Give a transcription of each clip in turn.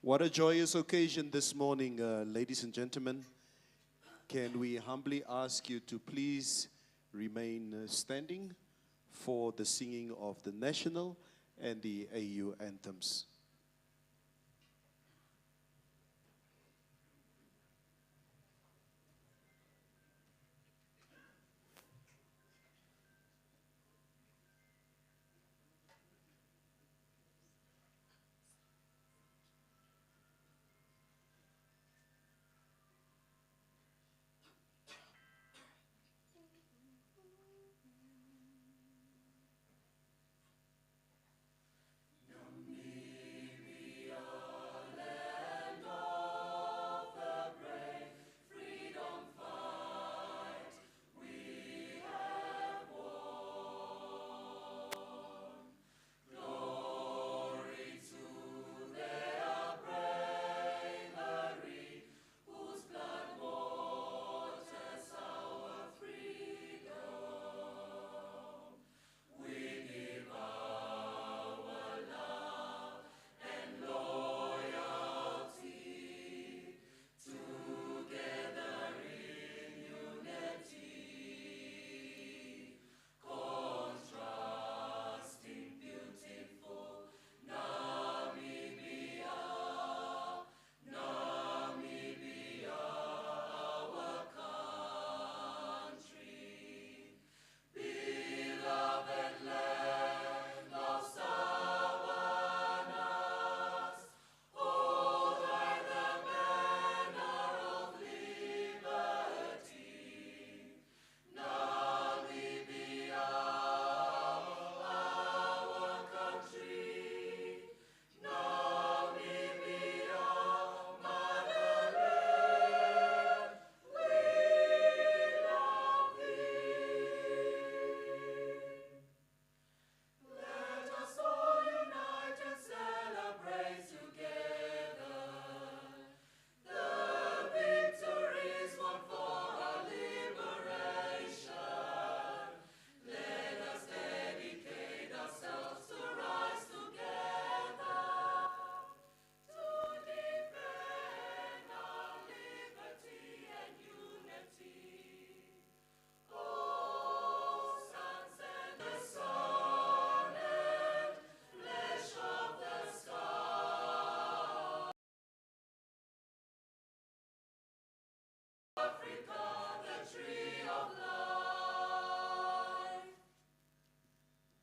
What a joyous occasion this morning, ladies and gentlemen. Can we humbly ask you to please remain standing for the singing of the national and the AU anthems.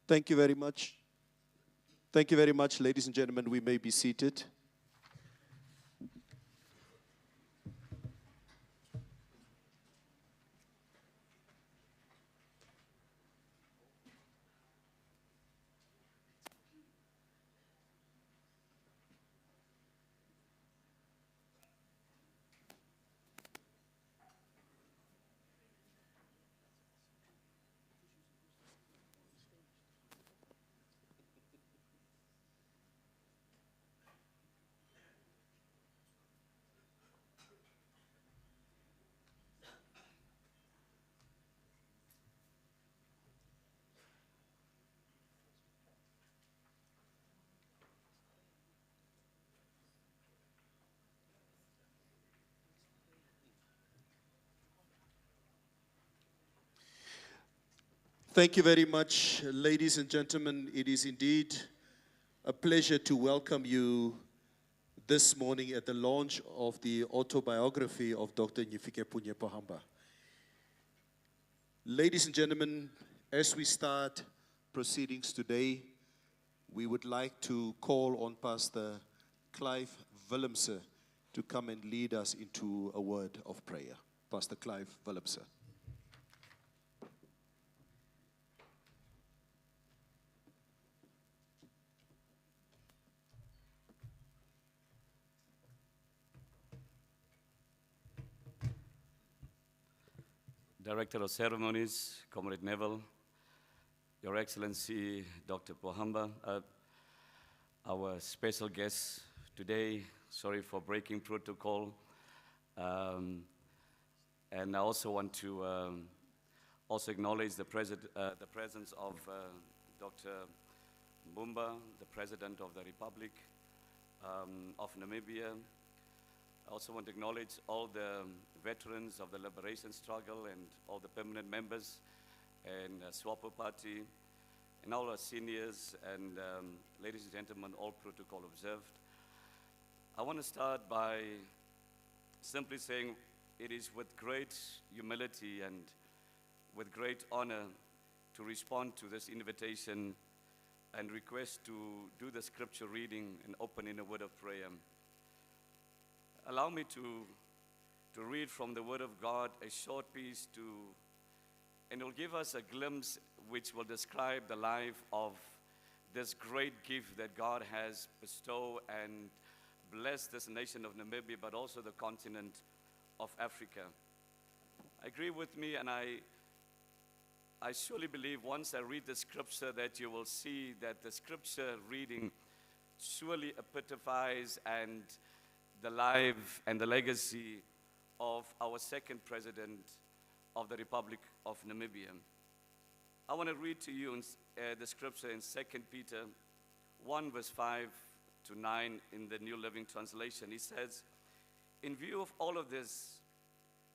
Thank you very much. Thank you very much, ladies and gentlemen. We may be seated. Thank you very much, ladies and gentlemen. It is indeed a pleasure to welcome you this morning at the launch of the autobiography of Dr. Hifikepunye Pohamba. Ladies and gentlemen, as we start proceedings today, we would like to call on Pastor Clive Willemse to come and lead us into a word of prayer. Pastor Clive Willemse. Director of Ceremonies, Comrade Neville, Your Excellency, Dr. Pohamba, our special guest today, sorry for breaking protocol. And I also want to also acknowledge the presence of Dr. Mbumba, the President of the Republic, of Namibia. I also want to acknowledge all the veterans of the liberation struggle and all the permanent members and SWAPO party and all our seniors and ladies and gentlemen, all protocol observed. I want to start by simply saying it is with great humility and with great honor to respond to this invitation and request to do the scripture reading and open in a word of prayer. Allow me to read from the Word of God a short piece and it will give us a glimpse which will describe the life of this great gift that God has bestowed and blessed this nation of Namibia, but also the continent of Africa. Agree with me, and I surely believe once I read the scripture that you will see that the scripture reading surely epitomizes and the life and the legacy of our second president of the Republic of Namibia. I want to read to you the scripture in 2 Peter 1 verse 5 to 9 in the New Living Translation. He says, in view of all of this,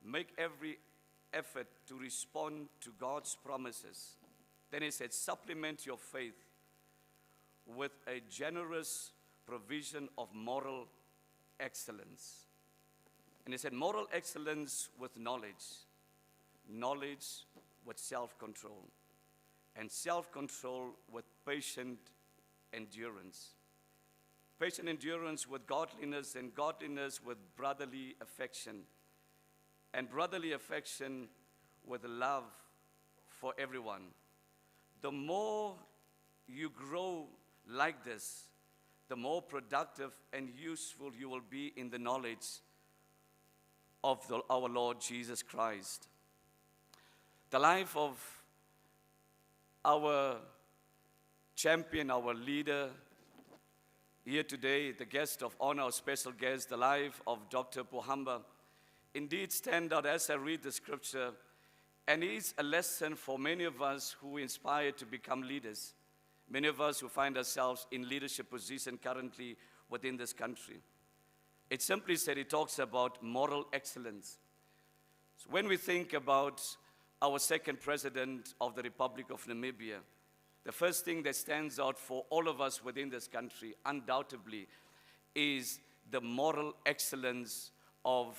make every effort to respond to God's promises. Then he said, supplement your faith with a generous provision of moral excellence. And he said, moral excellence with knowledge, knowledge with self-control, and self-control with patient endurance. Patient endurance with godliness, and godliness with brotherly affection, and brotherly affection with love for everyone. The more you grow like this, the more productive and useful you will be in the knowledge of our Lord Jesus Christ. The life of our champion, our leader, here today, the guest of honor, our special guest, the life of Dr. Pohamba, indeed stand out as I read the scripture, and is a lesson for many of us who inspire to become leaders, many of us who find ourselves in leadership position currently within this country. It simply said, it talks about moral excellence. So when we think about our second president of the Republic of Namibia, the first thing that stands out for all of us within this country, undoubtedly, is the moral excellence of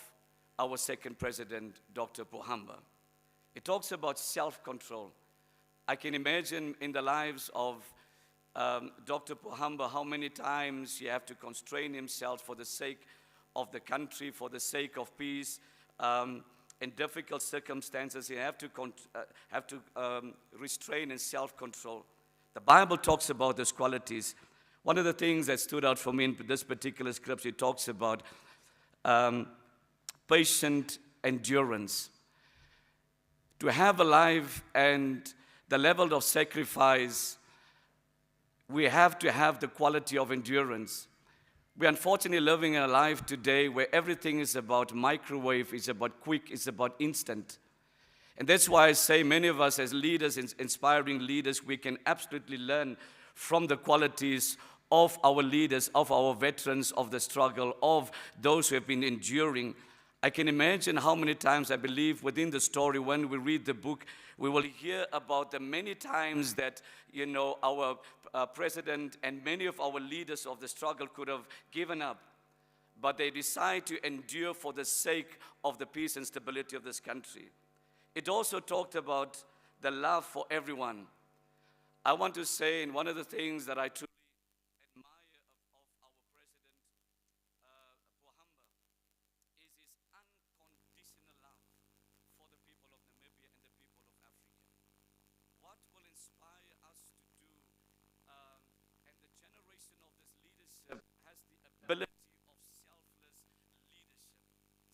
our second president, Dr. Pohamba. It talks about self-control. I can imagine in the lives of Dr. Pohamba how many times he have to constrain himself for the sake of the country, for the sake of peace. In difficult circumstances, he have to restrain and self-control. The Bible talks about these qualities. One of the things that stood out for me in this particular scripture, it talks about patient endurance. To have a life and the level of sacrifice, we have to have the quality of endurance. We're unfortunately living in a life today where everything is about microwave, it's about quick, it's about instant. And that's why I say many of us as leaders, inspiring leaders, we can absolutely learn from the qualities of our leaders, of our veterans of the struggle, of those who have been enduring. I can imagine how many times I believe within the story when we read the book, we will hear about the many times that, our president and many of our leaders of the struggle could have given up. But they decide to endure for the sake of the peace and stability of this country. It also talked about the love for everyone. I want to say, and one of the things that I truly admire of our president, Pohamba, is his unconditional love for the people of Namibia and the people of Africa. What will inspire us to do, and the generation of this leadership has the ability of selfless leadership.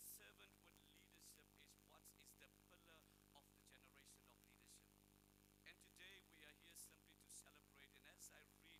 Servanthood leadership is what is the pillar of the generation of leadership. And today we are here simply to celebrate. And as I read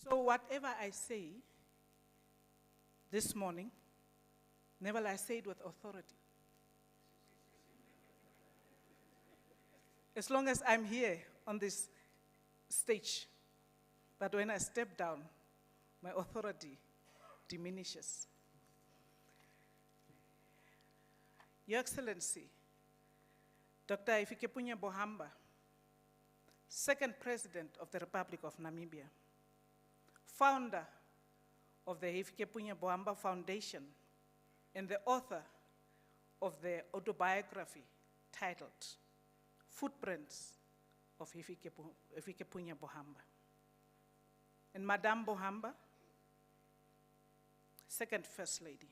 So whatever I say this morning, never I say it with authority. As long as I'm here on this stage, but when I step down, my authority diminishes. Your Excellency, Dr. Hifikepunye Pohamba, second President of the Republic of Namibia, founder of the Hifikepunye Pohamba Foundation, and the author of the autobiography titled Footprints of Hifikepunye Pohamba. And Madame Pohamba, second First Lady.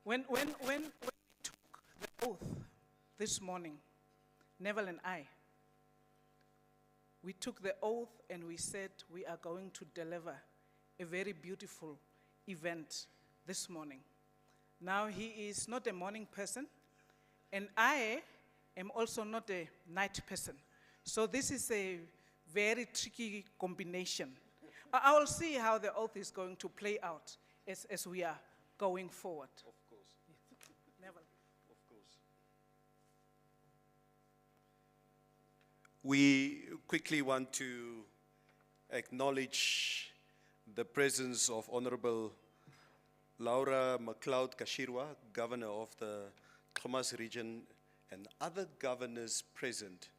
When we took the oath this morning, Neville and I, we took the oath and we said we are going to deliver a very beautiful event this morning. Now he is not a morning person, and I am also not a night person. So this is a very tricky combination. I will see how the oath is going to play out as we are going forward. Of course. Neville. Of course. We quickly want to acknowledge the presence of Honorable Laura McLeod Kashirwa, Governor of the Khomas region, and other governors present.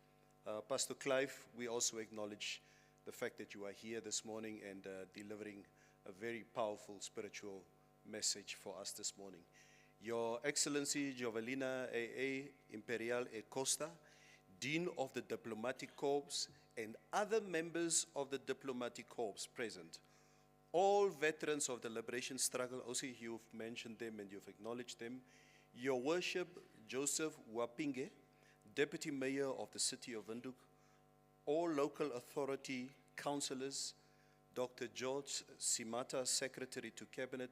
Pastor Clive, we also acknowledge the fact that you are here this morning and delivering a very powerful spiritual message for us this morning. Your Excellency Jovelina A.A. Imperial E. Costa, Dean of the Diplomatic Corps, and other members of the Diplomatic Corps present. All veterans of the liberation struggle, also you've mentioned them and you've acknowledged them. Your Worship, Joseph Wapinge, Deputy Mayor of the City of Windhoek, all local authority councillors, Dr. George Simata, Secretary to Cabinet,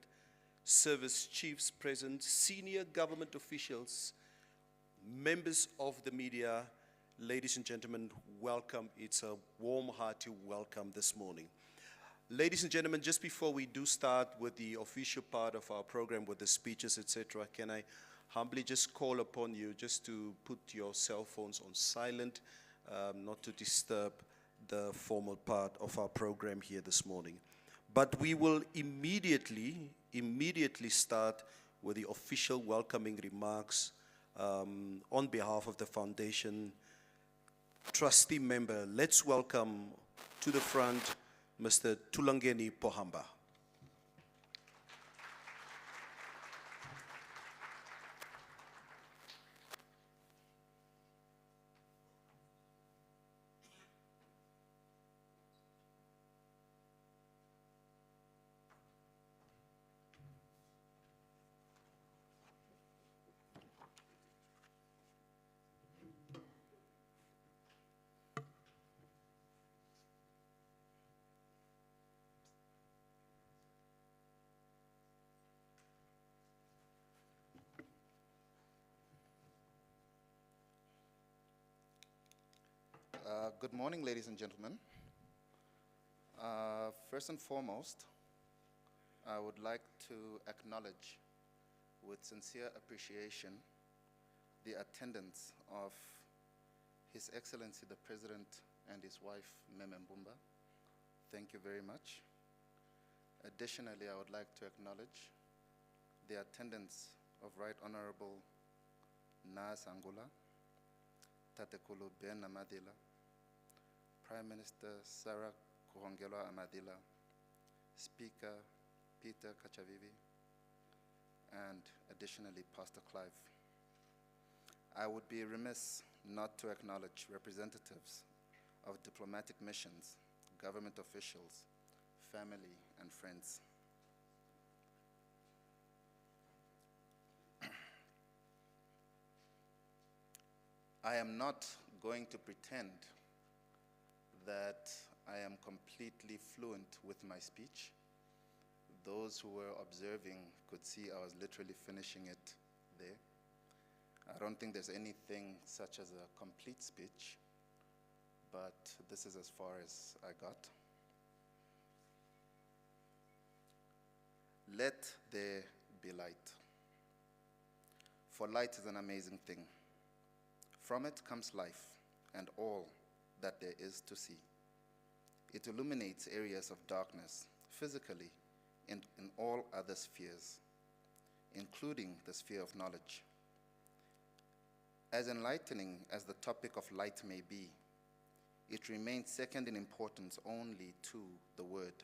service chiefs present, senior government officials, members of the media, ladies and gentlemen, welcome. It's a warm, hearty welcome this morning. Ladies and gentlemen, just before we do start with the official part of our program with the speeches, etc., can I humbly just call upon you just to put your cell phones on silent, not to disturb the formal part of our program here this morning. But we will immediately start with the official welcoming remarks on behalf of the foundation trustee member. Let's welcome to the front Mr. Ondjila Pohamba. Good morning, ladies and gentlemen. First and foremost, I would like to acknowledge with sincere appreciation the attendance of His Excellency the President and his wife, Meme Mbumba. Thank you very much. Additionally, I would like to acknowledge the attendance of Right Honorable Nas Angula, Tatekulu Ben Amadila, Prime Minister Sarah Kuhongelwa Amadila, Speaker Peter Kachavivi, and additionally Pastor Clive. I would be remiss not to acknowledge representatives of diplomatic missions, government officials, family, and friends. I am not going to pretend that I am completely fluent with my speech. Those who were observing could see I was literally finishing it there. I don't think there's anything such as a complete speech, but this is as far as I got. Let there be light. For light is an amazing thing. From it comes life and all that there is to see. It illuminates areas of darkness physically and in all other spheres, including the sphere of knowledge. As enlightening as the topic of light may be, it remains second in importance only to the word.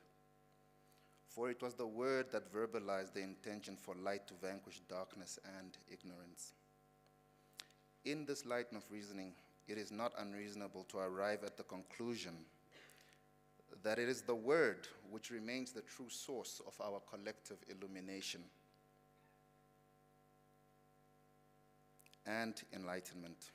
For it was the word that verbalized the intention for light to vanquish darkness and ignorance. In this light of reasoning, it is not unreasonable to arrive at the conclusion that it is the word which remains the true source of our collective illumination and enlightenment.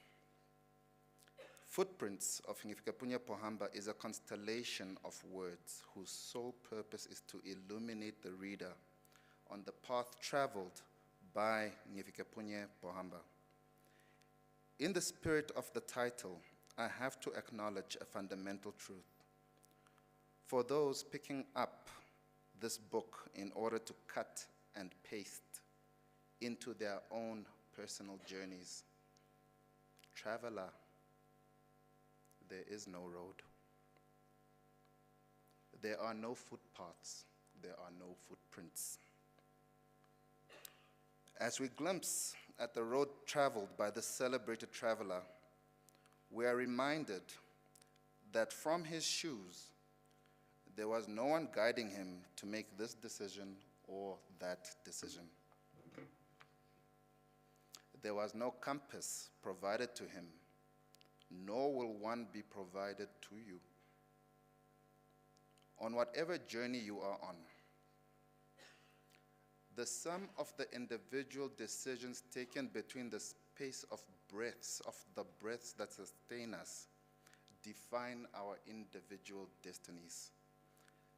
Footprints of Hifikepunye Pohamba is a constellation of words whose sole purpose is to illuminate the reader on the path traveled by Hifikepunye Pohamba. In the spirit of the title, I have to acknowledge a fundamental truth. For those picking up this book in order to cut and paste into their own personal journeys, traveler, there is no road. There are no footpaths. There are no footprints. As we glimpse at the road traveled by this celebrated traveler, we are reminded that from his shoes, there was no one guiding him to make this decision or that decision. There was no compass provided to him, nor will one be provided to you. On whatever journey you are on, the sum of the individual decisions taken between the space of the breaths that sustain us, define our individual destinies.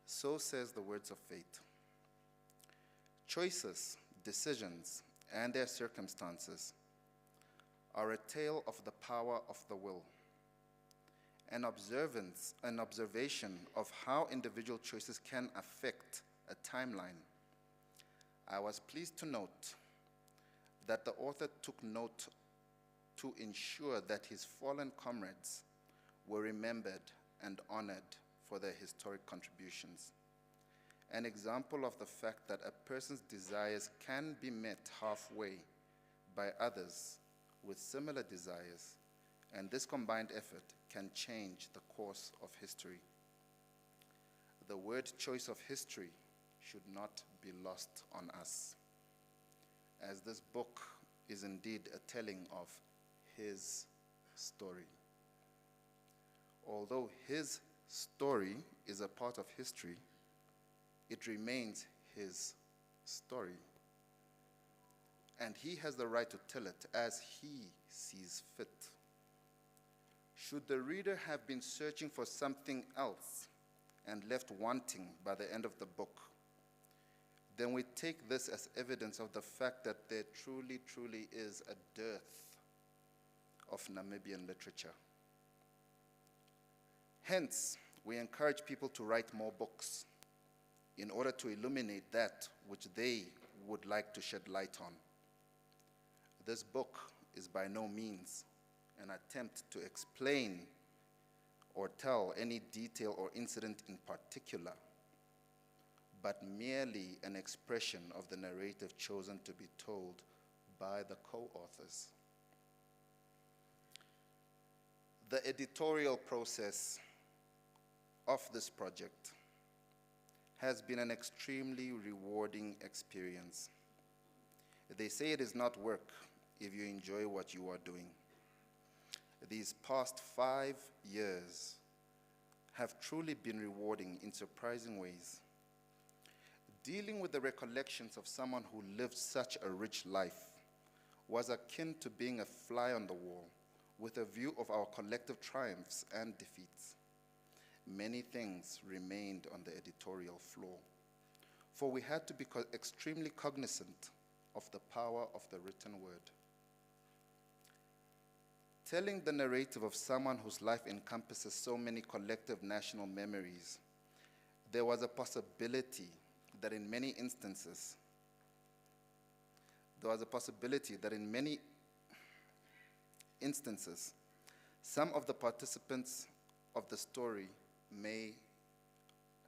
So says the words of fate. Choices, decisions, and their circumstances are a tale of the power of the will, an observation of how individual choices can affect a timeline. I was pleased to note that the author took note to ensure that his fallen comrades were remembered and honored for their historic contributions. An example of the fact that a person's desires can be met halfway by others with similar desires, and this combined effort can change the course of history. The word choice of history should not be lost on us, as this book is indeed a telling of his story. Although his story is a part of history, it remains his story. And he has the right to tell it as he sees fit. Should the reader have been searching for something else and left wanting by the end of the book, then we take this as evidence of the fact that there truly is a dearth of Namibian literature. Hence, we encourage people to write more books in order to illuminate that which they would like to shed light on. This book is by no means an attempt to explain or tell any detail or incident in particular, but merely an expression of the narrative chosen to be told by the co-authors. The editorial process of this project has been an extremely rewarding experience. They say it is not work if you enjoy what you are doing. These past 5 years have truly been rewarding in surprising ways. Dealing with the recollections of someone who lived such a rich life was akin to being a fly on the wall with a view of our collective triumphs and defeats. Many things remained on the editorial floor, for we had to be extremely cognizant of the power of the written word. Telling the narrative of someone whose life encompasses so many collective national memories, there was a possibility that in many instances, some of the participants of the story may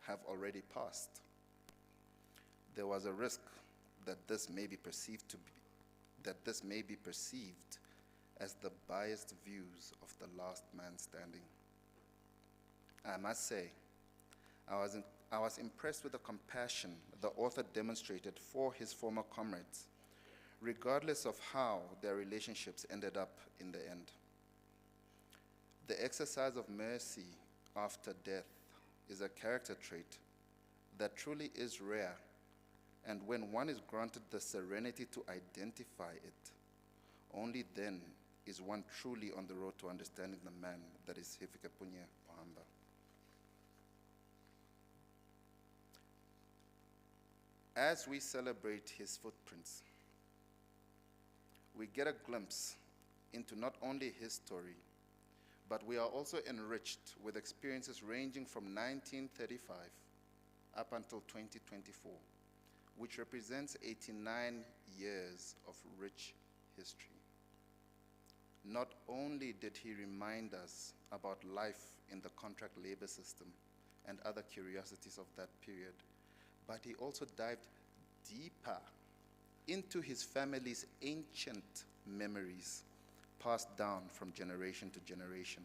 have already passed. There was a risk that this may be perceived as the biased views of the last man standing. I must say, I was impressed with the compassion the author demonstrated for his former comrades, regardless of how their relationships ended up in the end. The exercise of mercy after death is a character trait that truly is rare, and when one is granted the serenity to identify it, only then is one truly on the road to understanding the man that is Hifikepunye Pohamba. As we celebrate his footprints, we get a glimpse into not only his story, but we are also enriched with experiences ranging from 1935 up until 2024, which represents 89 years of rich history. Not only did he remind us about life in the contract labor system and other curiosities of that period, but he also dived deeper into his family's ancient memories passed down from generation to generation.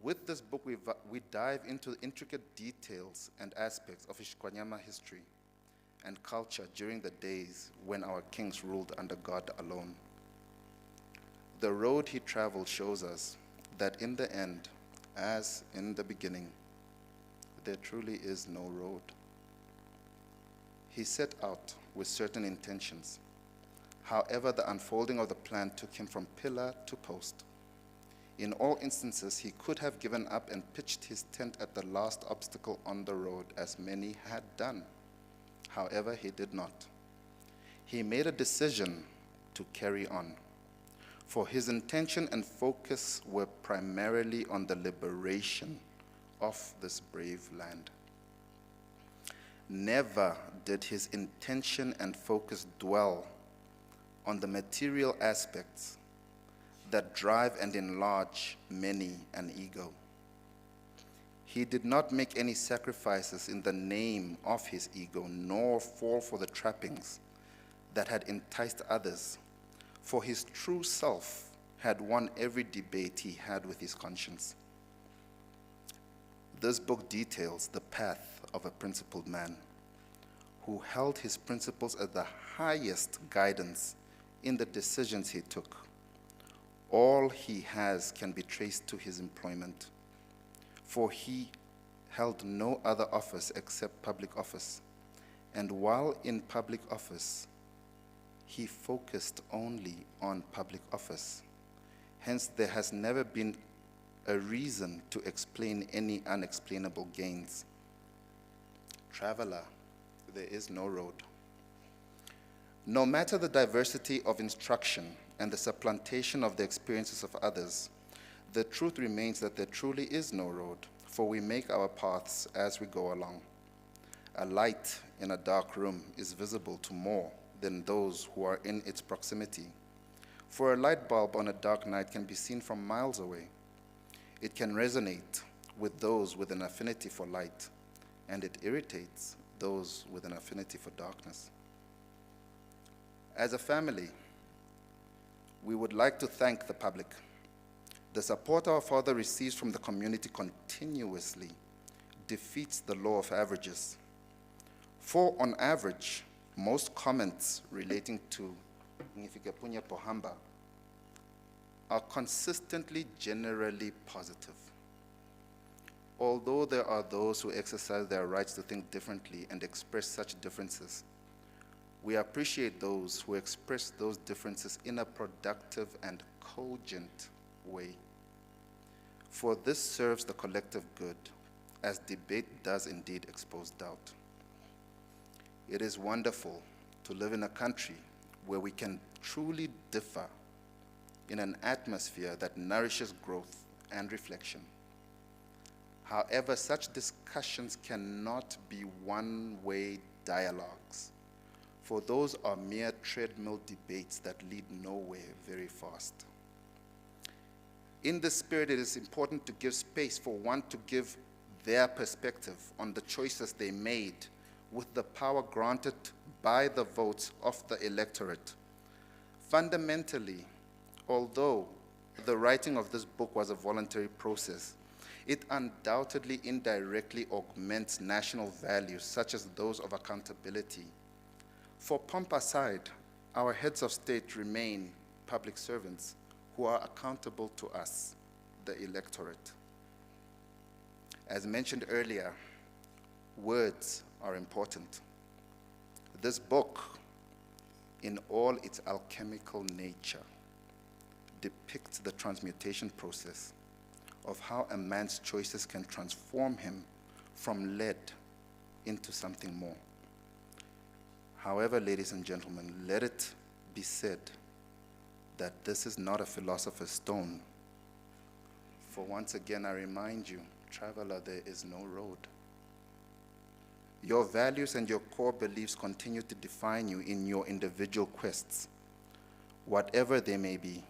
With this book, we dive into the intricate details and aspects of Hifikepunye history and culture during the days when our kings ruled under God alone. The road he traveled shows us that in the end, as in the beginning, there truly is no road. He set out with certain intentions. However, the unfolding of the plan took him from pillar to post. In all instances, he could have given up and pitched his tent at the last obstacle on the road, as many had done. However, he did not. He made a decision to carry on, for his intention and focus were primarily on the liberation of this brave land. Never did his intention and focus dwell on the material aspects that drive and enlarge many an ego. He did not make any sacrifices in the name of his ego, nor fall for the trappings that had enticed others, for his true self had won every debate he had with his conscience. This book details the path of a principled man who held his principles as the highest guidance in the decisions he took. All he has can be traced to his employment, for he held no other office except public office. And while in public office, he focused only on public office. Hence, there has never been a reason to explain any unexplainable gains. Traveler, there is no road. No matter the diversity of instruction and the supplantation of the experiences of others, the truth remains that there truly is no road, for we make our paths as we go along. A light in a dark room is visible to more than those who are in its proximity. For a light bulb on a dark night can be seen from miles away. It can resonate with those with an affinity for light, and it irritates those with an affinity for darkness. As a family, we would like to thank the public. The support our father receives from the community continuously defeats the law of averages. For on average, most comments relating to Hifikepunye Pohamba are consistently generally positive. Although there are those who exercise their rights to think differently and express such differences, we appreciate those who express those differences in a productive and cogent way. For this serves the collective good, as debate does indeed expose doubt. It is wonderful to live in a country where we can truly differ in an atmosphere that nourishes growth and reflection. However, such discussions cannot be one-way dialogues, for those are mere treadmill debates that lead nowhere very fast. In this spirit, it is important to give space for one to give their perspective on the choices they made with the power granted by the votes of the electorate. Fundamentally, although the writing of this book was a voluntary process, it undoubtedly indirectly augments national values such as those of accountability. For pomp aside, our heads of state remain public servants who are accountable to us, the electorate. As mentioned earlier, words are important. This book, in all its alchemical nature, depicts the transmutation process of how a man's choices can transform him from lead into something more. However, ladies and gentlemen, let it be said that this is not a philosopher's stone. For once again, I remind you, traveler, there is no road. Your values and your core beliefs continue to define you in your individual quests, whatever they may be.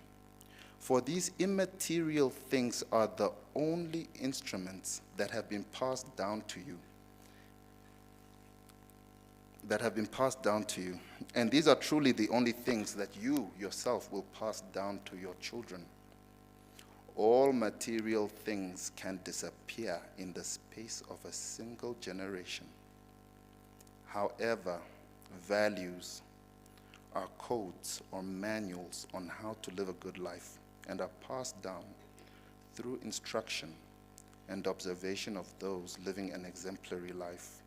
For these immaterial things are the only instruments that have been passed down to you. And these are truly the only things that you yourself will pass down to your children. All material things can disappear in the space of a single generation. However, values are codes or manuals on how to live a good life and are passed down through instruction and observation of those living an exemplary life.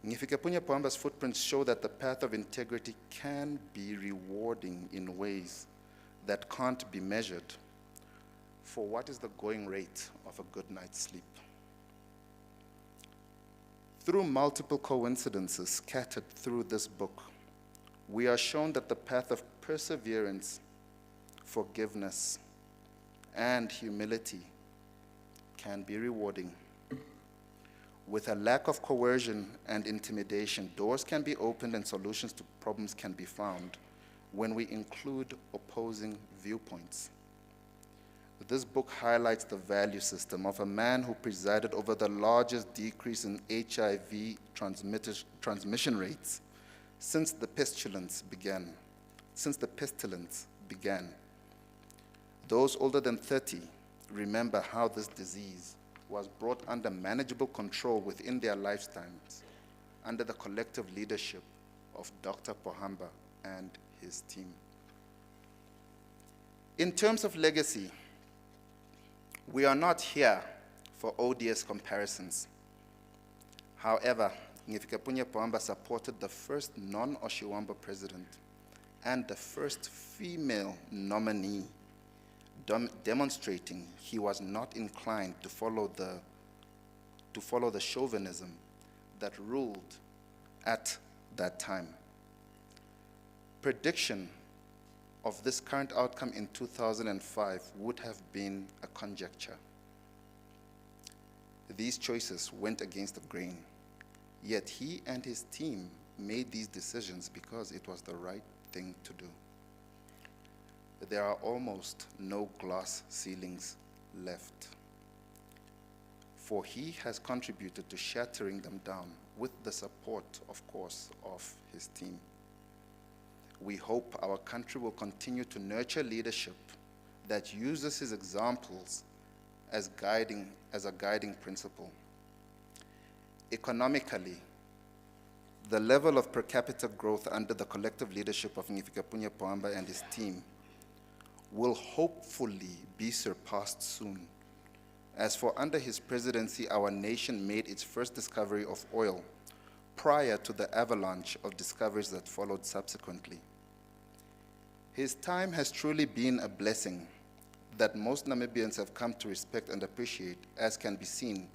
Hifikepunye Pohamba's footprints show that the path of integrity can be rewarding in ways that can't be measured. For what is the going rate of a good night's sleep? Through multiple coincidences scattered through this book, we are shown that the path of perseverance, forgiveness, and humility can be rewarding. With a lack of coercion and intimidation, doors can be opened and solutions to problems can be found when we include opposing viewpoints. This book highlights the value system of a man who presided over the largest decrease in HIV transmission rates since the pestilence began. Those older than 30 remember how this disease was brought under manageable control within their lifetimes under the collective leadership of Dr. Pohamba and his team. In terms of legacy, we are not here for odious comparisons. However, Hifikepunye Pohamba supported the first non-Oshiwamba president and the first female nominee, demonstrating he was not inclined to follow the chauvinism that ruled at that time. Prediction of this current outcome in 2005 would have been a conjecture. These choices went against the grain, yet he and his team made these decisions because it was the right thing to do. There are almost no glass ceilings left, for he has contributed to shattering them down with the support, of course, of his team. We hope our country will continue to nurture leadership that uses his examples as a guiding principle. Economically, the level of per capita growth under the collective leadership of Hifikepunye Pohamba and his team will hopefully be surpassed soon. As for under his presidency, our nation made its first discovery of oil prior to the avalanche of discoveries that followed subsequently. His time has truly been a blessing that most Namibians have come to respect and appreciate, as can be seen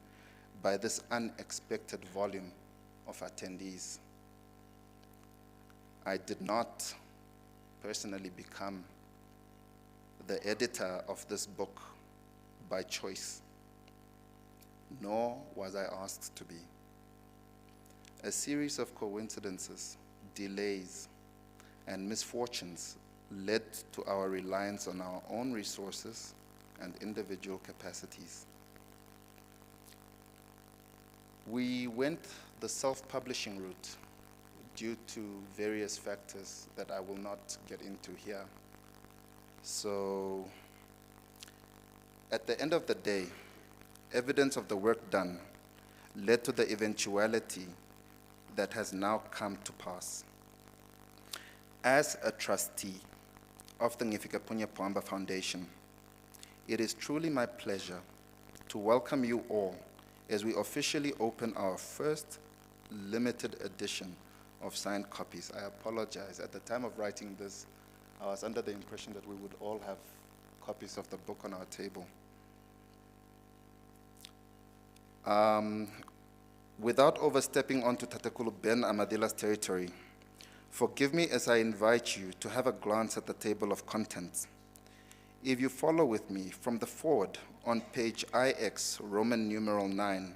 by this unexpected volume of attendees. I did not personally become the editor of this book by choice, nor was I asked to be. A series of coincidences, delays, and misfortunes led to our reliance on our own resources and individual capacities. We went the self-publishing route due to various factors that I will not get into here. So, at the end of the day, evidence of the work done led to the eventuality that has now come to pass. As a trustee of the Hifikepunye Pohamba Foundation, it is truly my pleasure to welcome you all as we officially open our first limited edition of signed copies. I apologize. At the time of writing this, I was under the impression that we would all have copies of the book on our table. Without overstepping onto Tatekulu Ben Amadila's territory, forgive me as I invite you to have a glance at the table of contents. If you follow with me from the forward on page IX, Roman numeral 9,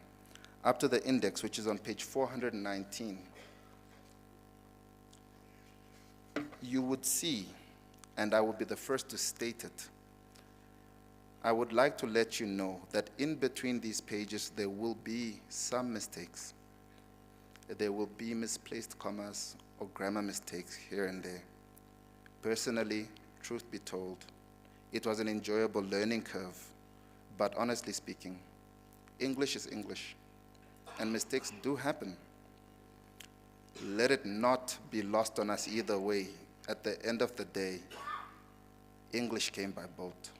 up to the index, which is on page 419, you would see, and I will be the first to state it, I would like to let you know that in between these pages there will be some mistakes. There will be misplaced commas or grammar mistakes here and there. Personally, truth be told, it was an enjoyable learning curve, but honestly speaking, English is English, and mistakes do happen. Let it not be lost on us either way. At the end of the day, English came by boat.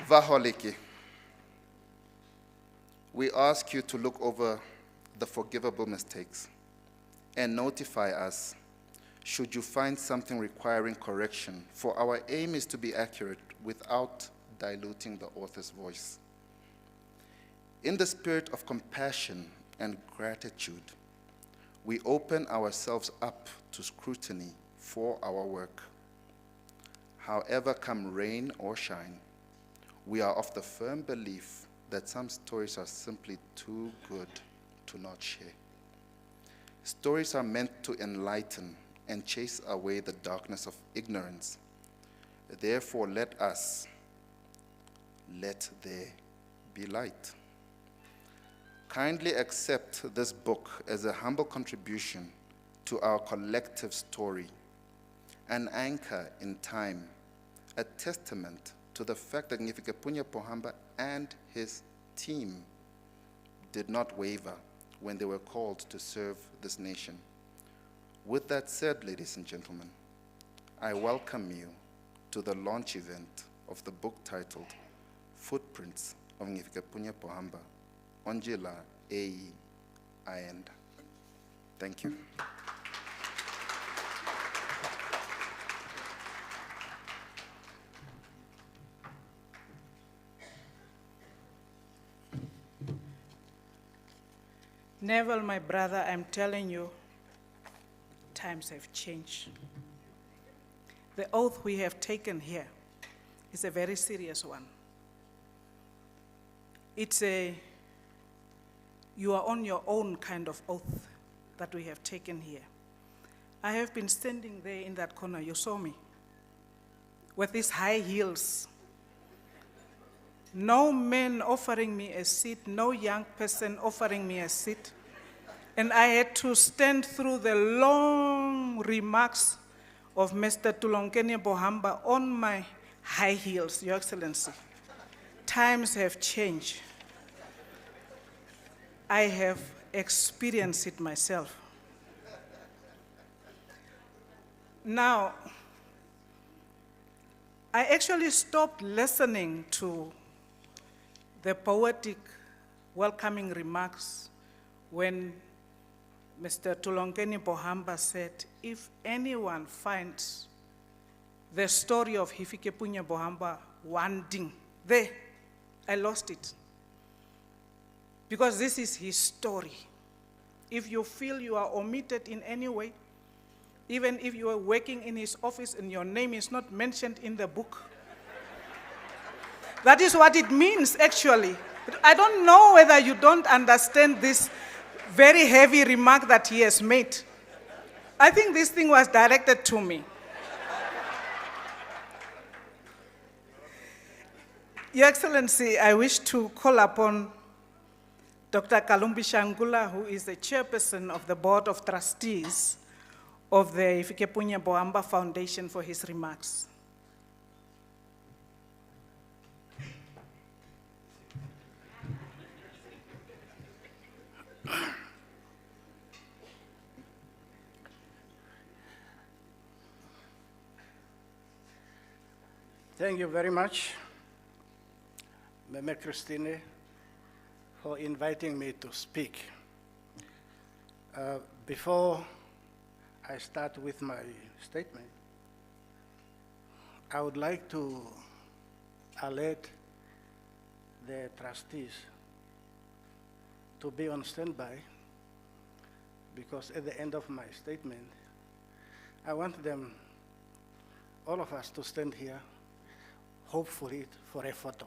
Vaholiki, we ask you to look over the forgivable mistakes and notify us should you find something requiring correction, for our aim is to be accurate without diluting the author's voice. In the spirit of compassion and gratitude, we open ourselves up to scrutiny for our work. However, come rain or shine, we are of the firm belief that some stories are simply too good to to not share. Stories are meant to enlighten and chase away the darkness of ignorance. Therefore, let there be light. Kindly accept this book as a humble contribution to our collective story, an anchor in time, a testament to the fact that Hifikepunye Pohamba and his team did not waver when they were called to serve this nation. With that said, ladies and gentlemen, I welcome you to the launch event of the book titled Footprints of Hifikepunye Pohamba, Ondjila Eyi, Enda. Thank you. Neville, my brother, I'm telling you, times have changed. The oath we have taken here is a very serious one. It's a you are on your own kind of oath that we have taken here. I have been standing there in that corner, you saw me, with these high heels. No man offering me a seat, no young person offering me a seat. And I had to stand through the long remarks of Mr. Hifikepunye Pohamba on my high heels, Your Excellency. Times have changed. I have experienced it myself. Now, I actually stopped listening to the poetic welcoming remarks when Mr. Hifikepunye Pohamba said, if anyone finds the story of Hifikepunye Pohamba wanting, there, I lost it. Because this is his story. If you feel you are omitted in any way, even if you are working in his office and your name is not mentioned in the book, that is what it means, actually. I don't know whether you don't understand this very heavy remark that he has made. I think this thing was directed to me. Your Excellency, I wish to call upon Dr. Kalumbi Shangula, who is the chairperson of the Board of Trustees of the Hifikepunye Pohamba Foundation, for his remarks. Thank you very much, Meme Christine, for inviting me to speak. Before I start with my statement, I would like to alert the trustees to be on standby, because at the end of my statement, I want them, all of us, to stand here, hopefully for a photo.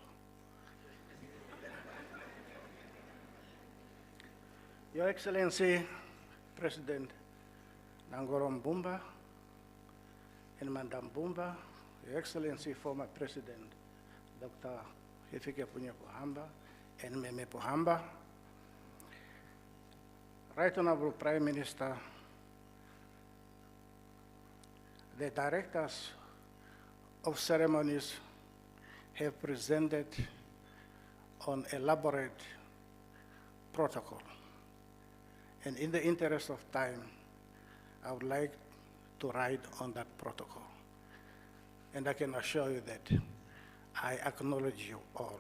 Your Excellency, President Nangolo Mbumba and Madam Mbumba, Your Excellency, former President Dr. Hifikepunye Pohamba and Meme Pohamba, Right Honorable Prime Minister, the directors of ceremonies have presented on elaborate protocol. And in the interest of time, I would like to write on that protocol. And I can assure you that I acknowledge you all.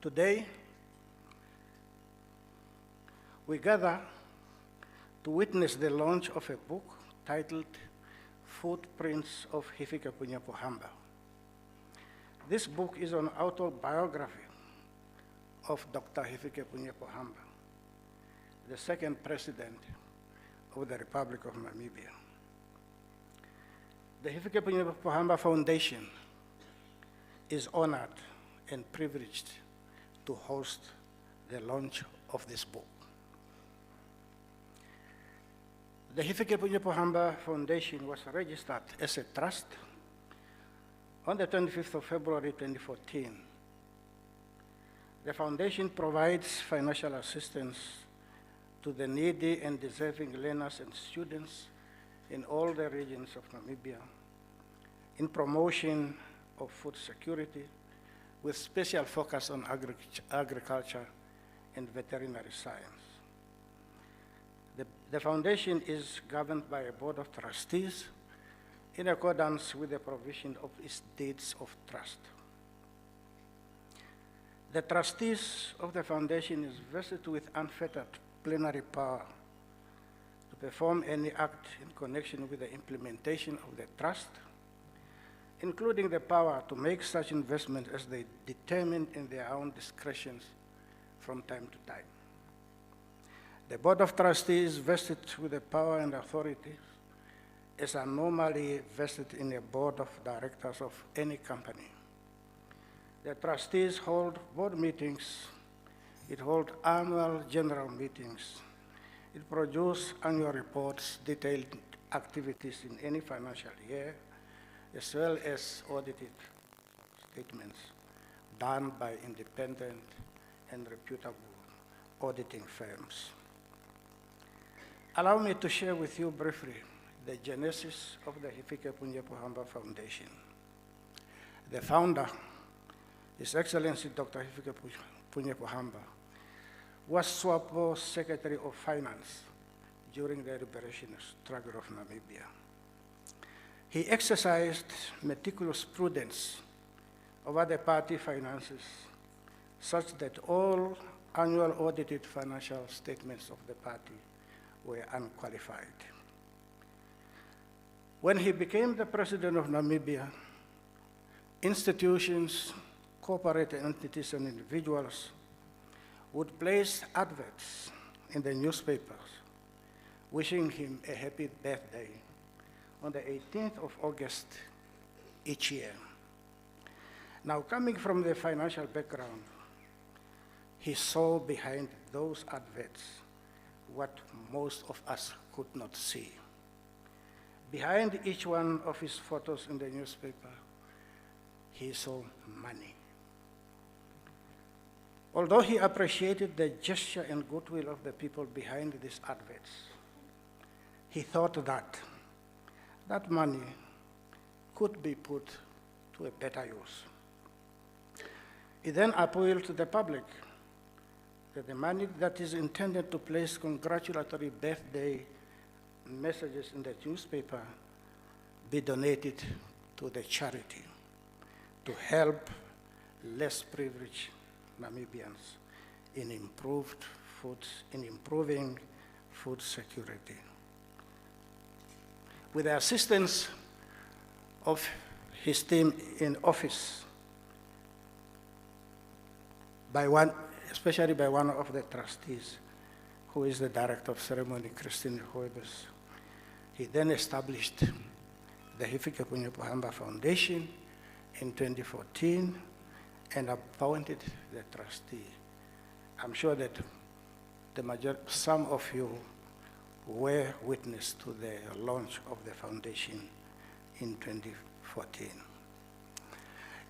Today, we gather to witness the launch of a book titled Footprints of Hifikepunye Pohamba. This book is an autobiography of Dr. Hifikepunye Pohamba, the second president of the Republic of Namibia. The Hifikepunye Pohamba Foundation is honored and privileged to host the launch of this book. The Hifikepunye Pohamba Foundation was registered as a trust on the 25th of February 2014. The foundation provides financial assistance to the needy and deserving learners and students in all the regions of Namibia in promotion of food security with special focus on agriculture and veterinary science. The foundation is governed by a board of trustees in accordance with the provision of its deeds of trust. The trustees of the foundation is vested with unfettered plenary power to perform any act in connection with the implementation of the trust, including the power to make such investment as they determine in their own discretions from time to time. The Board of Trustees vested with the power and authority as are normally vested in a board of directors of any company. The trustees hold board meetings, it holds annual general meetings, it produces annual reports, detailed activities in any financial year, as well as audited statements done by independent and reputable auditing firms. Allow me to share with you briefly the genesis of the Hifikepunye Pohamba Foundation. The founder, His Excellency Dr. Hifikepunye Pohamba, was SWAPO Secretary of Finance during the liberation struggle of Namibia. He exercised meticulous prudence over the party finances such that all annual audited financial statements of the party were unqualified. When he became the president of Namibia, institutions, corporate entities, and individuals would place adverts in the newspapers wishing him a happy birthday on the 18th of August each year. Now, coming from the financial background, he saw behind those adverts what most of us could not see. Behind each one of his photos in the newspaper, he saw money. Although he appreciated the gesture and goodwill of the people behind these adverts, he thought that that money could be put to a better use. He then appealed to the public that the money that is intended to place congratulatory birthday messages in the newspaper be donated to the charity to help less privileged Namibians in improving food security. With the assistance of his team in office, especially by one of the trustees, who is the director of ceremony, Christine Hoebes, he then established the Hifikepunye Pohamba Foundation in 2014 and appointed the trustee. I'm sure that some of you were witness to the launch of the foundation in 2014.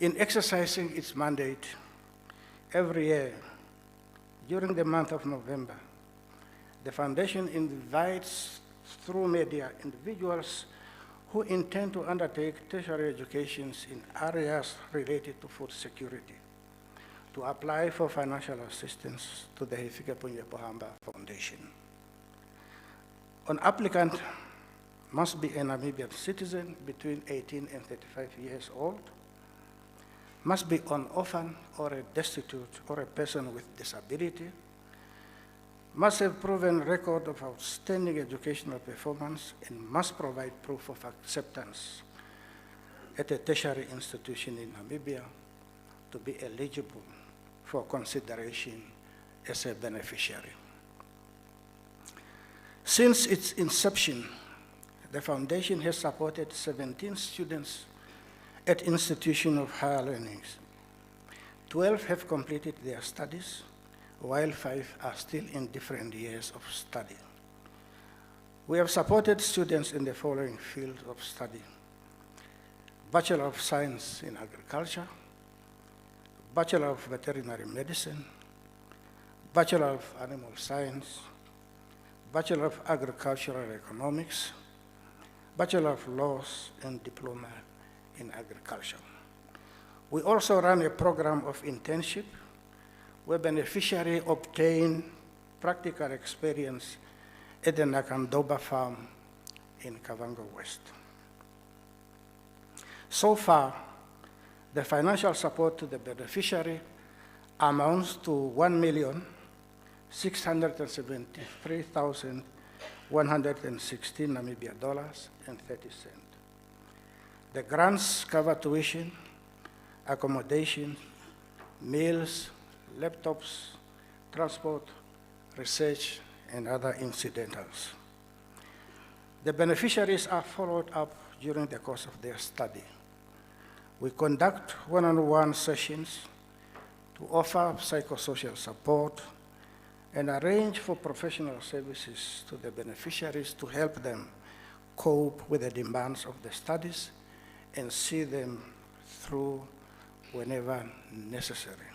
In exercising its mandate, every year, during the month of November, the foundation invites through media individuals who intend to undertake tertiary educations in areas related to food security to apply for financial assistance to the Hifikepunye Pohamba Foundation. An applicant must be a Namibian citizen between 18 and 35 years old, must be an orphan or a destitute or a person with disability, must have proven record of outstanding educational performance, and must provide proof of acceptance at a tertiary institution in Namibia to be eligible for consideration as a beneficiary. Since its inception, the foundation has supported 17 students at institutions of higher learnings. 12 have completed their studies, while 5 are still in different years of study. We have supported students in the following fields of study: Bachelor of Science in Agriculture, Bachelor of Veterinary Medicine, Bachelor of Animal Science, Bachelor of Agricultural Economics, Bachelor of Laws, and Diploma in Agriculture. We also run a program of internship where beneficiaries obtain practical experience at the Nakandoba farm in Kavango West. So far, the financial support to the beneficiary amounts to 1,673,116 Namibia dollars and 30 cents. The grants cover tuition, accommodation, meals, laptops, transport, research, and other incidentals. The beneficiaries are followed up during the course of their study. We conduct one-on-one sessions to offer psychosocial support and arrange for professional services to the beneficiaries to help them cope with the demands of the studies and see them through whenever necessary.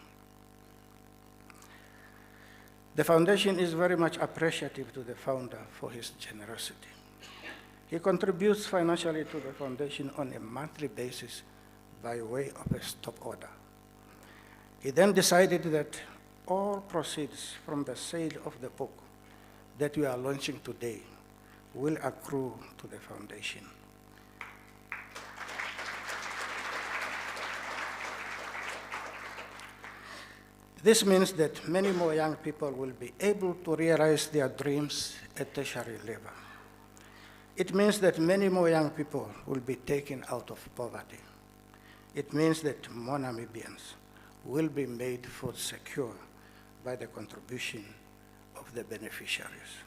The foundation is very much appreciative to the founder for his generosity. He contributes financially to the foundation on a monthly basis by way of a stop order. He then decided that all proceeds from the sale of the book that we are launching today will accrue to the foundation. This means that many more young people will be able to realize their dreams at tertiary level. It means that many more young people will be taken out of poverty. It means that more Namibians will be made food secure by the contribution of the beneficiaries.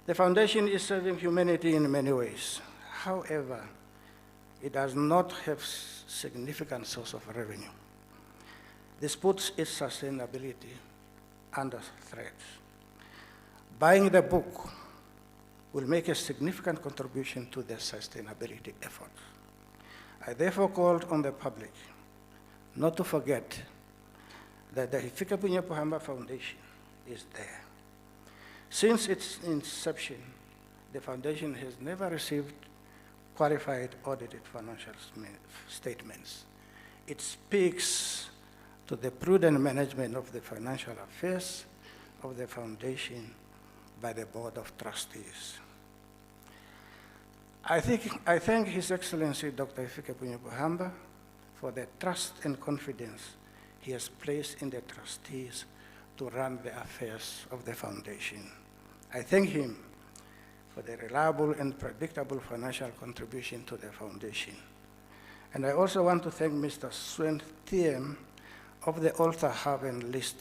The foundation is serving humanity in many ways. However, it does not have significant source of revenue. This puts its sustainability under threat. Buying the book will make a significant contribution to the sustainability effort. I therefore called on the public not to forget that the Hifikepunye Pohamba Foundation is there. Since its inception, the foundation has never received qualified audited financial statements. It speaks to the prudent management of the financial affairs of the foundation by the Board of Trustees. I thank His Excellency Dr. Hifikepunye Pohamba for the trust and confidence he has placed in the trustees to run the affairs of the foundation. I thank him for the reliable and predictable financial contribution to the foundation. And I also want to thank Mr. Swen Thiem of the Alta Haven list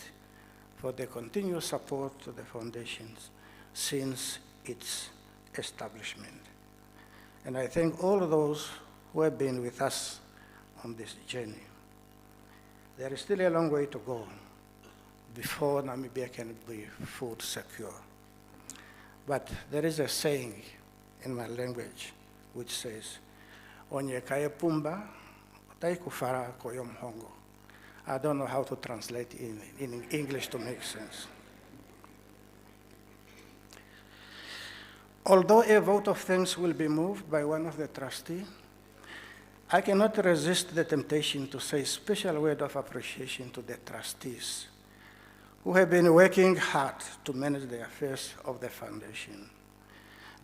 for the continuous support to the foundations since its establishment. And I thank all those who have been with us on this journey. There is still a long way to go before Namibia can be food secure. But there is a saying in my language which says, "Onye kaya pumba, tai kufara koyom hongo." I don't know how to translate in English to make sense. Although a vote of thanks will be moved by one of the trustees, I cannot resist the temptation to say a special word of appreciation to the trustees who have been working hard to manage the affairs of the foundation.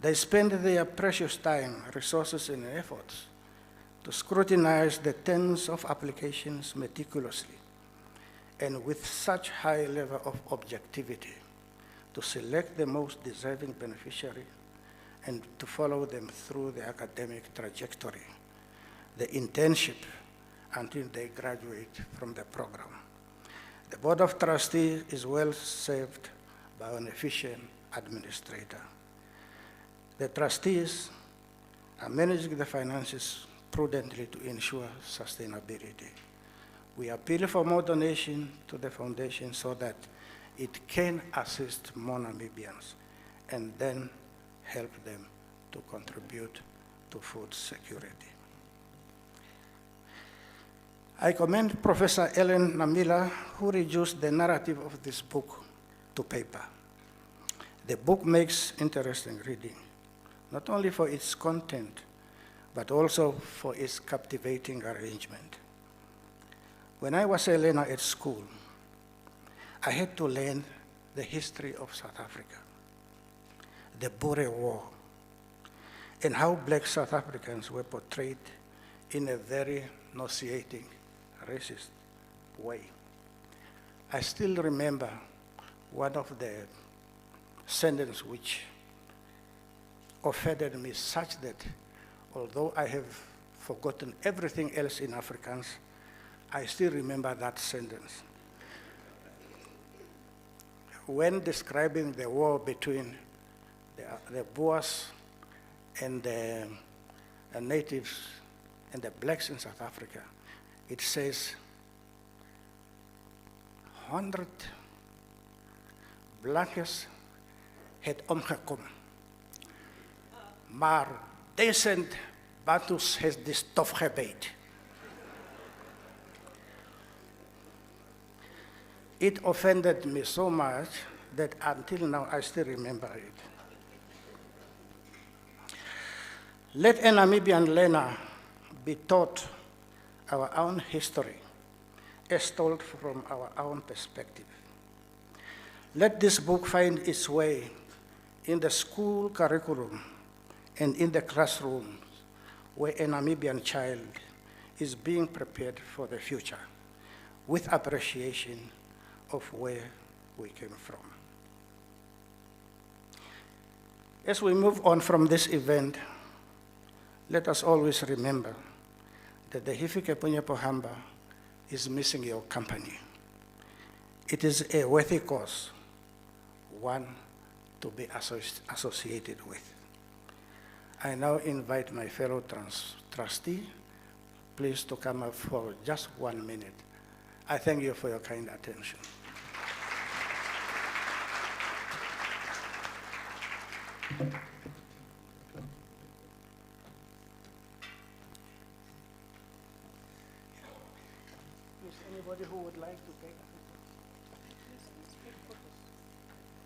They spend their precious time, resources, and efforts to scrutinize the tens of applications meticulously and with such high level of objectivity to select the most deserving beneficiary and to follow them through the academic trajectory, the internship, until they graduate from the program. The Board of Trustees is well served by an efficient administrator. The trustees are managing the finances prudently to ensure sustainability. We appeal for more donation to the foundation so that it can assist more Namibians and then help them to contribute to food security. I commend Professor Ellen Namila, who reduced the narrative of this book to paper. The book makes interesting reading, not only for its content, but also for its captivating arrangement. When I was a learner at school, I had to learn the history of South Africa, the Boer War, and how black South Africans were portrayed in a very nauseating, racist way. I still remember one of the sentences which offended me such that although I have forgotten everything else in Afrikaans, I still remember that sentence. When describing the war between the Boers and the natives and the blacks in South Africa, it says 100 blankes het omgekom, maar 1000 Bantus has die stof gebyt. It offended me so much that until now I still remember it. Let a Namibian learner be taught our own history as told from our own perspective. Let this book find its way in the school curriculum and in the classrooms where a Namibian child is being prepared for the future with appreciation of where we came from. As we move on from this event, let us always remember that the Hifikepunye Pohamba is missing your company. It is a worthy cause, one to be associated with. I now invite my fellow trustee, please to come up for just 1 minute. I thank you for your kind attention. Is anybody who would like to take a photo?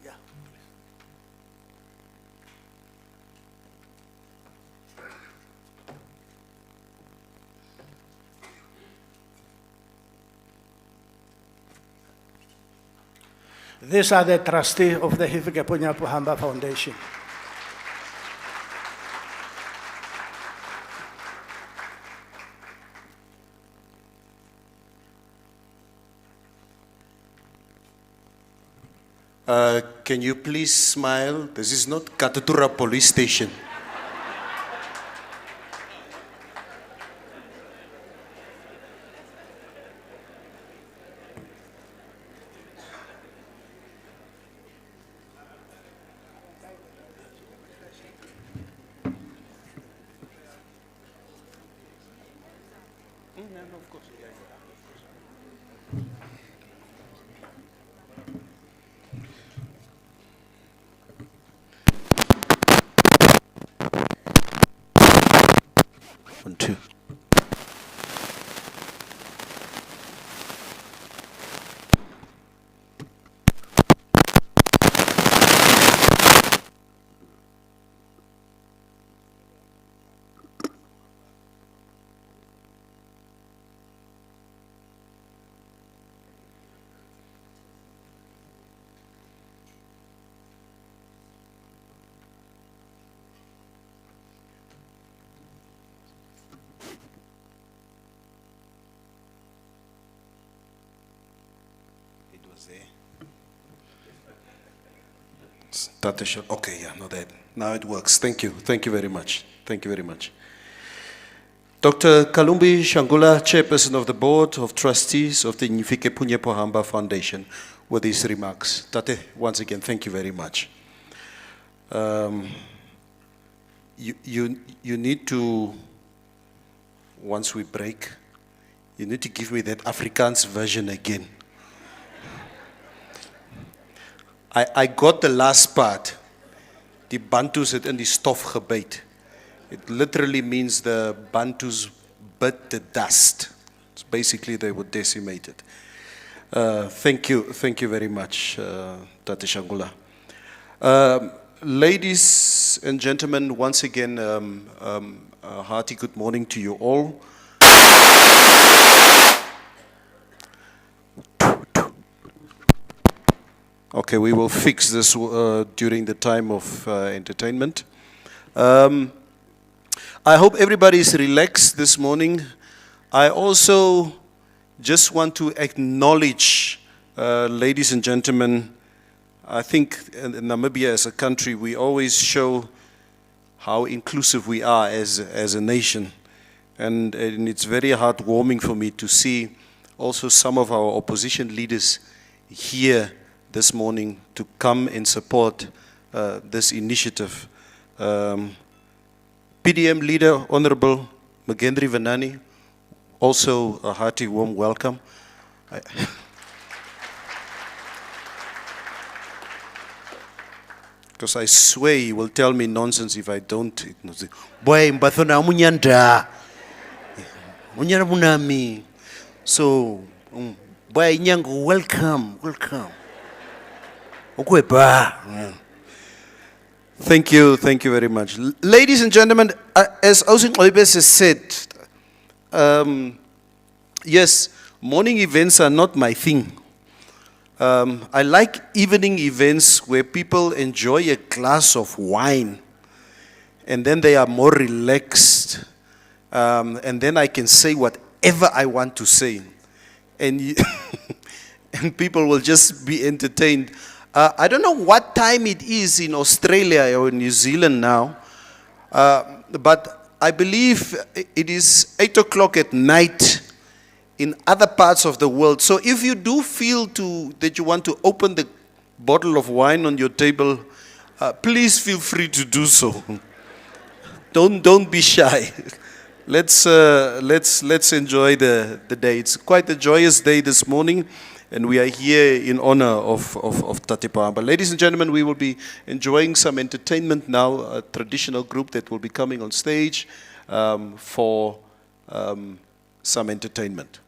Yeah. These are the trustees of the Hifikepunye Pohamba Foundation. Can you please smile? This is not Katutura police station. Of course. 1, 2. Start the shot. Okay, yeah, no, that. Now it works. Thank you. Thank you very much. Thank you very much. Dr. Kalumbi Shangula, Chairperson of the Board of Trustees of the Hifikepunye Pohamba Foundation, with these remarks. Tate, once again, thank you very much. You need to, once we break, you need to give me that Afrikaans version again. I got the last part, Die Bantus het in die stof gebyt. It literally means the Bantus bit the dust. It's basically they were decimated. Thank you very much, Tate Shangula. Ladies and gentlemen, once again, a hearty good morning to you all. Okay, we will fix this during the time of entertainment. I hope everybody is relaxed this morning. I also just want to acknowledge, ladies and gentlemen, I think in Namibia as a country, we always show how inclusive we are as a nation. And it's very heartwarming for me to see also some of our opposition leaders here this morning to come and support this initiative. PDM leader, Honorable Magendri Vanani, also a hearty warm welcome. Because I swear he will tell me nonsense if I don't. Boy, mbathona munyanda. Munyanda munami. So, boy, nyango, welcome. Thank you very much. Ladies and gentlemen, as Ausing Oibes has said, yes, morning events are not my thing. I like evening events where people enjoy a glass of wine and then they are more relaxed, and then I can say whatever I want to say, and and people will just be entertained. I don't know what time it is in Australia or New Zealand now, but I believe it is 8 o'clock at night in other parts of the world. So if you do feel that you want to open the bottle of wine on your table, please feel free to do so. Don't be shy. Let's enjoy the day. It's quite a joyous day this morning, and we are here in honor of Tate Pohamba. Ladies and gentlemen, we will be enjoying some entertainment now, a traditional group that will be coming on stage for some entertainment.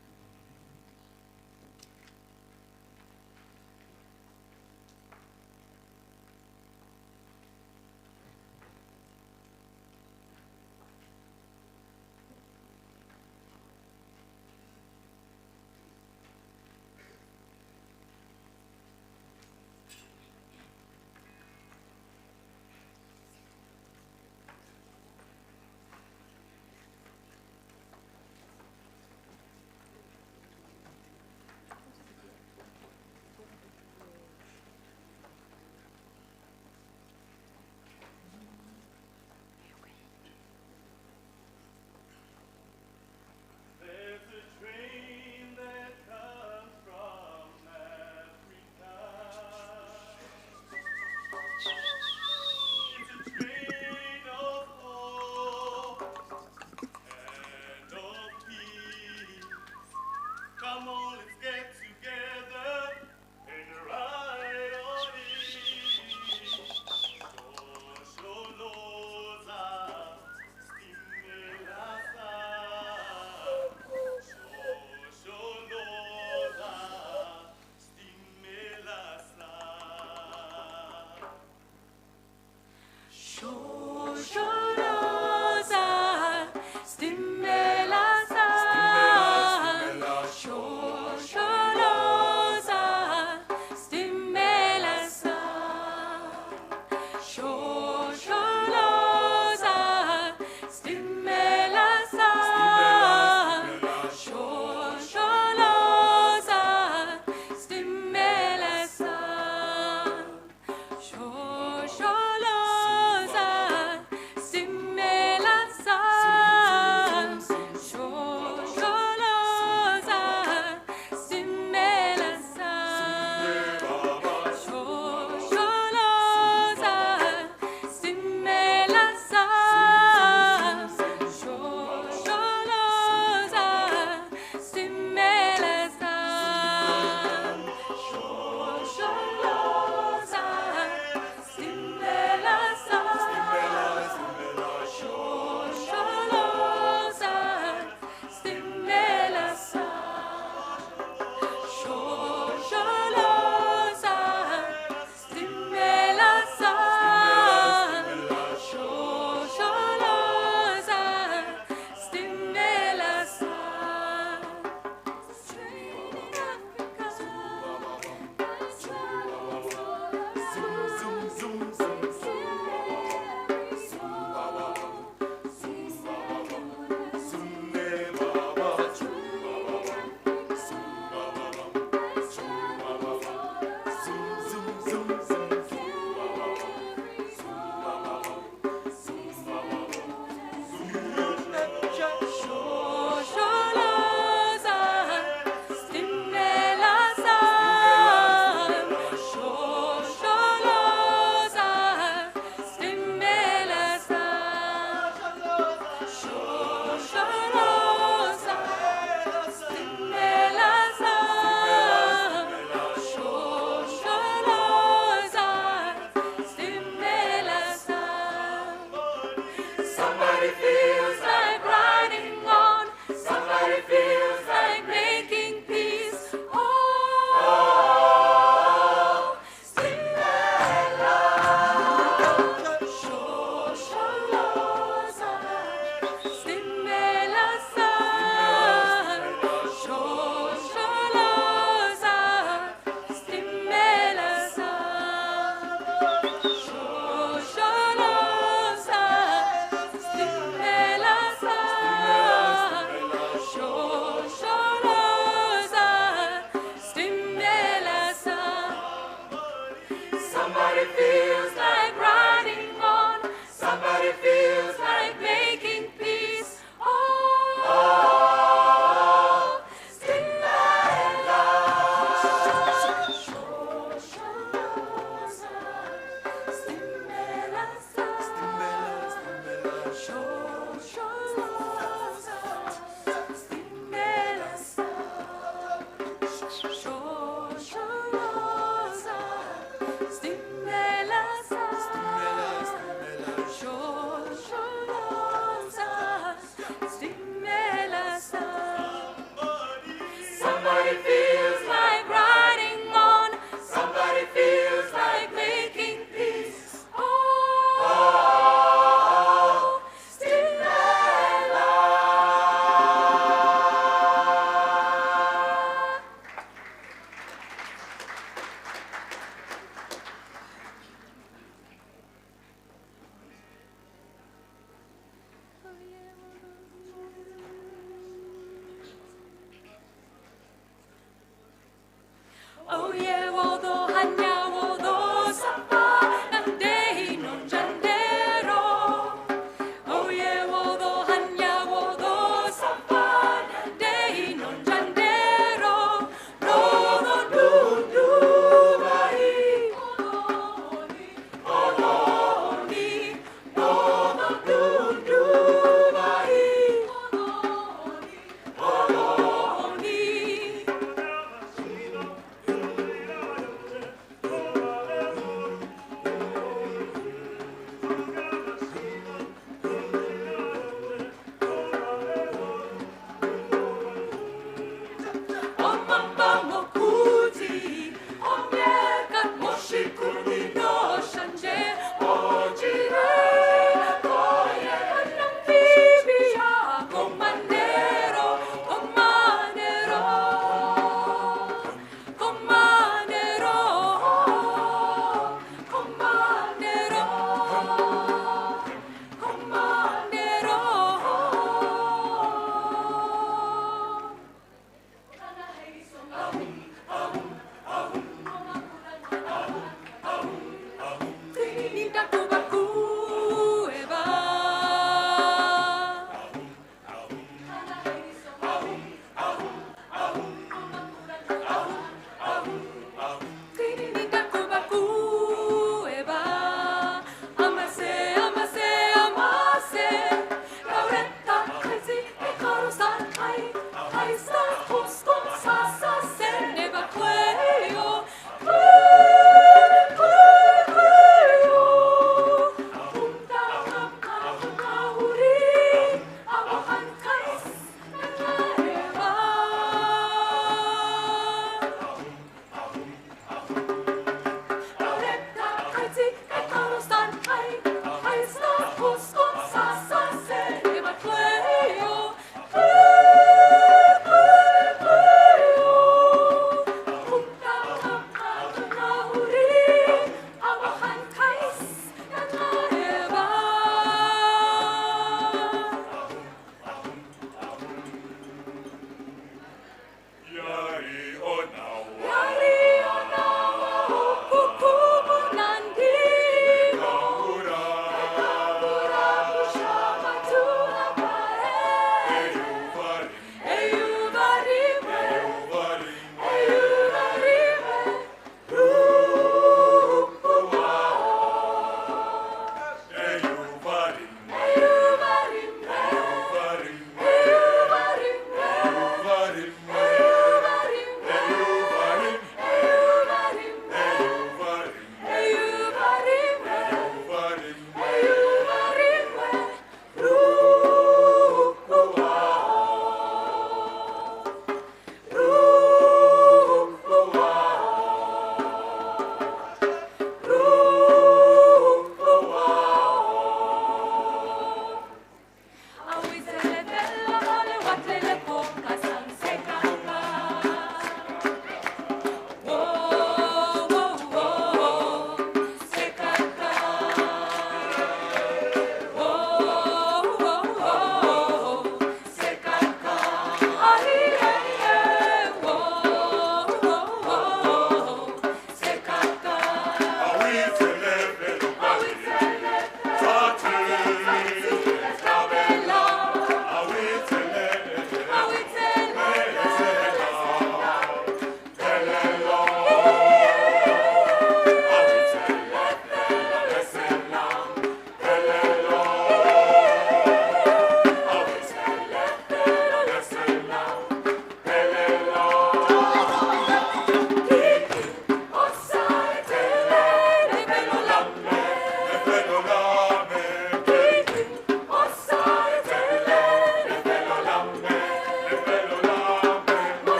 Somebody feels like riding on. Somebody feels like making peace.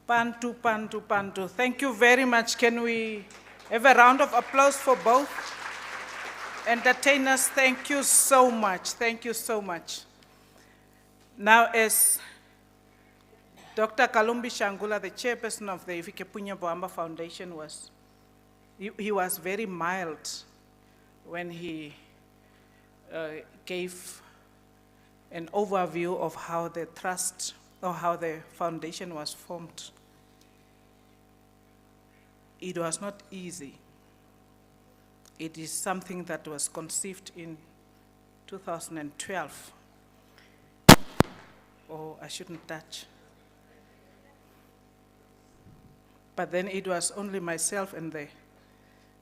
Pantu, Pantu, Pantu. Thank you very much. Can we have a round of applause for both entertainers? Thank you so much. Thank you so much. Now, as Dr. Kalumbi Shangula, the chairperson of the Hifikepunye Pohamba Foundation, he was very mild when he gave an overview of how the trust or how the foundation was formed. It was not easy. It is something that was conceived in 2012. Oh, I shouldn't touch. But then it was only myself and the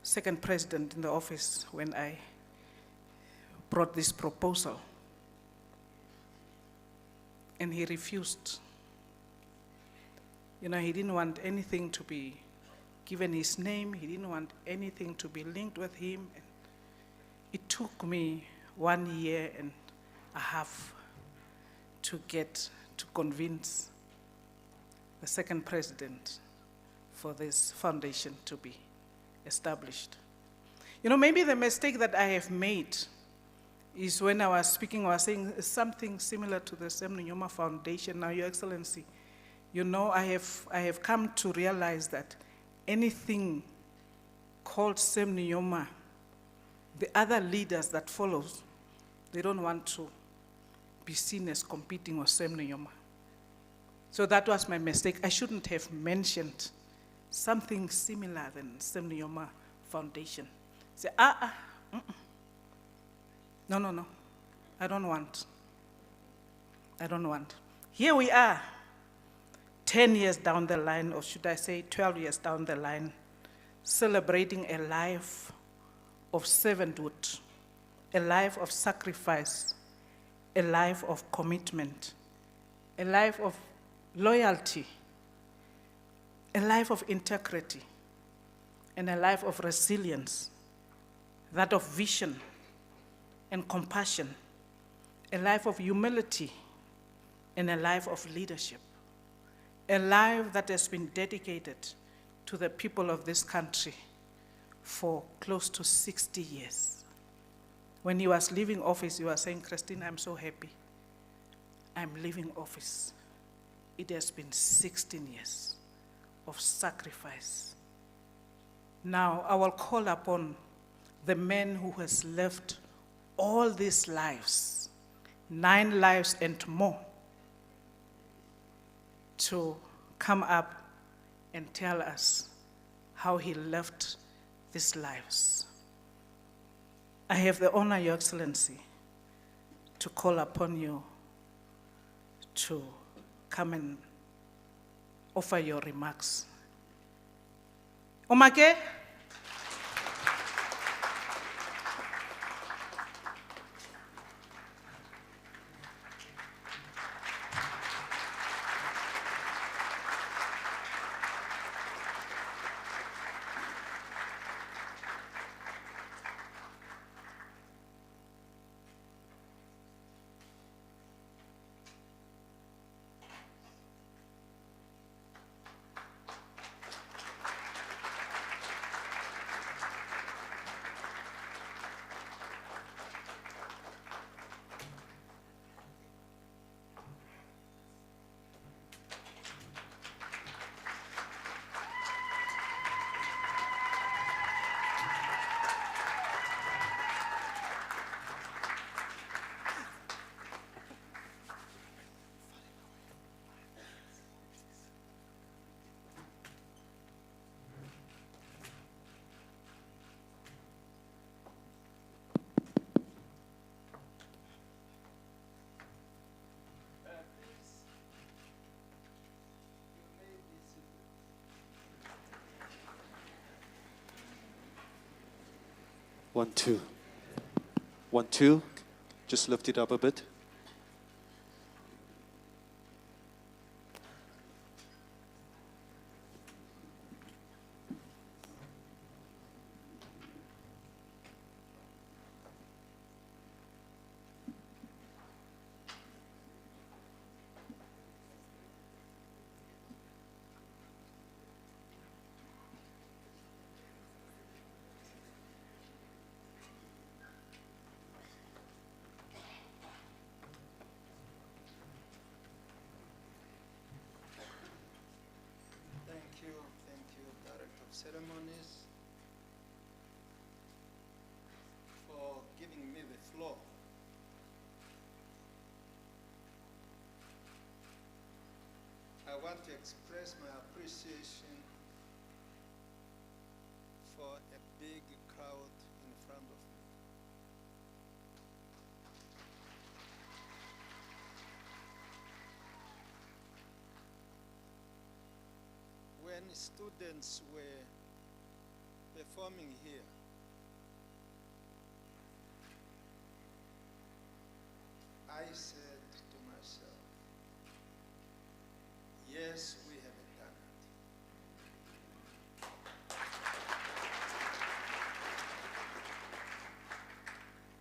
second president in the office when I brought this proposal. And he refused. You know, he didn't want anything to be given his name. He didn't want anything to be linked with him. It took me 1 year and a half to convince the second president for this foundation to be established. You know, maybe the mistake that I have made is when I was speaking, I was saying something similar to the Sem Nyoma Foundation. Now, Your Excellency, you know, I have come to realize that anything called Sem Nyoma, the other leaders that follows, they don't want to be seen as competing with Sem Nyoma. So that was my mistake. I shouldn't have mentioned something similar than Sem Nyoma Foundation. Say, no, I don't want. Here we are, 10 years down the line, or should I say 12 years down the line, celebrating a life of servanthood, a life of sacrifice, a life of commitment, a life of loyalty, a life of integrity, and a life of resilience, that of vision and compassion, a life of humility, and a life of leadership, a life that has been dedicated to the people of this country for close to 60 years. When he was leaving office, he was saying, Christine, I'm so happy. I'm leaving office. It has been 16 years of sacrifice. Now, I will call upon the man who has lived all these lives, 9 lives and more, to come up and tell us how he lived these lives. I have the honor, Your Excellency, to call upon you to come and offer your remarks. Omake? One, two. 1, 2. Just lift it up a bit. ceremonies, for giving me the floor. I want to express my appreciation for a big crowd in front of me. When students were performing here, I said to myself, yes, we have done it.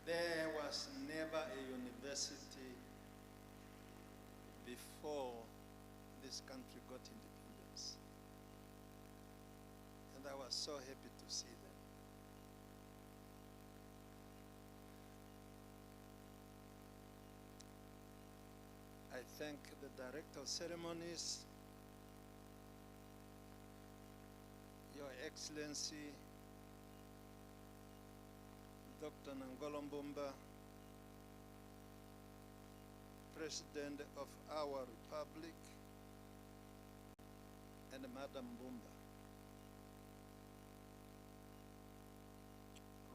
There was never a university before this country got independence. And I was so happy to see them. I thank the Director of Ceremonies, Your Excellency, Dr. Nangolo Mbumba, President of our Republic, and Madam Mbumba.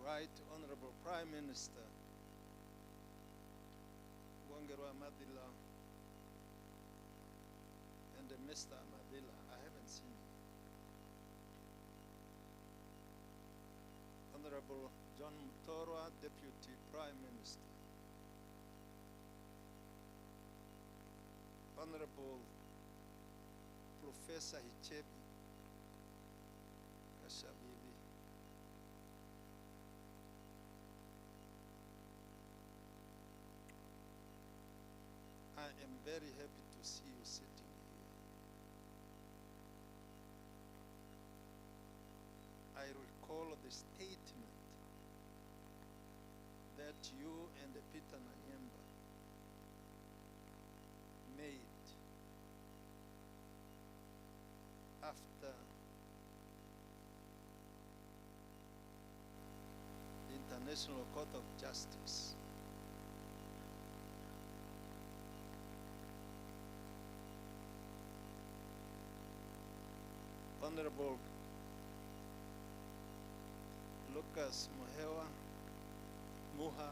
Right Honorable Prime Minister, Wongerwa Madila, and Mr. Madila, I haven't seen him. Honorable John Mutorwa, Deputy Prime Minister. Honorable Professor Hichebi Kashabibi. I am very happy to see you sitting here. I recall the statement that you and Peter Nanyemba made after the International Court of Justice Honorable Lucas Muha,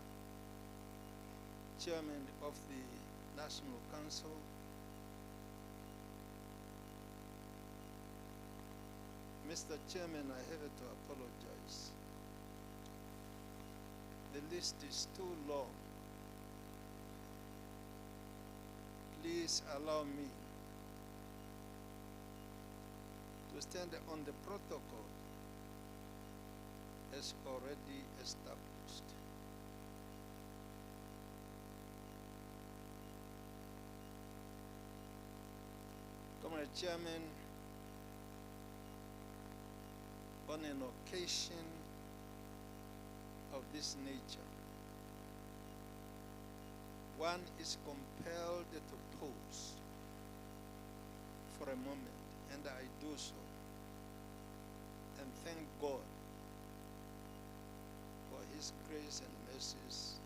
Chairman of the National Council, Mr. Chairman, I have to apologize. The list is too long. Please allow me to stand on the protocol as already established. Comrade Chairman, on an occasion of this nature, one is compelled to pause for a moment, and I do so, and thank God for His grace and mercies,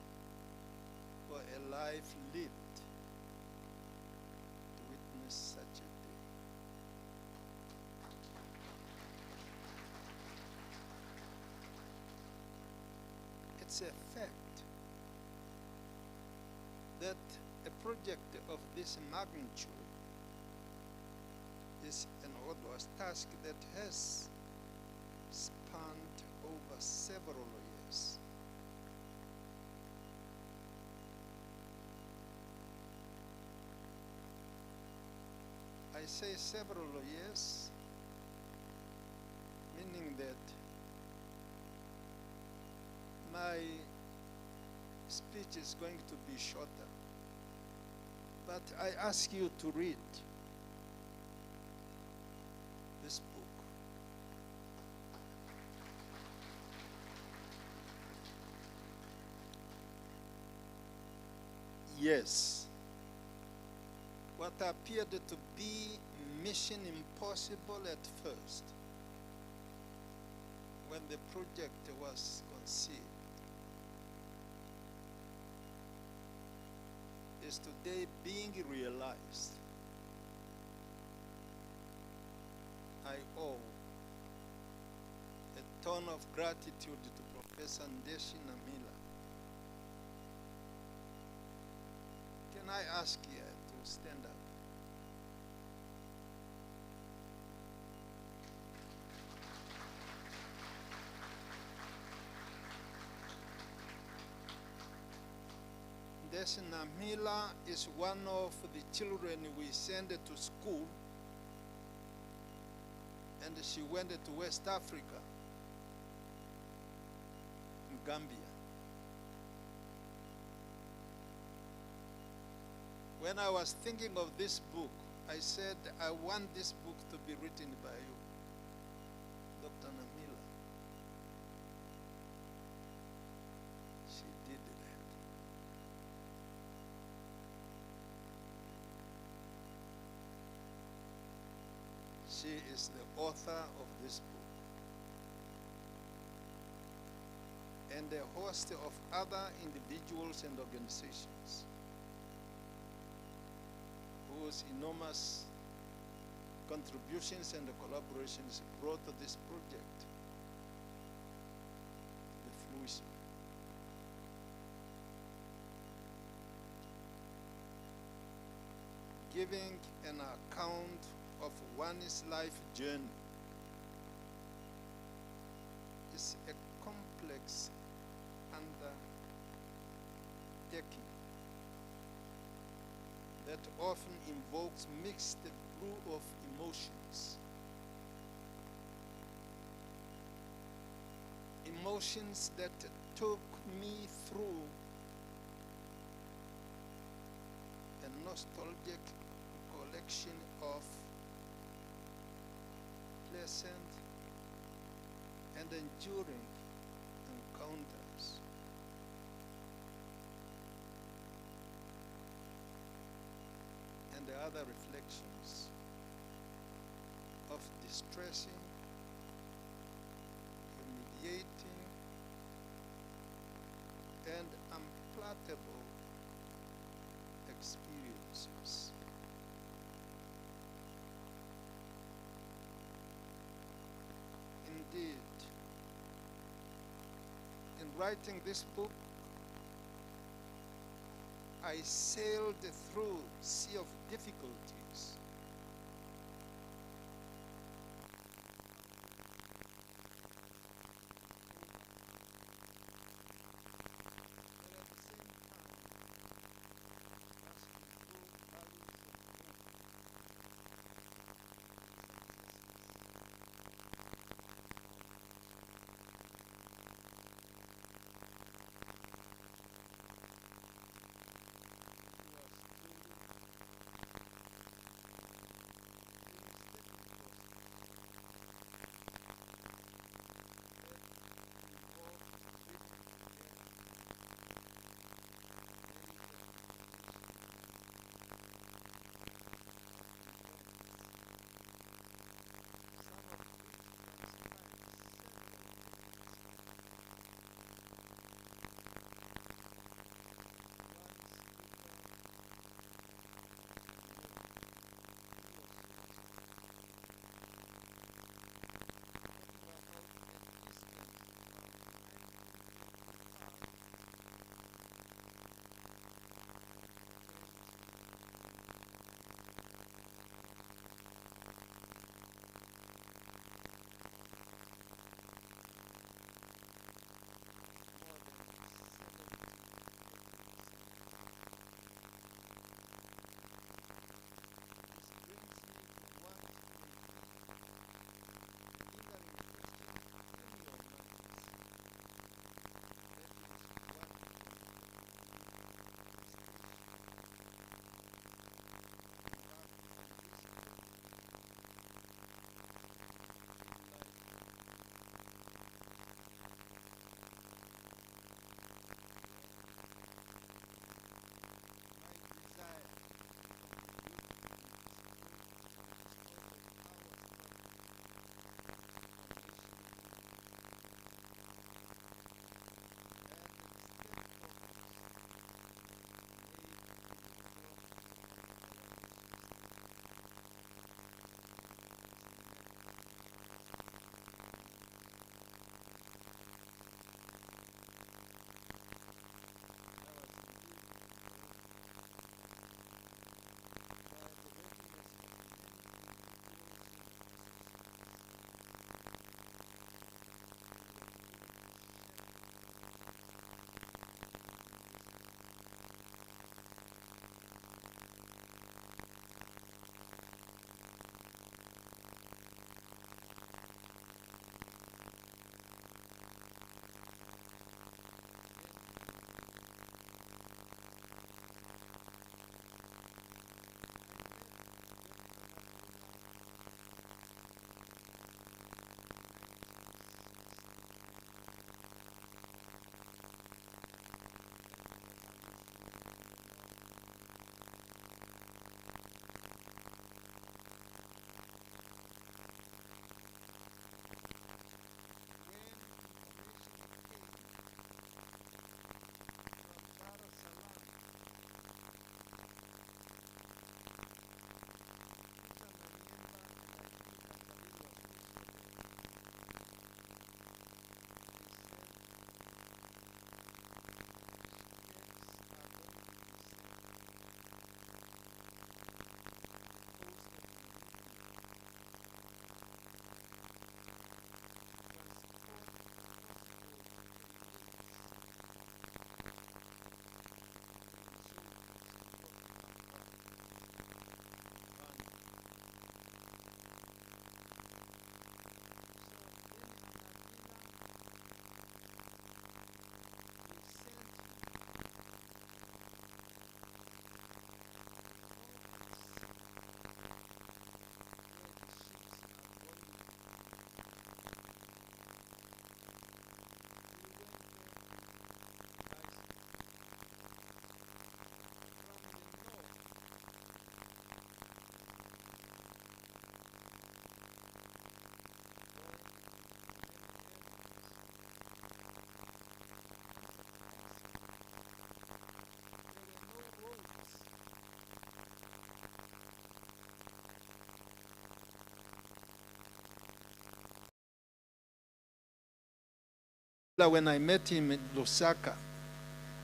for a life lived to witness such a day. It's a fact that a project of this magnitude is an arduous task that has spanned over several years. I say several years, meaning that my speech is going to be shorter. But I ask you to read this book. Yes, what appeared to be mission impossible at first when the project was conceived is today being realized. I owe a ton of gratitude to Professor Ndeshi Namila. Can I ask you to stand up? Ndeshi Namila is one of the children we sent to school, and she went to West Africa, in Gambia. When I was thinking of this book, I said, I want this book to be written by you, Dr. Namila. She did that. She is the author of this book and a host of other individuals and organizations whose enormous contributions and collaborations brought this project to fruition. Giving an account of one's life journey is a complex undertaking that often invokes mixed brew of emotions. Emotions that took me through a nostalgic collection of pleasant and enduring encounters. And the other reflections of distressing, humiliating, and unpalatable experiences. Indeed, in writing this book, I sailed through a sea of difficulties. when I met him in Lusaka,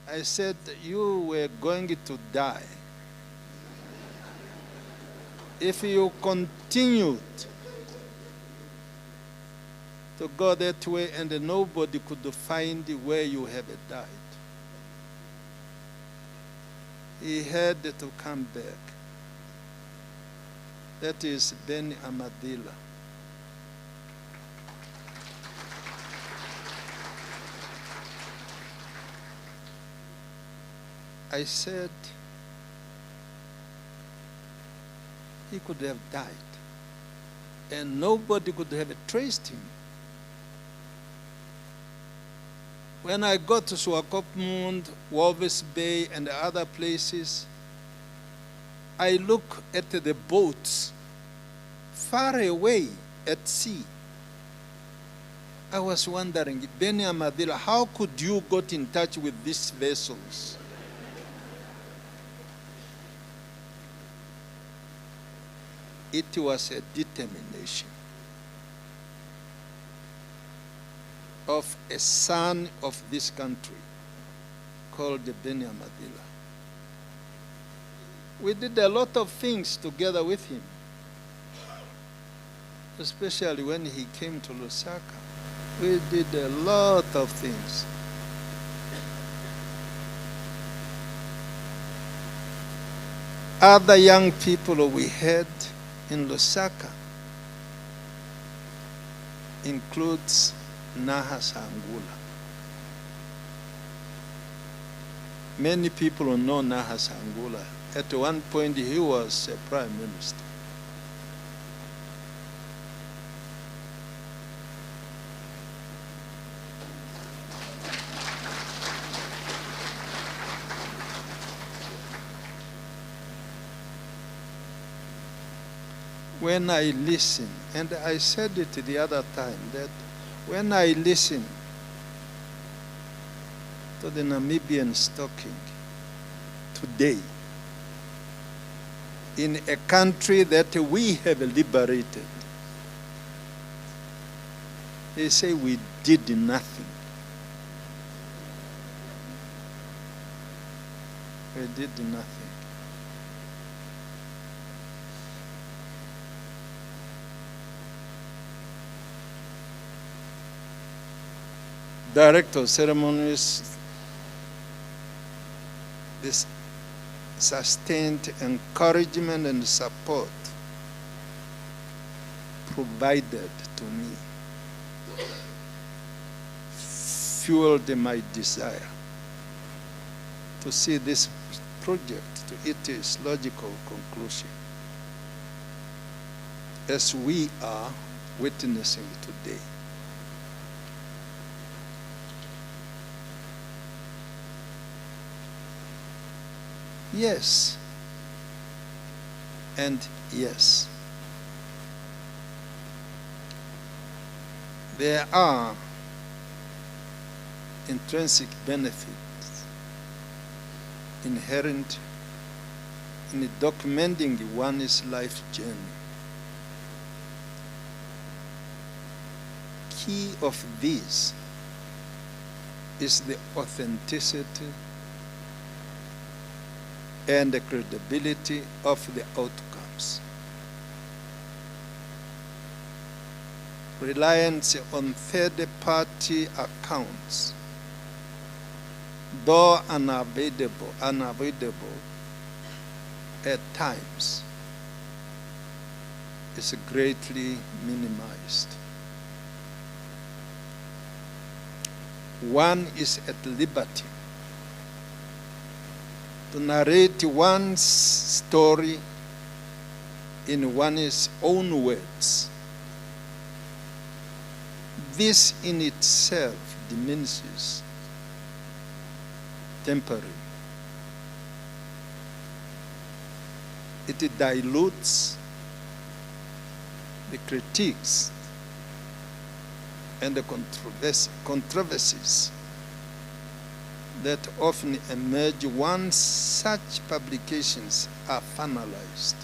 I said, you were going to die if you continued to go that way and nobody could find where you have died. He had to come back. That is Ben Amadila. I said, he could have died, and nobody could have traced him. When I got to Swakopmund, Walvis Bay, and other places, I look at the boats far away at sea. I was wondering, Benny Amadila, how could you got in touch with these vessels? It was a determination of a son of this country called Benny Amadila. We did a lot of things together with him, especially when he came to Lusaka. We did a lot of things. Other young people we had in Lusaka includes Nahas Angula. Many people know Nahas Angula. At one point, he was a prime minister. When I listen, and I said it the other time, that when I listen to the Namibians talking today, in a country that we have liberated, they say we did nothing. We did nothing. Director of ceremonies, this sustained encouragement and support provided to me fueled my desire to see this project to its logical conclusion, as we are witnessing today. Yes, and yes. There are intrinsic benefits inherent in documenting one's life journey. Key of these is the authenticity and the credibility of the outcomes. Reliance on third-party accounts, though unavoidable at times, is greatly minimized. One is at liberty to narrate one's story in one's own words. This in itself diminishes temporary. It dilutes the critiques and the controversies that often emerge once such publications are finalized.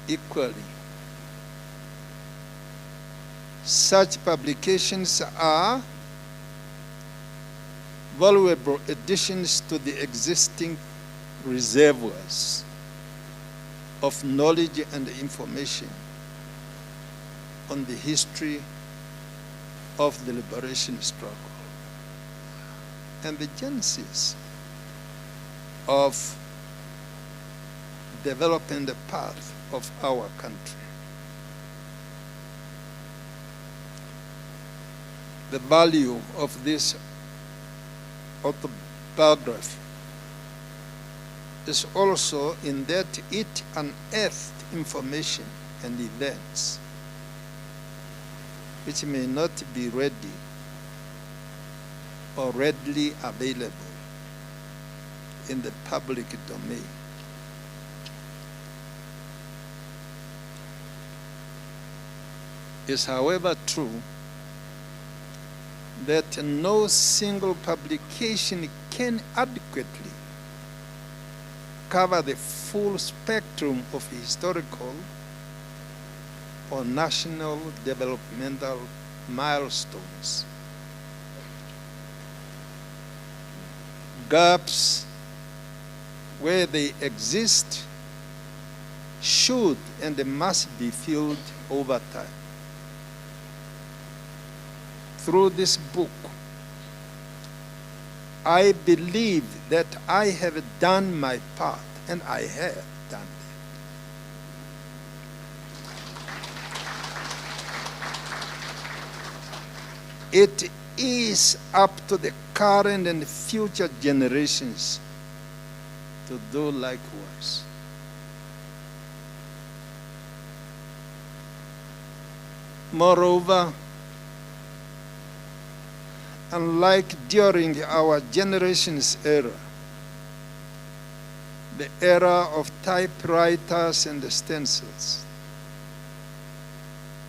Equally, Such publications are valuable additions to the existing reservoirs of knowledge and information on the history of the liberation struggle and the genesis of developing the path of our country. The value of this autobiography is also in that it unearthed information and events which may not be ready or readily available in the public domain. It is, however, true that no single publication can adequately cover the full spectrum of historical or national developmental milestones. Gaps, where they exist, should and must be filled over time. Through this book, I believe that I have done my part, and I have done it. It is up to the current and future generations to do likewise. Moreover, unlike during our generation's era, the era of typewriters and stencils,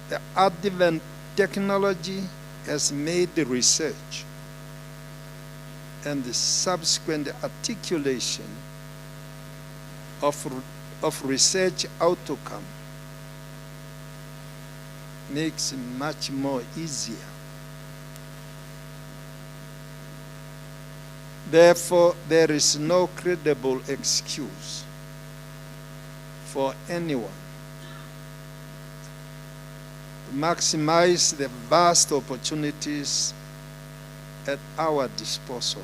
the advent technology has made the research and the subsequent articulation of research outcome makes it much more easier. Therefore, there is no credible excuse for anyone to maximize the vast opportunities at our disposal.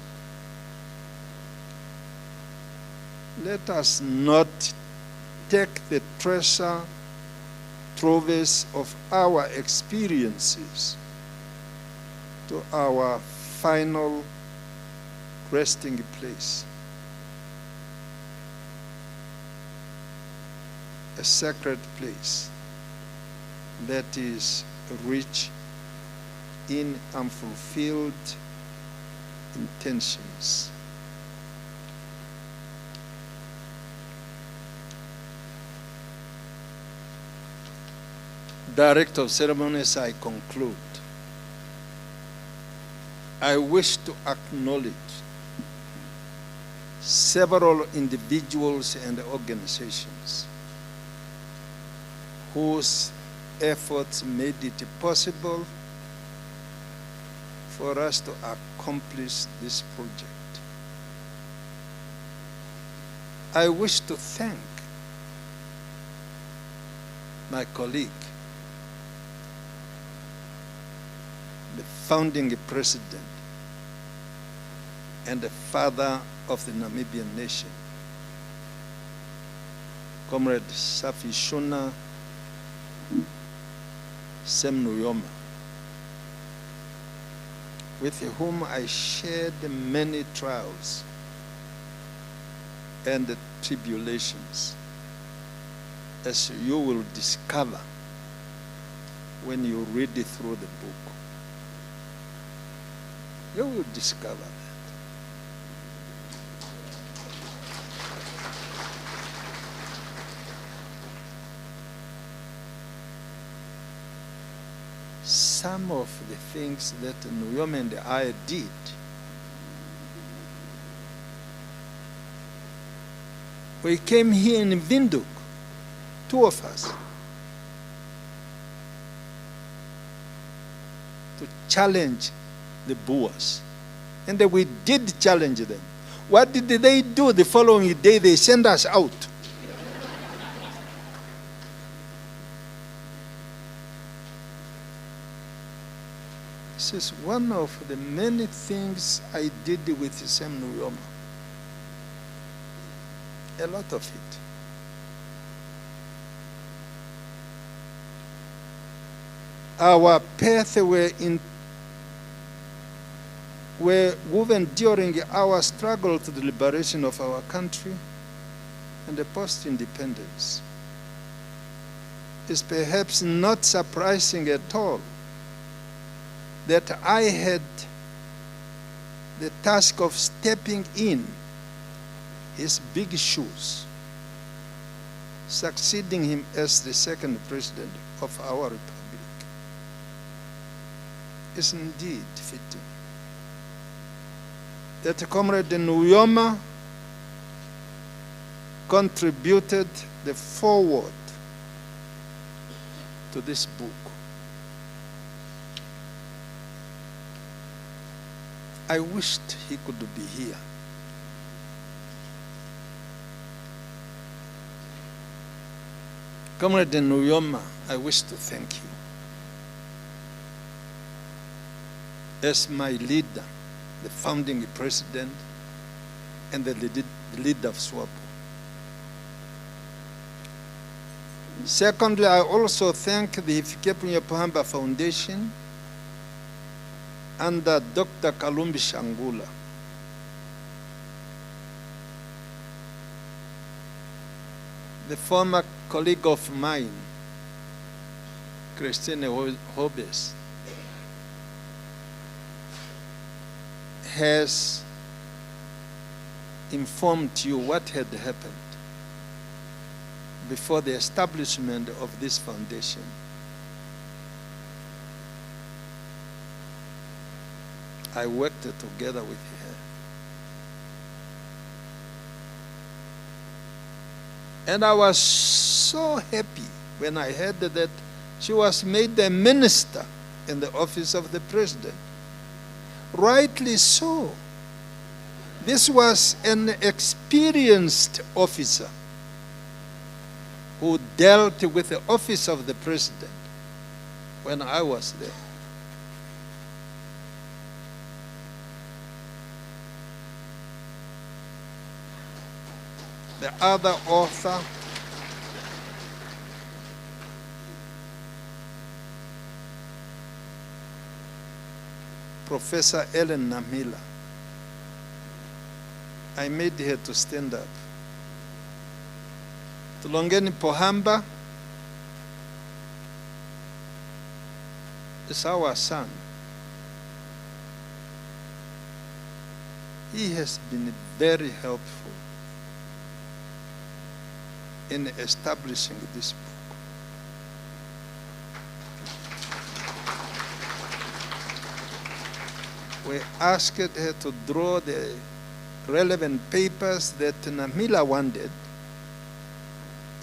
Let us not take the treasure troves of our experiences to our final resting place, a sacred place that is rich in unfulfilled intentions. Director of Ceremonies, I conclude. I wish to acknowledge several individuals and organizations whose efforts made it possible for us to accomplish this project. I wish to thank my colleague, the founding president and the father of the Namibian nation, Comrade Safi Shuna Semnuyoma, with whom I shared many trials and tribulations, as you will discover when you read it through the book. You will discover that. Some of the things that Nuyoma and I did we came here in Windhoek, two of us. to challenge the Boers. And we did challenge them. What did they do the following day? They sent us out. This is one of the many things I did with Sam Nuyoma. A lot of it. Our path were woven during our struggle to the liberation of our country and the post-independence. It's perhaps not surprising at all that I had the task of stepping in his big shoes, succeeding him as the second president of our republic. It's indeed fitting that Comrade Nuyoma contributed the foreword to this book. I wished he could be here. Comrade Nuyoma, I wish to thank you as my leader, the founding president, and the leader of SWAPO. Secondly, I also thank the Hifikepunye Pohamba Foundation under Dr. Kalumbi Shangula. The former colleague of mine, Christine Hobes, has informed you what had happened before the establishment of this foundation. I worked together with her. And I was so happy when I heard that she was made a minister in the office of the president. Rightly so. This was an experienced officer who dealt with the office of the president when I was there. The other author, Professor Ellen Namila. I made her to stand up. Ondjila Pohamba is our son. He has been very helpful in establishing this book. We asked her to draw the relevant papers that Namila wanted,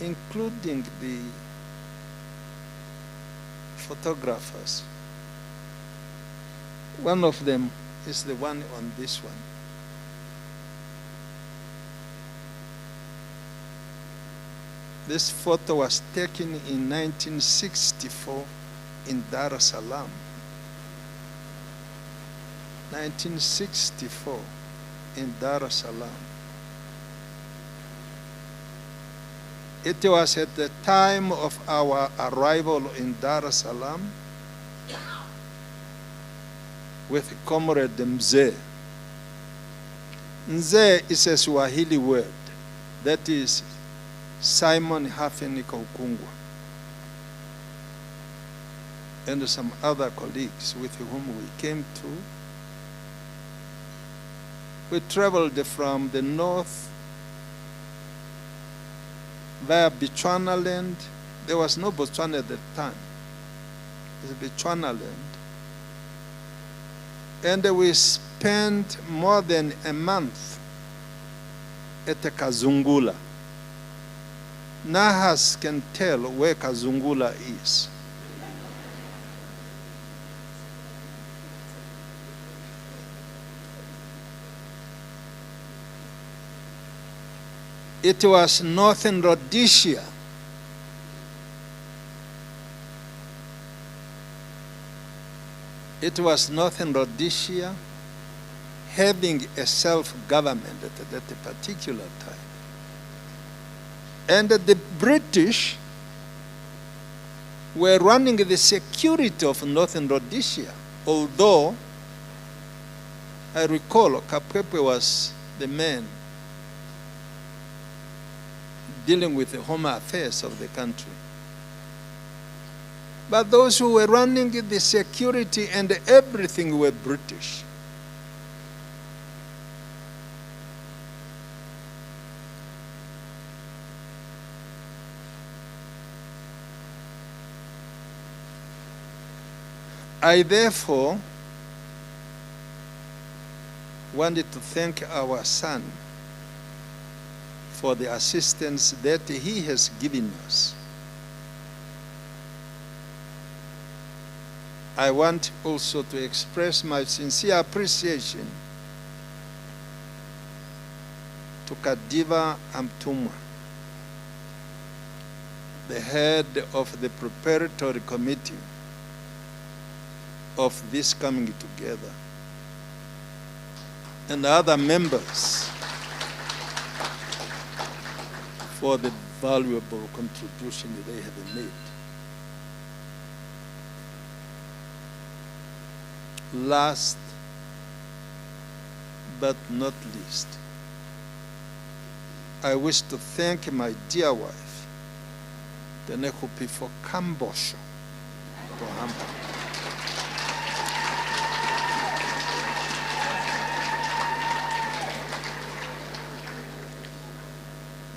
including the photographers. One of them is the one on this one. This photo was taken in 1964 in Dar es Salaam. 1964 in Dar es Salaam. It was at the time of our arrival in Dar es Salaam with Comrade Mzee. Mzee is a Swahili word that is Simon Hafenika Ukungwa and some other colleagues with whom we came to. We traveled from the north via Bechuana land. There was no Botswana at that time. It was Bechuana land. And we spent more than a month at Kazungula. Nahas can tell where Kazungula is. It was Northern Rhodesia. It was Northern Rhodesia having a self-government at that particular time. And the British were running the security of Northern Rhodesia, although I recall Kapwepo was the man dealing with the home affairs of the country. But those who were running the security and everything were British. I therefore wanted to thank our son for the assistance that he has given us. I want also to express my sincere appreciation to Kadiva Amtumwa, the head of the preparatory committee of this coming together, and other members for the valuable contribution that they have made. Last but not least, I wish to thank my dear wife, Hifikepunye Pohamba.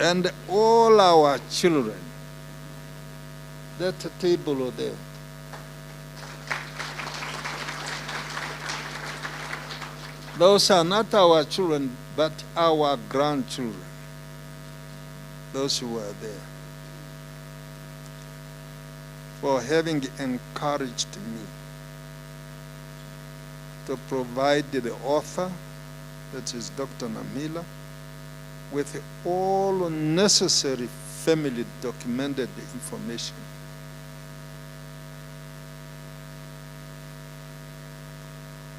And all our children, that table over there, those are not our children, but our grandchildren, those who were there, for having encouraged me to provide the author, that is Dr. Namila, with all necessary family documented information.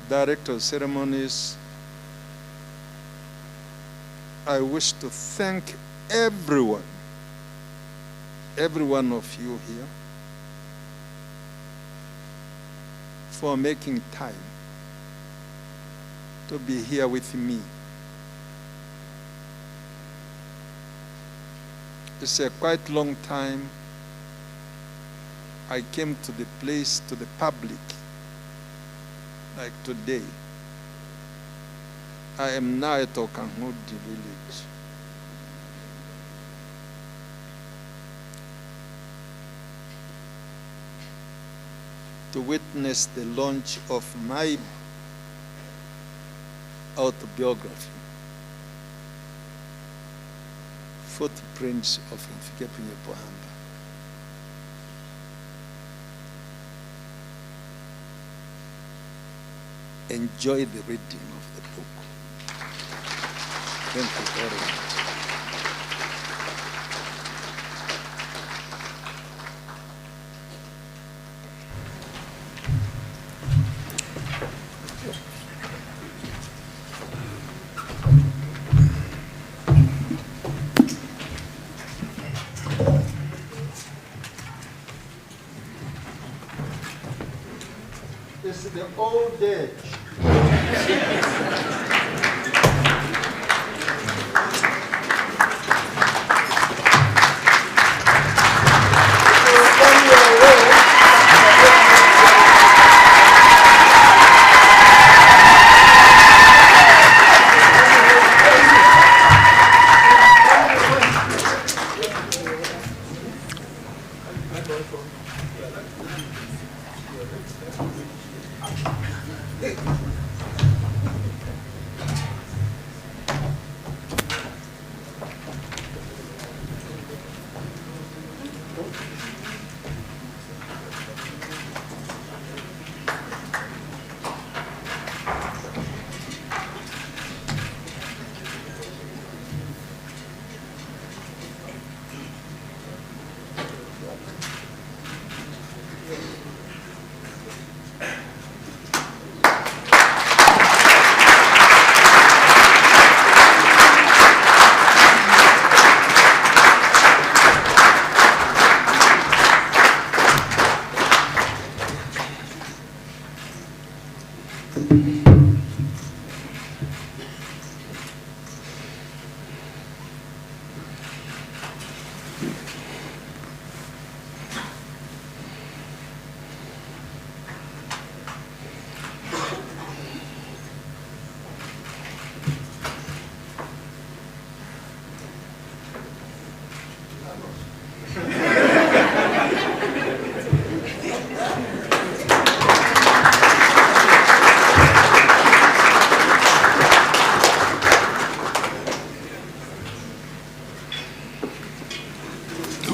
Director of Ceremonies, I wish to thank every one of you here for making time to be here with me. It's a quite long time I came to the place, to the public, like today. I am now at Okanhudi village. To witness the launch of my autobiography, Footprints of Hifikepunye Pohamba. Enjoy the reading of the book. Thank you very much. It's the old age.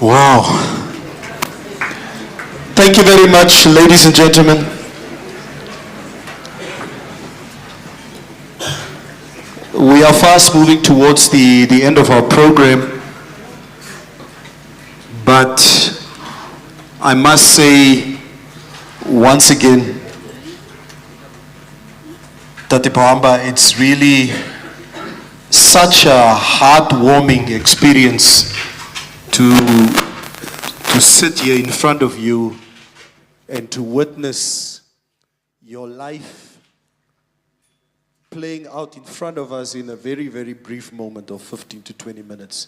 Wow. Thank you very much, ladies and gentlemen. We are fast moving towards the end of our program, but I must say once again, Tate Pohamba, it's really such a heartwarming experience to sit here in front of you and to witness your life playing out in front of us in a very, very brief moment of 15 to 20 minutes.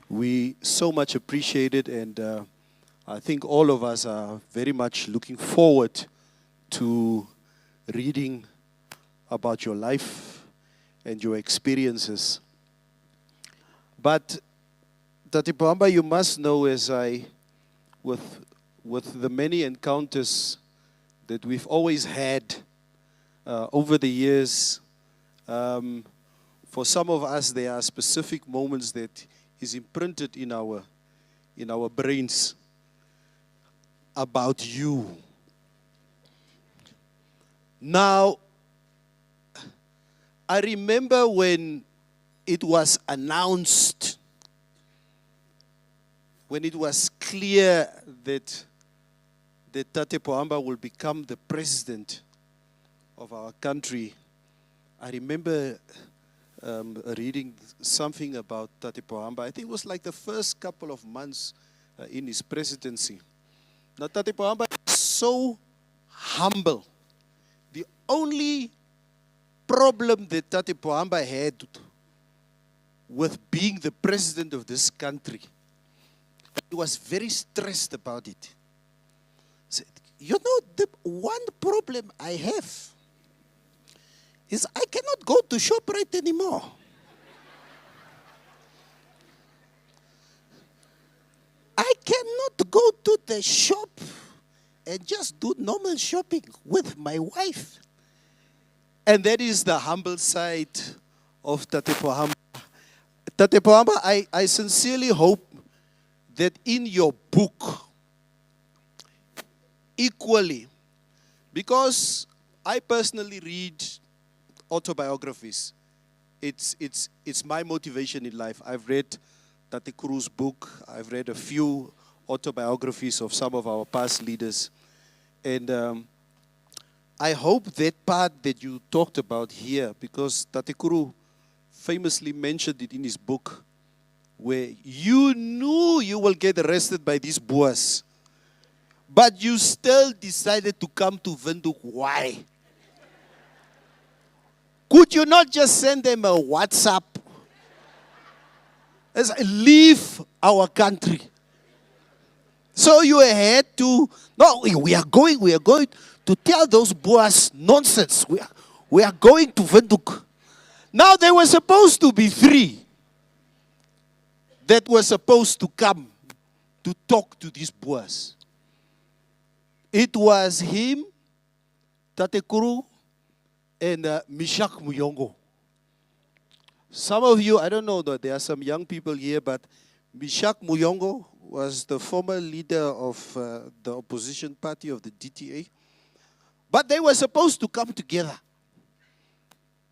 We so much appreciate it, and I think all of us are very much looking forward to reading about your life and your experiences. But Tate Pohamba, you must know, as with the many encounters that we've always had over the years, for some of us there are specific moments that is imprinted in our brains about you. Now, I remember when it was announced, when it was clear that Tate Pohamba will become the president of our country, I remember reading something about Tate Pohamba. I think it was like the first couple of months in his presidency. Now, Tate Pohamba is so humble. The only problem that Tate Pohamba had with being the president of this country, he was very stressed about it. Said, you know, the one problem I have is I cannot go to ShopRite anymore. I cannot go to the shop and just do normal shopping with my wife. And that is the humble side of Tate Pohamba. Tate Pohamba, I sincerely hope that in your book, equally, because I personally read autobiographies. It's my motivation in life. I've read Tate Kuru's book. I've read a few autobiographies of some of our past leaders. And I hope that part that you talked about here, because Tate Kuru famously mentioned it in his book, where you knew you will get arrested by these boers, but you still decided to come to Windhoek. Why? Could you not just send them a WhatsApp? As leave our country. So you had to, no, we are going to tell those boys nonsense. We are going to Windhoek. Now there were supposed to be 3 that were supposed to come to talk to these boys. It was him, Tate Kuru, and Mishak Muyongo. Some of you, I don't know, that there are some young people here, but Mishak Muyongo was the former leader of the opposition party of the DTA. But they were supposed to come together.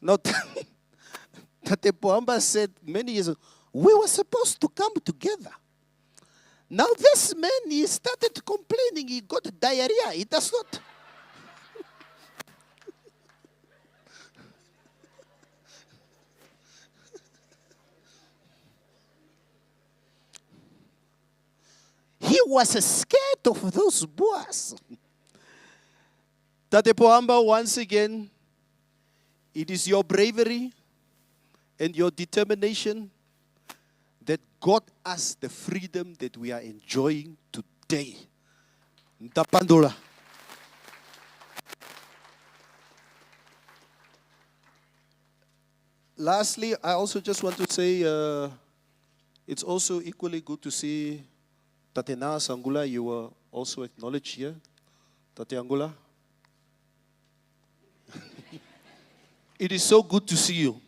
Now, Tate Pohamba said many years ago, we were supposed to come together. Now this man, he started complaining, he got diarrhea. He does not. He was scared of those boys. Tate Pohamba, once again, it is your bravery and your determination that got us the freedom that we are enjoying today. Ntapandula. Lastly, I also just want to say it's also equally good to see Tatena Sangula. You were also acknowledged here. Tate Angula. It is so good to see you.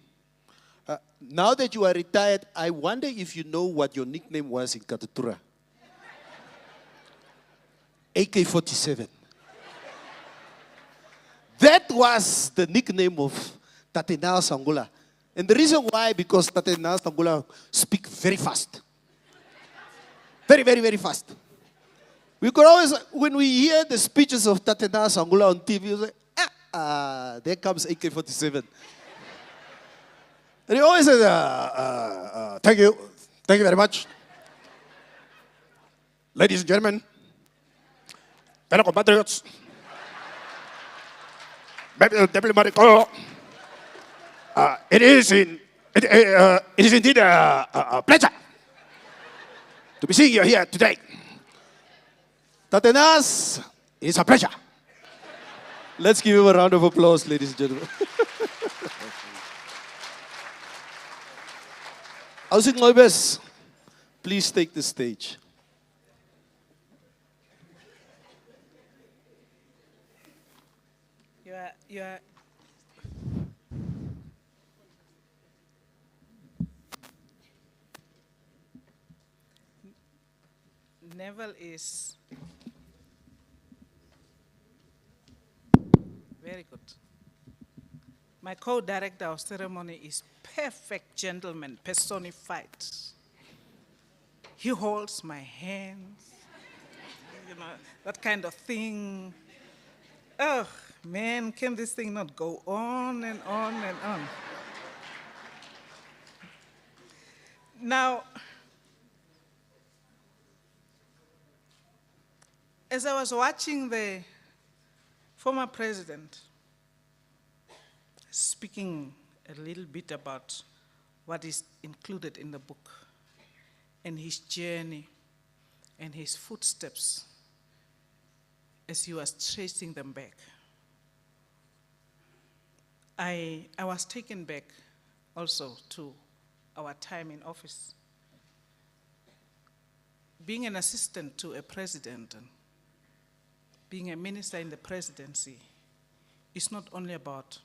Now that you are retired, I wonder if you know what your nickname was in Katutura. AK-47. That was the nickname of Tatenao Sangula. And the reason why, because Tatenao Sangula speak very fast. Very, very, very fast. We could always, when we hear the speeches of Tatenao Sangula on TV, we say, there comes AK-47. And he always says, thank you very much. Ladies and gentlemen, fellow compatriots, diplomatic corps, it is indeed a pleasure to be seeing you here today. Tatenas, it is a pleasure. Let's give him a round of applause, ladies and gentlemen. Ausik Noibes, please take the stage. You are Neville is very good. My co-director of ceremony is perfect gentleman personified. He holds my hands, you know, that kind of thing. Oh, man, can this thing not go on and on and on? Now, as I was watching the former president speaking a little bit about what is included in the book and his journey and his footsteps as he was tracing them back, I was taken back also to our time in office. Being an assistant to a president and being a minister in the presidency is not only about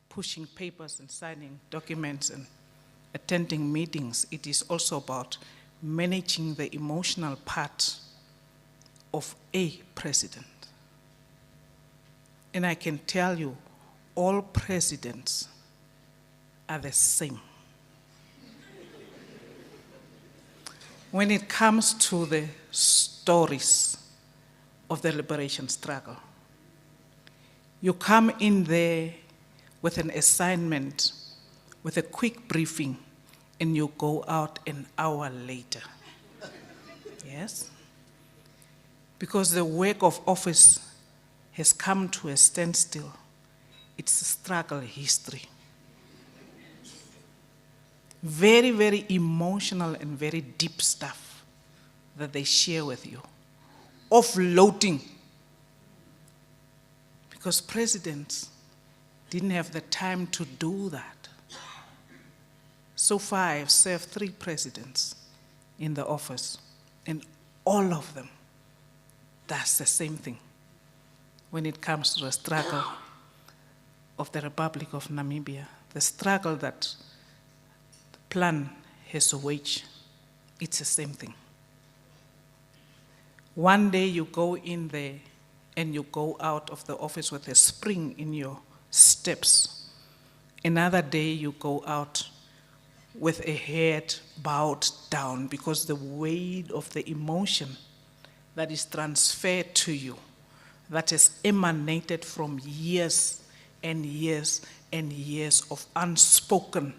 pushing papers and signing documents and attending meetings. It is also about managing the emotional part of a president. And I can tell you, all presidents are the same. When it comes to the stories of the liberation struggle, you come in there with an assignment, with a quick briefing, and you go out an hour later. Yes? Because the work of office has come to a standstill. It's a struggle history. Very, very emotional and very deep stuff that they share with you. Offloading. Because presidents didn't have the time to do that. So far, I've served 3 presidents in the office, and all of them, that's the same thing when it comes to the struggle of the Republic of Namibia, the struggle that the plan has waged. It's the same thing. One day you go in there and you go out of the office with a spring in your steps. Another day you go out with a head bowed down because the weight of the emotion that is transferred to you, that has emanated from years and years and years of unspoken,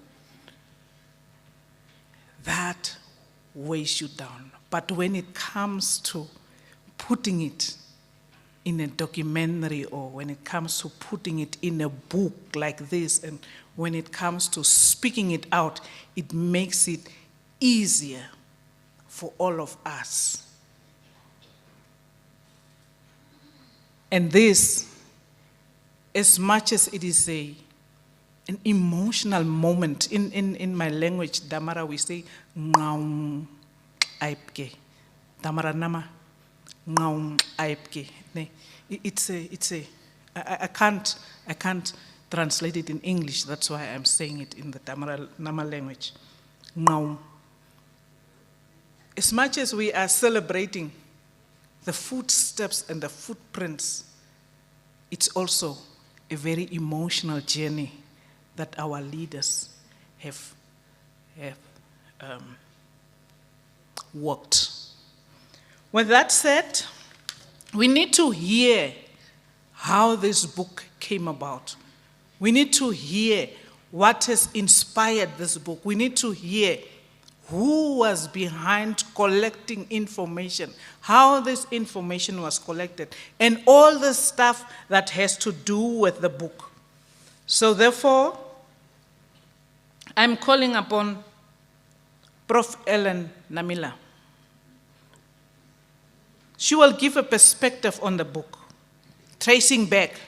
that weighs you down. But when it comes to putting it in a documentary, or when it comes to putting it in a book like this, and when it comes to speaking it out, it makes it easier for all of us. And this, as much as it is an emotional moment, in my language, Damara, we say, "Ngaum aipke." Damara nama, "Ngaum aipke." I can't translate it in English. That's why I'm saying it in the Damara Nama language. Ngaum. As much as we are celebrating the footsteps and the footprints, it's also a very emotional journey that our leaders have walked. With that said, we need to hear how this book came about. We need to hear what has inspired this book. We need to hear who was behind collecting information, how this information was collected, and all the stuff that has to do with the book. So therefore, I'm calling upon Prof. Ellen Namila. She will give a perspective on the book, tracing back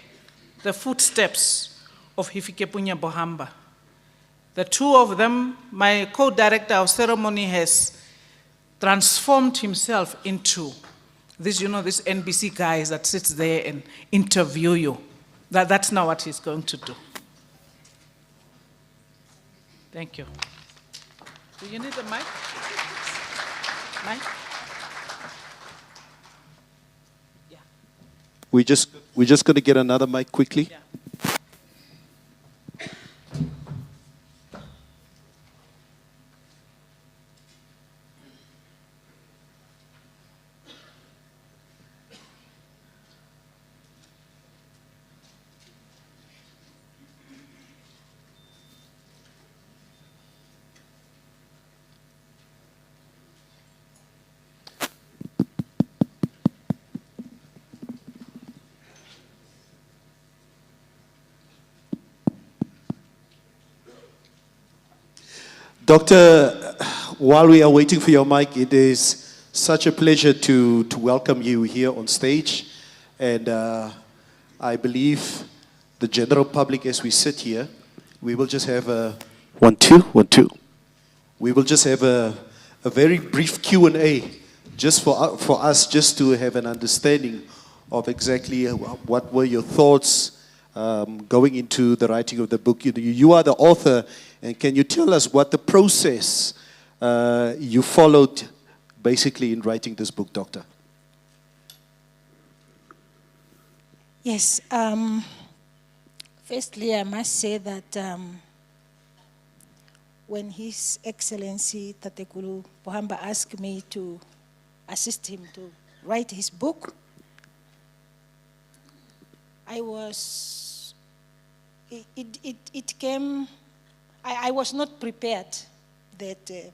the footsteps of Hifikepunye Pohamba. The two of them, my co-director of ceremony has transformed himself into this, this NBC guy that sits there and interview you. That's not what he's going to do. Thank you. Do you need a mic? Mic? Yeah. We're just going to get another mic quickly. Yeah. Doctor, while we are waiting for your mic, it is such a pleasure to welcome you here on stage. And I believe the general public, as we sit here, we will just have a 1, 2, 1, 2. We will just have a very brief Q&A just for us just to have an understanding of exactly what were your thoughts going into the writing of the book. You are the author, and can you tell us what the process you followed basically in writing this book, Doctor? Yes. Firstly, I must say that when His Excellency Tatekulu Pohamba asked me to assist him to write his book, I was not prepared that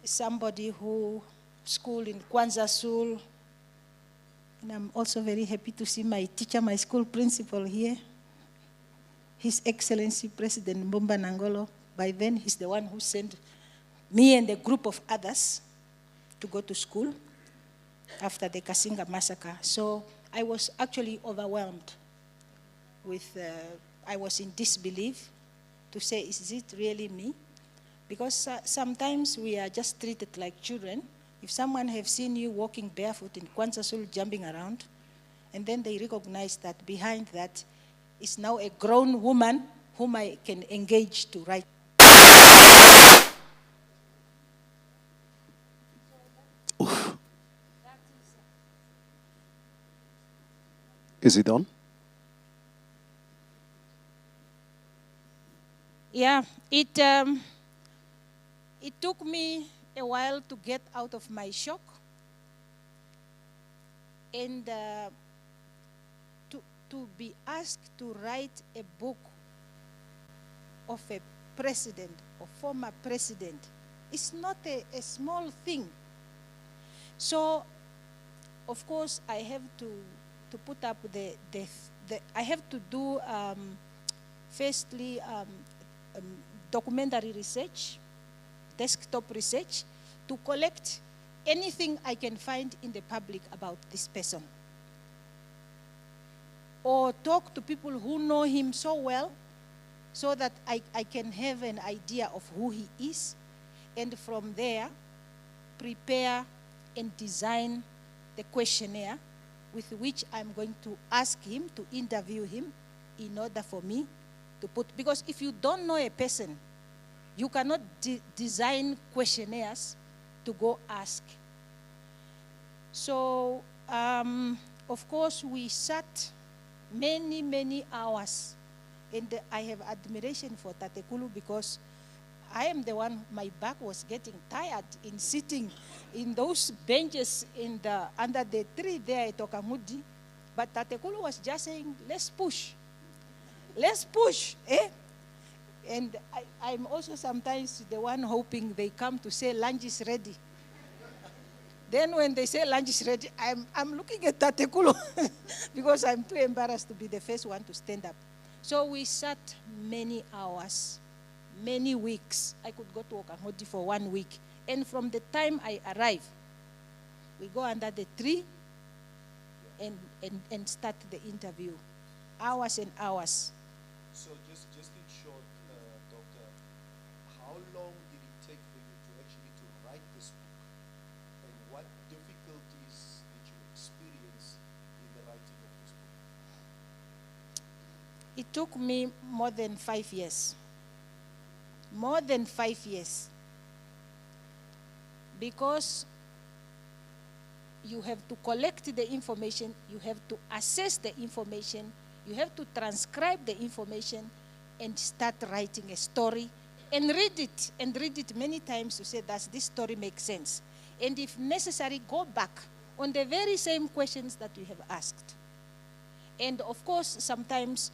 somebody who schooled in Kwanzaa Sul, and I'm also very happy to see my teacher, my school principal here, His Excellency President Mbumba Nangolo. By then, he's the one who sent me and a group of others to go to school after the Kasinga massacre. So I was actually overwhelmed with, I was in disbelief to say, is it really me? Because sometimes we are just treated like children. If someone have seen you walking barefoot in Kwanzaa Sul, jumping around, and then they recognize that behind that is now a grown woman whom I can engage to write. Is it on? Yeah, it took me a while to get out of my shock and to be asked to write a book of a president, or former president. It's not a small thing. So, of course, I have to put up I have to do, firstly, documentary research, desktop research, to collect anything I can find in the public about this person. Or talk to people who know him so well, so that I can have an idea of who he is, and from there, prepare and design the questionnaire with which I'm going to ask him, to interview him, in order for me to put, because if you don't know a person, you cannot design questionnaires to go ask. So, of course, we sat many, many hours. And I have admiration for Tatekulu because I am the one, my back was getting tired in sitting in those benches under the tree there at Okamudi. But Tatekulu was just saying, let's push. Let's push. Eh? And I'm also sometimes the one hoping they come to say lunch is ready. Then when they say lunch is ready, I'm looking at Tatekulu because I'm too embarrassed to be the first one to stand up. So we sat many hours, many weeks. I could go to Okangodi for 1 week. And from the time I arrive, we go under the tree and start the interview. Hours and hours. So just in short, Doctor, how long did it take for you to actually to write this book? And what difficulties did you experience in the writing of this book? It took me more than 5 years. More than 5 years. Because you have to collect the information, you have to assess the information, you have to transcribe the information and start writing a story and read it many times to say, does this story make sense? And if necessary, go back on the very same questions that you have asked. And of course, sometimes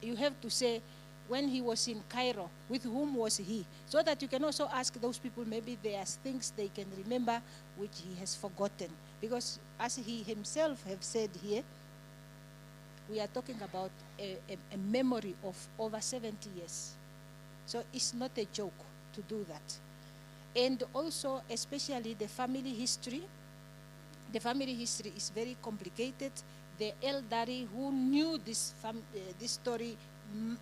you have to say, when he was in Cairo, with whom was he? So that you can also ask those people, maybe there are things they can remember which he has forgotten. Because as he himself have said here, we are talking about a memory of over 70 years. So it's not a joke to do that. And also, especially the family history. The family history is very complicated. The elderly who knew this story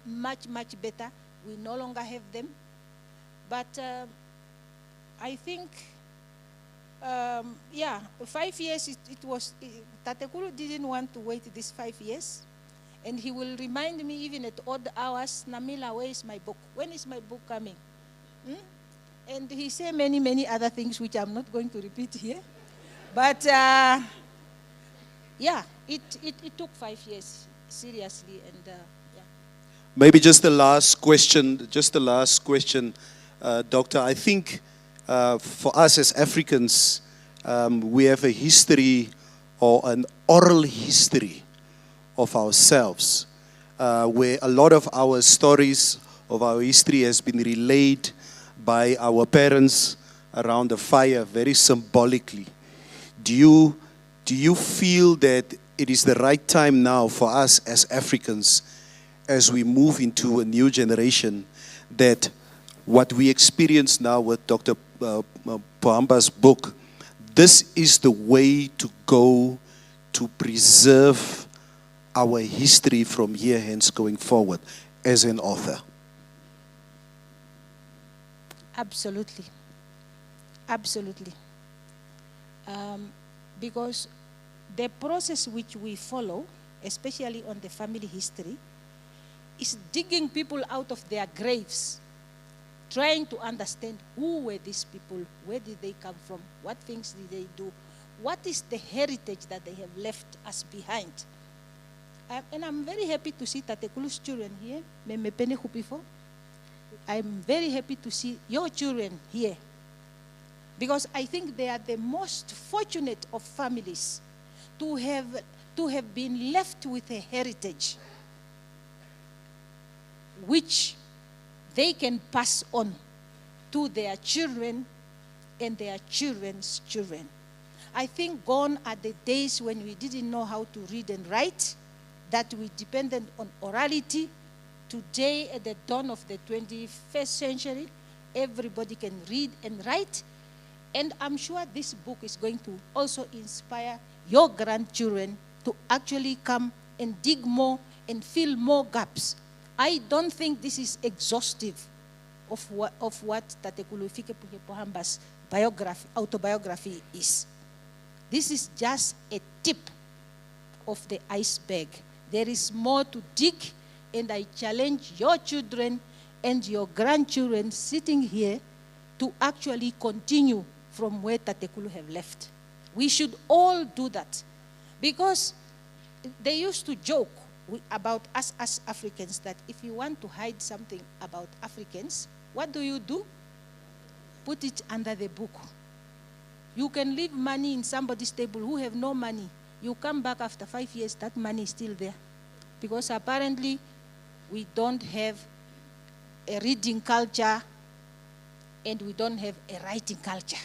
much, much better, we no longer have them. But I think, 5 years, it was, Tatekulu didn't want to wait these 5 years. And he will remind me even at odd hours, Namila, where is my book? When is my book coming? And he said many, many other things which I'm not going to repeat here. But it took 5 years, seriously. And Maybe just the last question, Doctor. I think for us as Africans, we have a history or an oral history of ourselves, where a lot of our stories of our history has been relayed by our parents around the fire very symbolically. Do you feel that it is the right time now for us as Africans, as we move into a new generation, that what we experience now with Dr. Pohamba's book, this is the way to go to preserve our history from here hence going forward as an author? Absolutely. Absolutely. Because the process which we follow, especially on the family history, is digging people out of their graves, trying to understand who were these people, where did they come from, what things did they do, what is the heritage that they have left us behind. And I'm very happy to see Tatekulu's children here. I'm very happy to see your children here, because I think they are the most fortunate of families to have been left with a heritage which they can pass on to their children and their children's children. I think gone are the days when we didn't know how to read and write, that we depended on orality. Today, at the dawn of the 21st century, everybody can read and write. And I'm sure this book is going to also inspire your grandchildren to actually come and dig more and fill more gaps. I don't think this is exhaustive of what Tatekulu Hifikepunye Pohamba's autobiography is. This is just a tip of the iceberg. There is more to dig, and I challenge your children and your grandchildren sitting here to actually continue from where Tatekulu have left. We should all do that. Because they used to joke about us as Africans that if you want to hide something about Africans, what do? Put it under the book. You can leave money in somebody's table who have no money. You come back after 5 years, that money is still there. Because apparently we don't have a reading culture and we don't have a writing culture.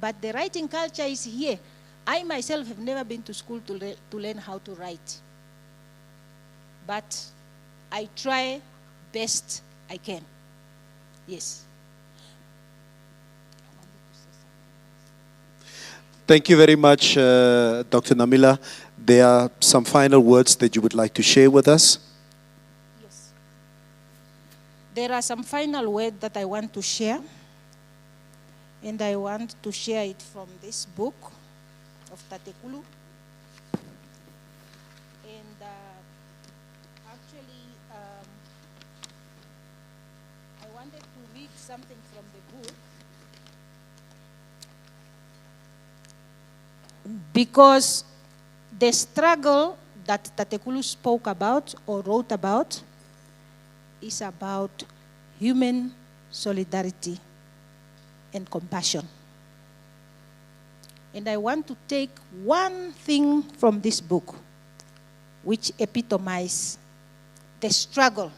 But the writing culture is here. I myself have never been to school to learn how to write. But I try best I can. Yes. Thank you very much, Dr. Namila. There are some final words that you would like to share with us. Yes. There are some final words that I want to share. And I want to share it from this book of Tatekulu. And actually, I wanted to read something from the book because the struggle that Tatekulu spoke about or wrote about is about human solidarity and compassion. And I want to take one thing from this book, which epitomizes the struggle.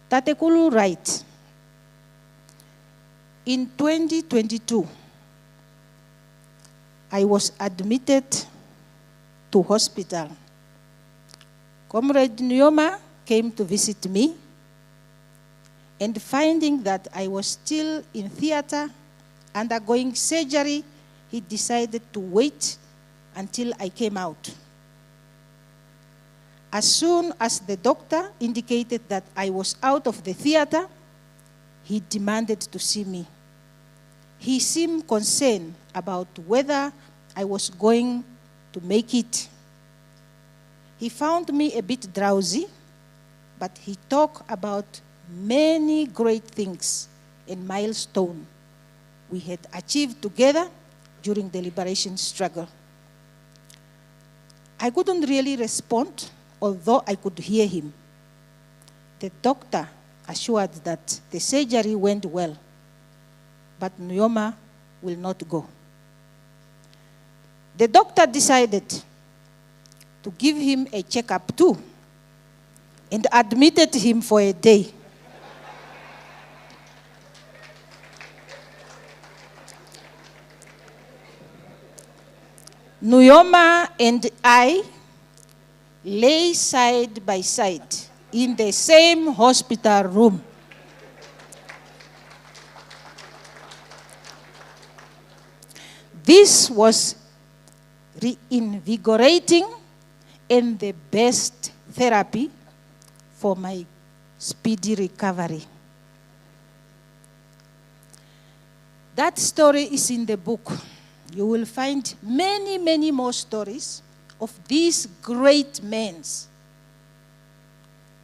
Tatekulu writes, in 2022, I was admitted to hospital. Comrade Nyoma came to visit me, and finding that I was still in theater, undergoing surgery, he decided to wait until I came out. As soon as the doctor indicated that I was out of the theater, he demanded to see me. He seemed concerned about whether I was going to make it. He found me a bit drowsy, but he talked about many great things and milestones we had achieved together during the liberation struggle. I couldn't really respond, although I could hear him. The doctor assured that the surgery went well, but Nyoma will not go. The doctor decided to give him a checkup too and admitted him for a day. Nyoma and I lay side by side in the same hospital room. This was reinvigorating and the best therapy for my speedy recovery. That story is in the book. You will find many, many more stories of these great men,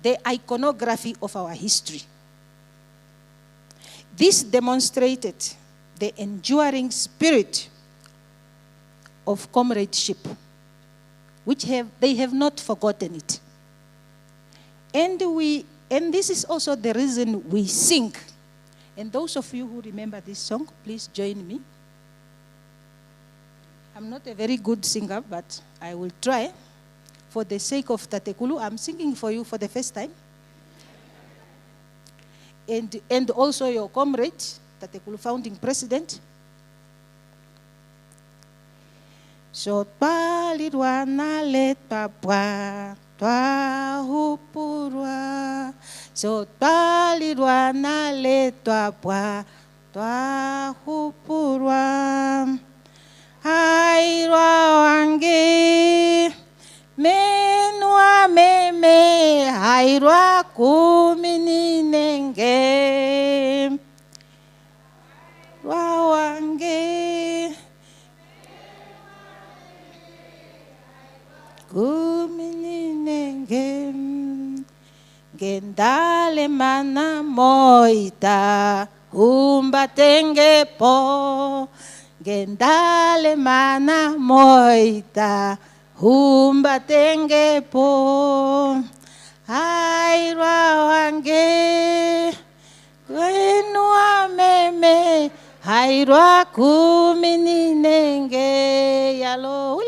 the iconography of our history. This demonstrated the enduring spirit of comradeship, which they have not forgotten it. And this is also the reason we sing. And those of you who remember this song, please join me. I'm not a very good singer, but I will try. For the sake of Tatekulu, I'm singing for you for the first time. And also your comrade, Tatekulu founding president. So palirwa na let papwa twa hupurwa. So palirwa na let papwa twa hupurwa. Hairwa wange menwa meme hairwa kumini nenge wa wange kumini nenge gendale mana moita humbatengepo, gendale mana moita, humbatengepo, airwa wange, wenua meme, airwa kumininenge, yalo.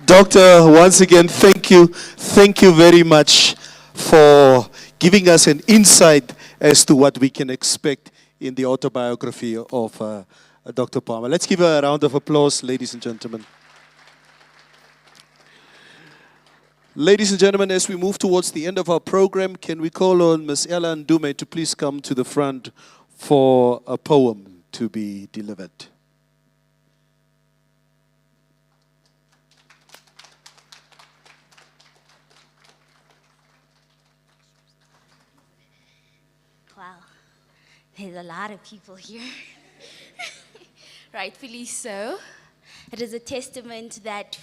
Doctor, once again, thank you. Thank you very much for giving us an insight as to what we can expect in the autobiography of Dr. Pohamba. Let's give her a round of applause, ladies and gentlemen. Ladies and gentlemen, as we move towards the end of our program, can we call on Ms. Ella Ndume to please come to the front for a poem to be delivered. Wow, there's a lot of people here. Rightfully so. It is a testament that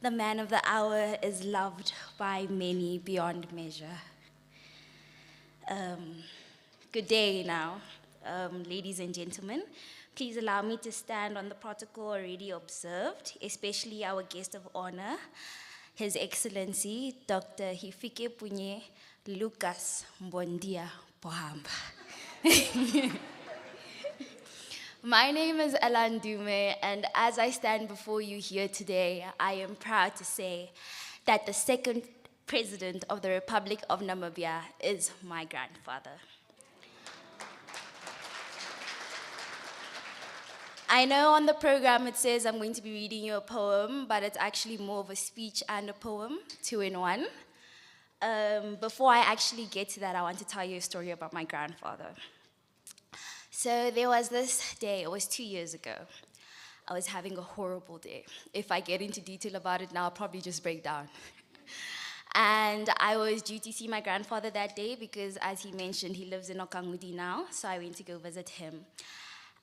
the man of the hour is loved by many beyond measure. Good day now, ladies and gentlemen. Please allow me to stand on the protocol already observed, especially our guest of honor, His Excellency, Dr. Hifikepunye Pohamba. My name is Ella Ndume, and as I stand before you here today, I am proud to say that the second president of the Republic of Namibia is my grandfather. I know on the program it says I'm going to be reading you a poem, but it's actually more of a speech and a poem, 2 in 1. Before I actually get to that, I want to tell you a story about my grandfather. So there was this day, it was 2 years ago. I was having a horrible day. If I get into detail about it now, I'll probably just break down. And I was due to see my grandfather that day because, as he mentioned, he lives in Okangudi now, so I went to go visit him.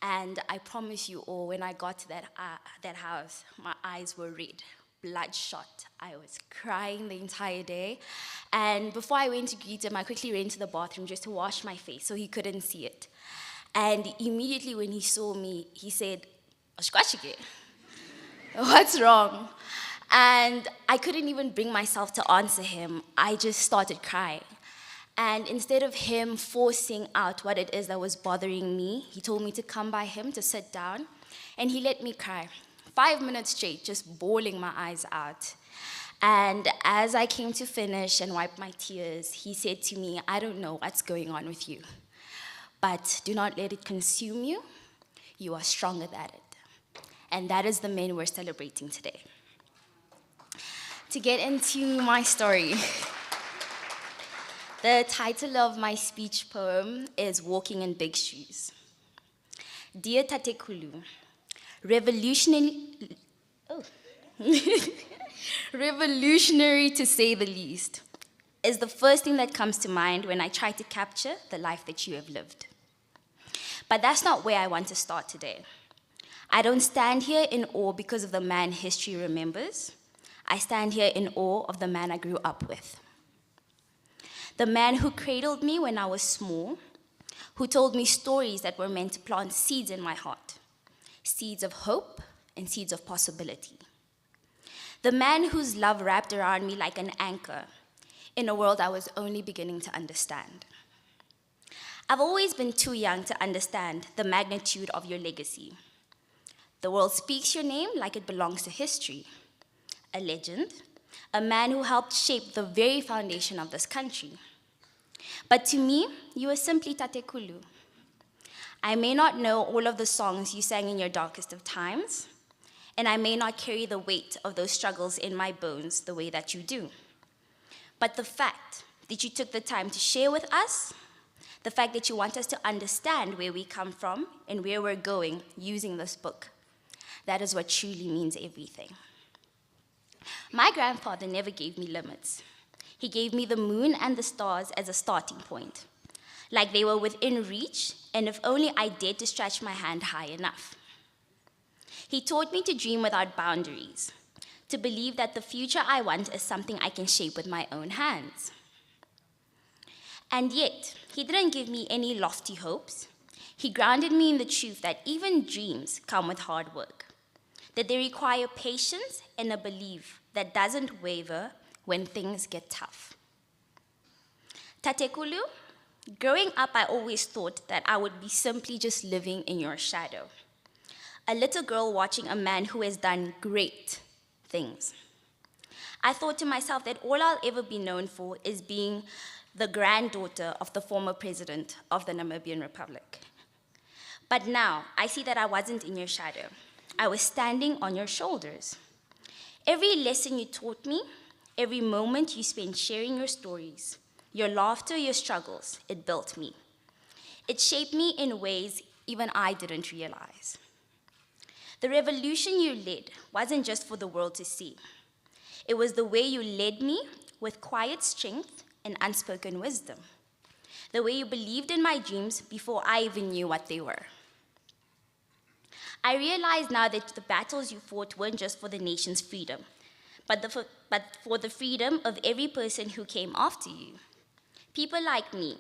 And I promise you all, when I got to that house, my eyes were red, bloodshot. I was crying the entire day. And before I went to greet him, I quickly ran to the bathroom just to wash my face so he couldn't see it. And immediately when he saw me, he said, "Oshkwashike, what's wrong?" And I couldn't even bring myself to answer him. I just started crying. And instead of him forcing out what it is that was bothering me, he told me to come by him to sit down, and he let me cry. 5 minutes straight, just bawling my eyes out. And as I came to finish and wipe my tears, he said to me, "I don't know what's going on with you, but do not let it consume you. You are stronger than it." And that is the men we're celebrating today. To get into my story, the title of my speech poem is Walking in Big Shoes. Dear Tatekulu, revolutionary to say the least, is the first thing that comes to mind when I try to capture the life that you have lived. But that's not where I want to start today. I don't stand here in awe because of the man history remembers. I stand here in awe of the man I grew up with. The man who cradled me when I was small, who told me stories that were meant to plant seeds in my heart, seeds of hope and seeds of possibility. The man whose love wrapped around me like an anchor in a world I was only beginning to understand. I've always been too young to understand the magnitude of your legacy. The world speaks your name like it belongs to history. A legend, a man who helped shape the very foundation of this country. But to me, you are simply Tatekulu. I may not know all of the songs you sang in your darkest of times, and I may not carry the weight of those struggles in my bones the way that you do. But the fact that you took the time to share with us, the fact that you want us to understand where we come from and where we're going using this book, that is what truly means everything. My grandfather never gave me limits. He gave me the moon and the stars as a starting point, like they were within reach, and if only I dared to stretch my hand high enough. He taught me to dream without boundaries, to believe that the future I want is something I can shape with my own hands. And yet, he didn't give me any lofty hopes. He grounded me in the truth that even dreams come with hard work, that they require patience and a belief that doesn't waver when things get tough. Tatekulu, growing up, I always thought that I would be simply just living in your shadow. A little girl watching a man who has done great things. I thought to myself that all I'll ever be known for is being the granddaughter of the former president of the Namibian Republic. But now, I see that I wasn't in your shadow. I was standing on your shoulders. Every lesson you taught me, every moment you spent sharing your stories, your laughter, your struggles, it built me. It shaped me in ways even I didn't realize. The revolution you led wasn't just for the world to see. It was the way you led me with quiet strength and unspoken wisdom. The way you believed in my dreams before I even knew what they were. I realize now that the battles you fought weren't just for the nation's freedom, but for the freedom of every person who came after you. People like me,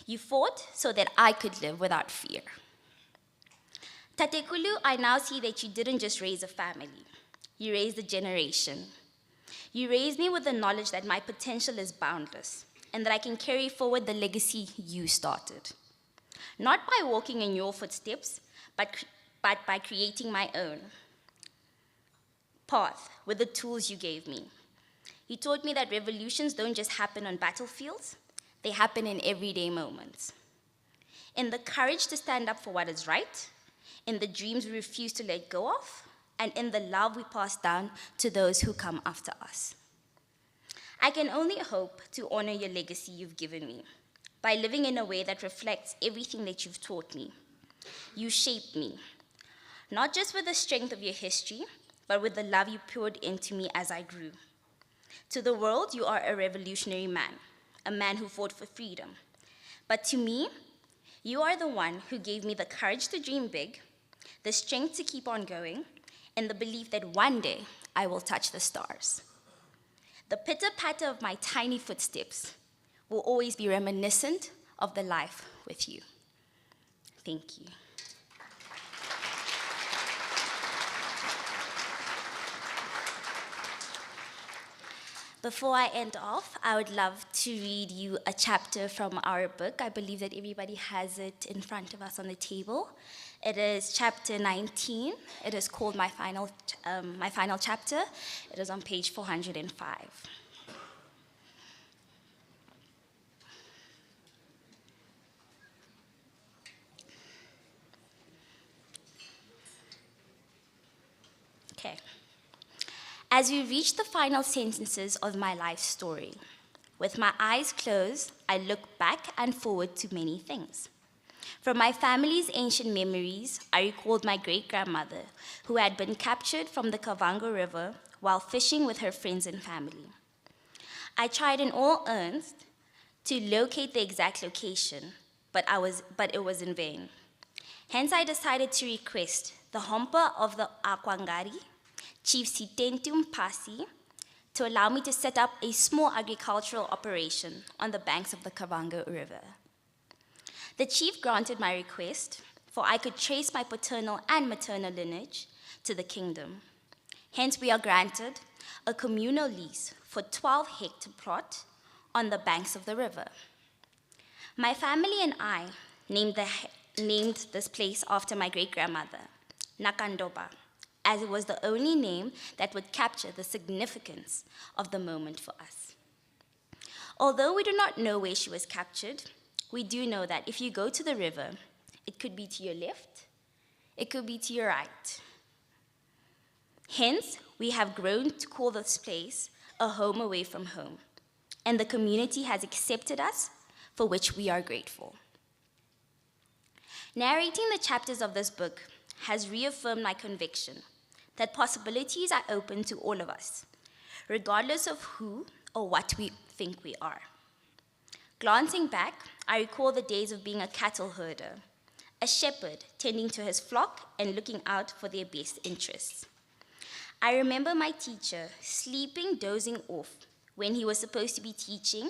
you fought so that I could live without fear. Tatekulu, I now see that you didn't just raise a family, you raised a generation. You raised me with the knowledge that my potential is boundless and that I can carry forward the legacy you started. Not by walking in your footsteps, but by creating my own path with the tools you gave me. You taught me that revolutions don't just happen on battlefields, they happen in everyday moments. In the courage to stand up for what is right, in the dreams we refuse to let go of, and in the love we pass down to those who come after us. I can only hope to honor your legacy you've given me by living in a way that reflects everything that you've taught me. You shaped me, not just with the strength of your history, but with the love you poured into me as I grew. To the world, you are a revolutionary man, a man who fought for freedom. But to me, you are the one who gave me the courage to dream big, the strength to keep on going, and the belief that one day I will touch the stars. The pitter-patter of my tiny footsteps will always be reminiscent of the life with you. Thank you. Before I end off, I would love to read you a chapter from our book. I believe that everybody has it in front of us on the table. It is chapter 19. It is called My Final Chapter. It is on page 405. Okay. As we reach the final sentences of my life story, with my eyes closed, I look back and forward to many things. From my family's ancient memories, I recalled my great-grandmother, who had been captured from the Kavango River while fishing with her friends and family. I tried in all earnest to locate the exact location, but it was in vain. Hence, I decided to request the Hompa of the Akwangari, Chief Sitentu Mpasi, to allow me to set up a small agricultural operation on the banks of the Kavango River. The chief granted my request, for I could trace my paternal and maternal lineage to the kingdom. Hence, we are granted a communal lease for 12-hectare plot on the banks of the river. My family and I named this place after my great-grandmother, Nakandoba, as it was the only name that would capture the significance of the moment for us. Although we do not know where she was captured, we do know that if you go to the river, it could be to your left, it could be to your right. Hence, we have grown to call this place a home away from home, and the community has accepted us, for which we are grateful. Narrating the chapters of this book has reaffirmed my conviction that possibilities are open to all of us, regardless of who or what we think we are. Glancing back, I recall the days of being a cattle herder, a shepherd tending to his flock and looking out for their best interests. I remember my teacher sleeping, dozing off when he was supposed to be teaching,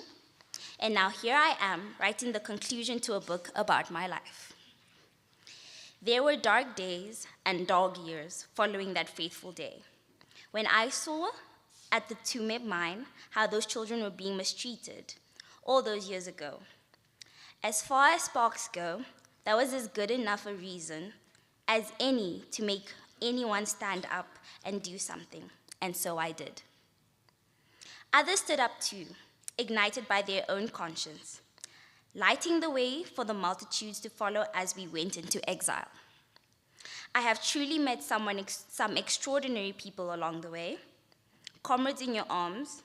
And now here I am, writing the conclusion to a book about my life. There were dark days and dog years following that fateful day, when I saw at the Tumeb mine how those children were being mistreated all those years ago. As far as sparks go, that was as good enough a reason as any to make anyone stand up and do something, and so I did. Others stood up too, ignited by their own conscience, lighting the way for the multitudes to follow as we went into exile. I have truly met some extraordinary people along the way, comrades in arms,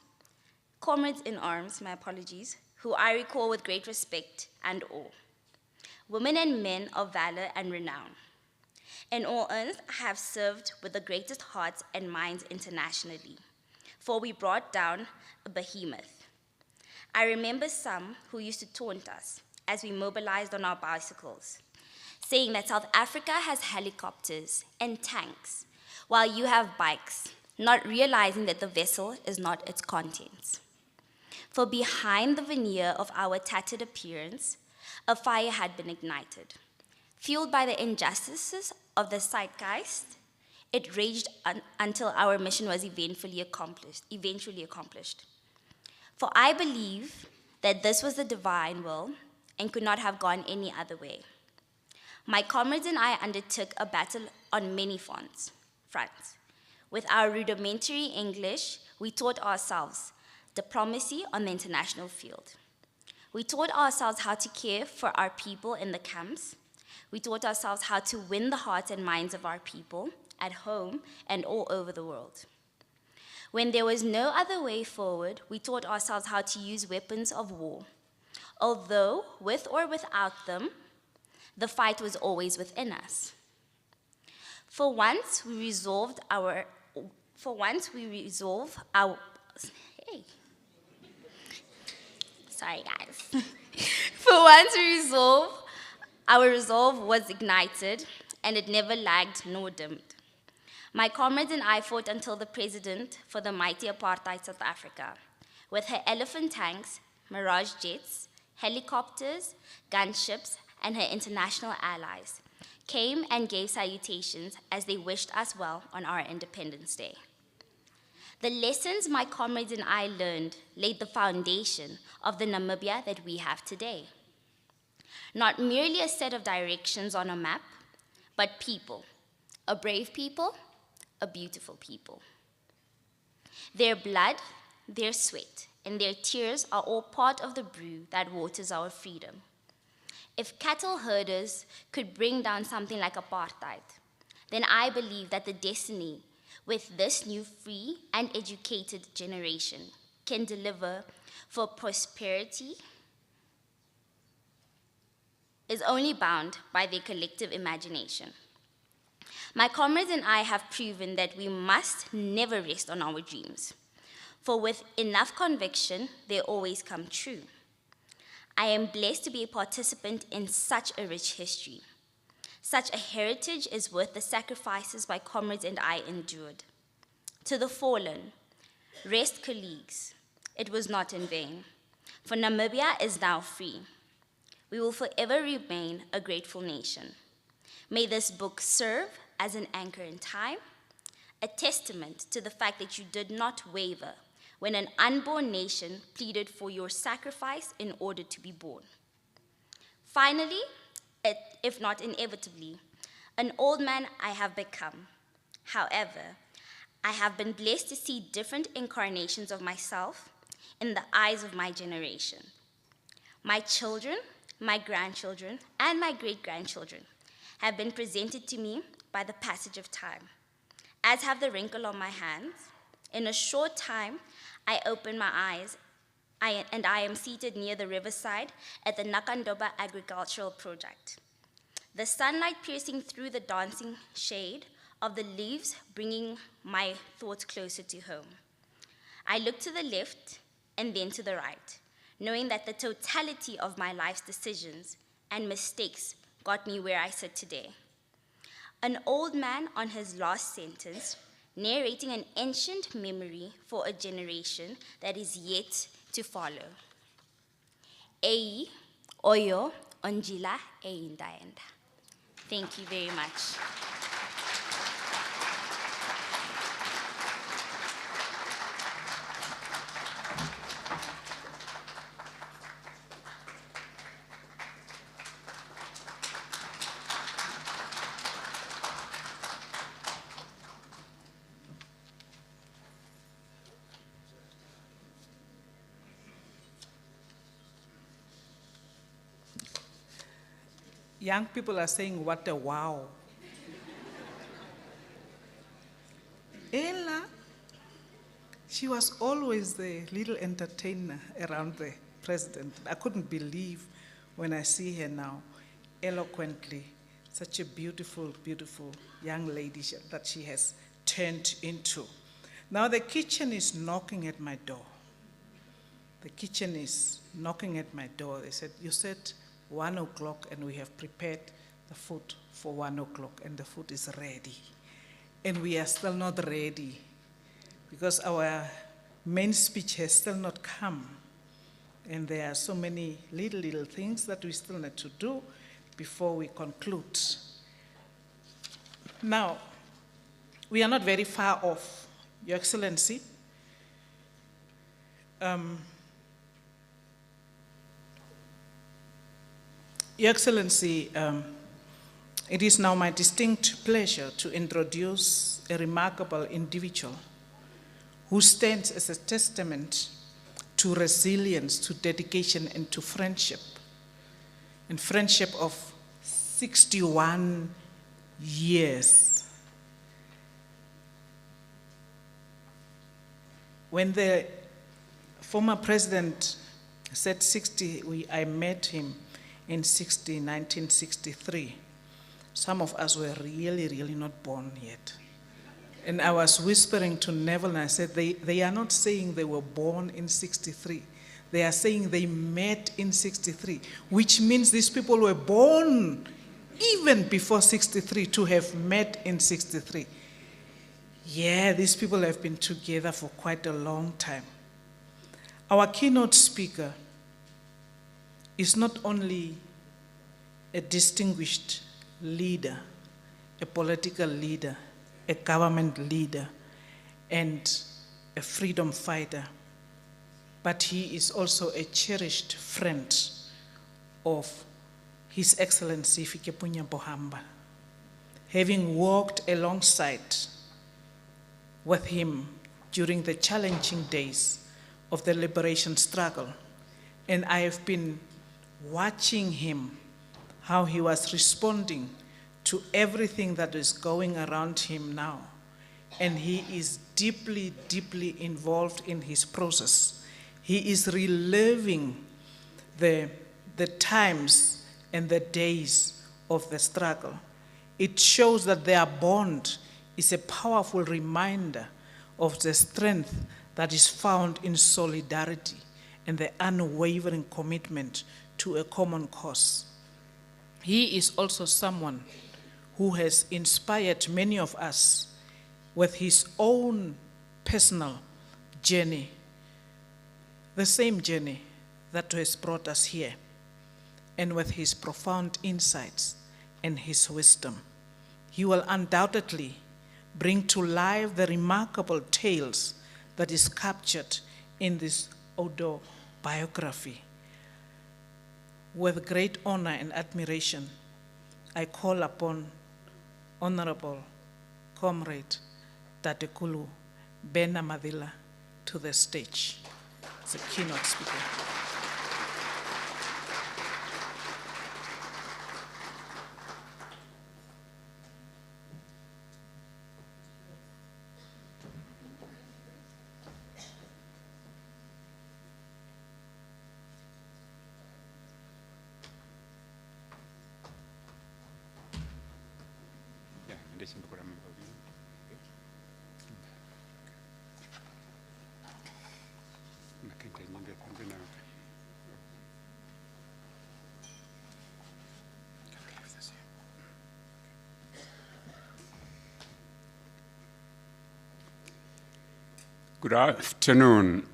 my apologies, who I recall with great respect and awe. Women and men of valor and renown. In all earnest, I have served with the greatest hearts and minds internationally, for we brought down a behemoth. I remember some who used to taunt us as we mobilized on our bicycles, saying that South Africa has helicopters and tanks, while you have bikes, not realizing that the vessel is not its contents. For behind the veneer of our tattered appearance, a fire had been ignited. Fueled by the injustices of the zeitgeist, it raged until our mission was eventually accomplished. For I believe that this was the divine will and could not have gone any other way. My comrades and I undertook a battle on many fronts. With our rudimentary English, we taught ourselves diplomacy on the international field. We taught ourselves how to care for our people in the camps. We taught ourselves how to win the hearts and minds of our people at home and all over the world. When there was no other way forward, we taught ourselves how to use weapons of war. Although, with or without them, the fight was always within us. For once, we resolve our, hey. Sorry, guys. For once, our resolve was ignited, and it never lagged nor dimmed. My comrades and I fought until the president for the mighty apartheid South Africa, with her elephant tanks, Mirage jets, helicopters, gunships, and her international allies, came and gave salutations as they wished us well on our Independence Day. The lessons my comrades and I learned laid the foundation of the Namibia that we have today. Not merely a set of directions on a map, but people, a brave people, a beautiful people. Their blood, their sweat, and their tears are all part of the brew that waters our freedom. If cattle herders could bring down something like apartheid, then I believe that the destiny with this new free and educated generation can deliver for prosperity is only bound by their collective imagination. My comrades and I have proven that we must never rest on our dreams, for with enough conviction, they always come true. I am blessed to be a participant in such a rich history. Such a heritage is worth the sacrifices my comrades and I endured. To the fallen, rest colleagues, it was not in vain, for Namibia is now free. We will forever remain a grateful nation. May this book serve as an anchor in time, a testament to the fact that you did not waver when an unborn nation pleaded for your sacrifice in order to be born. Finally, if not inevitably, an old man I have become. However, I have been blessed to see different incarnations of myself in the eyes of my generation. My children, my grandchildren, and my great-grandchildren have been presented to me by the passage of time, as have the wrinkle on my hands. In a short time, I open my eyes, and I am seated near the riverside at the Nakandoba Agricultural Project. The sunlight piercing through the dancing shade of the leaves, bringing my thoughts closer to home. I look to the left and then to the right, knowing that the totality of my life's decisions and mistakes got me where I sit today. An old man on his last sentence, narrating an ancient memory for a generation that is yet to follow. Eyi, Oyo, Ondjila Eyi, Enda. Thank you very much. Young people are saying, what a wow. Ella, she was always the little entertainer around the president. I couldn't believe when I see her now, eloquently, such a beautiful, beautiful young lady that she has turned into. Now the kitchen is knocking at my door. The kitchen is knocking at my door. They said, you said 1 o'clock and we have prepared the food for 1 o'clock and the food is ready. And we are still not ready because our main speech has still not come. And there are so many little things that we still need to do before we conclude. Now, we are not very far off, Your Excellency. Your Excellency, it is now my distinct pleasure to introduce a remarkable individual who stands as a testament to resilience, to dedication, and to friendship. And friendship of 61 years. When the former president said 60, I met him in 1963. Some of us were really not born yet. And I was whispering to Neville and I said, they are not saying they were born in 63. They are saying they met in 63, which means these people were born even before 63 to have met in 63. Yeah, these people have been together for quite a long time. Our keynote speaker is not only a distinguished leader, a political leader, a government leader, and a freedom fighter, but he is also a cherished friend of His Excellency Hifikepunye Pohamba, having walked alongside with him during the challenging days of the liberation struggle. And I have been watching him, how he was responding to everything that is going around him now. And he is deeply involved in his process. He is reliving the times and the days of the struggle. It shows that their bond is a powerful reminder of the strength that is found in solidarity and the unwavering commitment to a common cause. He is also someone who has inspired many of us with his own personal journey, the same journey that has brought us here, and with his profound insights and his wisdom. He will undoubtedly bring to life the remarkable tales that is captured in this Odo biography. With great honor and admiration, I call upon Honorable Comrade Tatekulu Bena Madila to the stage as a keynote speaker. Good afternoon.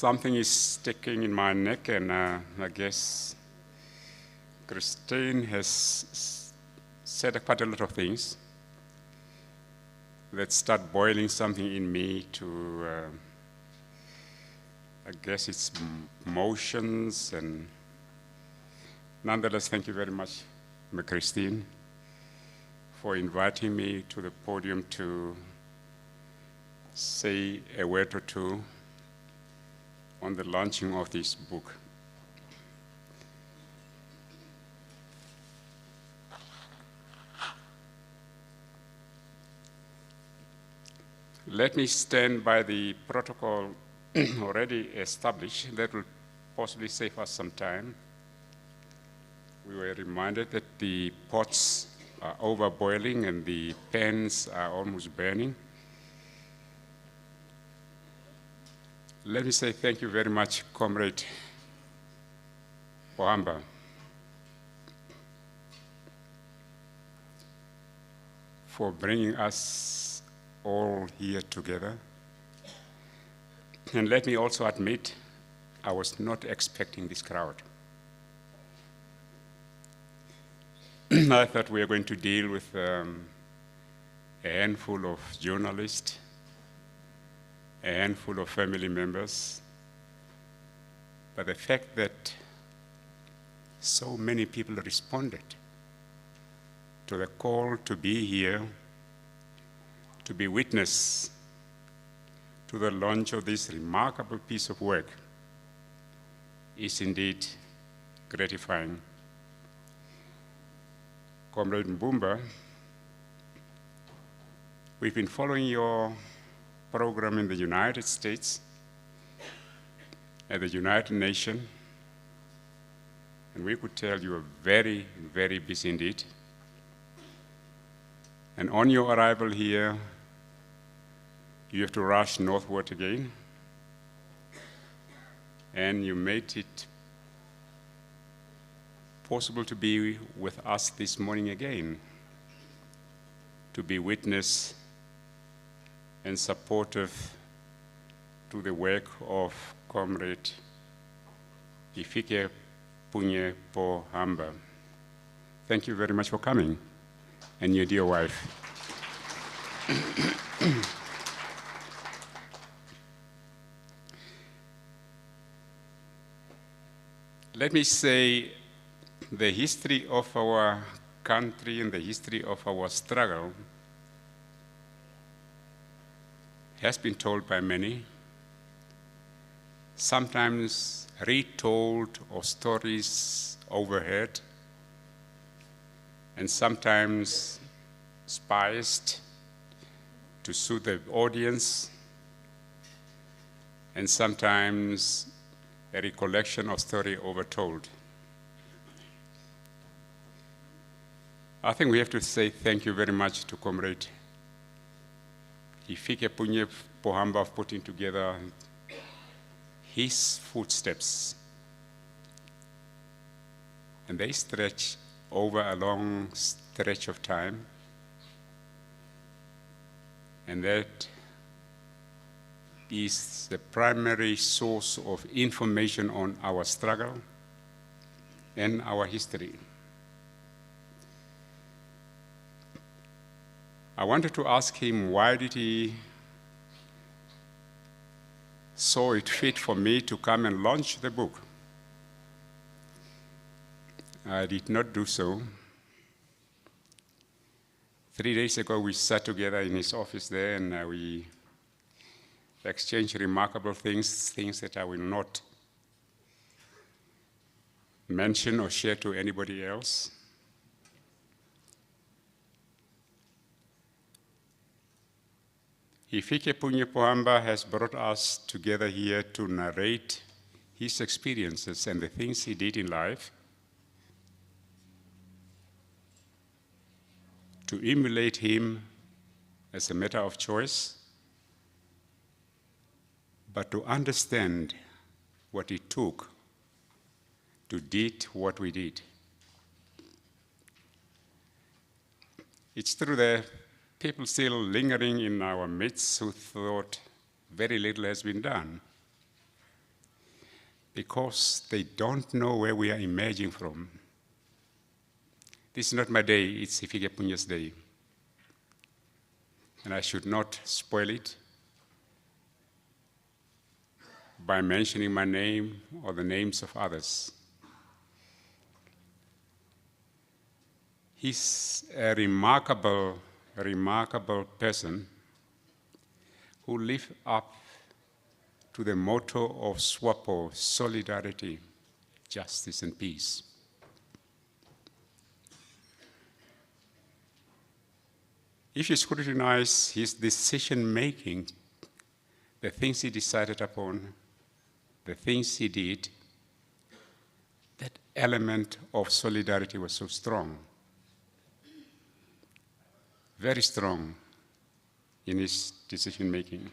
Something is sticking in my neck, and I guess Christine has said quite a lot of things that start boiling something in me to, I guess it's emotions. And nonetheless, thank you very much, Christine, for inviting me to the podium to say a word or two on the launching of this book. Let me stand by the protocol already established that will possibly save us some time. We were reminded that the pots are overboiling and the pans are almost burning. Let me say thank you very much, Comrade Pohamba, for bringing us all here together. And let me also admit, I was not expecting this crowd. I thought we were going to deal with a handful of journalists, a handful of family members, but the fact that so many people responded to the call to be here, to be witness to the launch of this remarkable piece of work is indeed gratifying. Comrade Mbumba, we've been following your program in the United States, at the United Nations, and we could tell you are very, very busy indeed. And on your arrival here, you have to rush northward again, and you made it possible to be with us this morning again, to be witness and supportive to the work of Comrade Hifikepunye Pohamba. Thank you very much for coming, and your dear wife. Let me say the history of our country and the history of our struggle has been told by many, sometimes retold or stories overheard, and sometimes spiced to suit the audience, and sometimes a recollection of story overtold. I think we have to say thank you very much to Comrade Hifikepunye Pohamba for putting together his footsteps. And they stretch over a long stretch of time. And that is the primary source of information on our struggle and our history. I wanted to ask him why did he saw it fit for me to come and launch the book. I did not do so. 3 days ago, we sat together in his office there, and we exchanged remarkable things that I will not mention or share to anybody else. Hifikepunye Pohamba has brought us together here to narrate his experiences and the things he did in life, to emulate him as a matter of choice, but to understand what it took to did what we did. It's true that people still lingering in our midst who thought very little has been done. because they don't know where we are emerging from. This is not my day, it's Hifikepunye's day. And I should not spoil it by mentioning my name or the names of others. He's a remarkable person who lived up to the motto of SWAPO, solidarity, justice, and peace. If you scrutinize his decision-making, the things he decided upon, the things he did, that element of solidarity was so strong, very strong in his decision-making.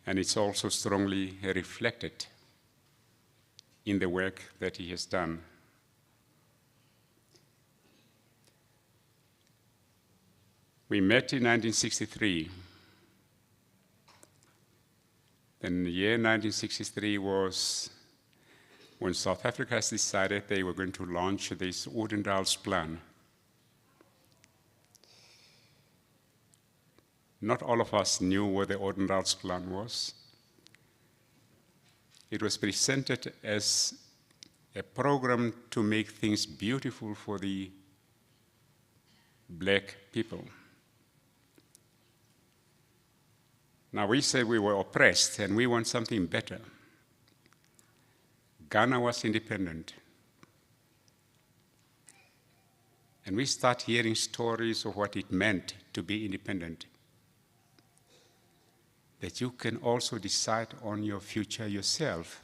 And it's also strongly reflected in the work that he has done. We met in 1963. And the year 1963 was when South Africa has decided they were going to launch this Odendahl's plan. Not all of us knew what the Odendahl's plan was. It was presented as a program to make things beautiful for the black people. Now, we said we were oppressed and we want something better. Ghana was independent. And we start hearing stories of what it meant to be independent. That you can also decide on your future yourself.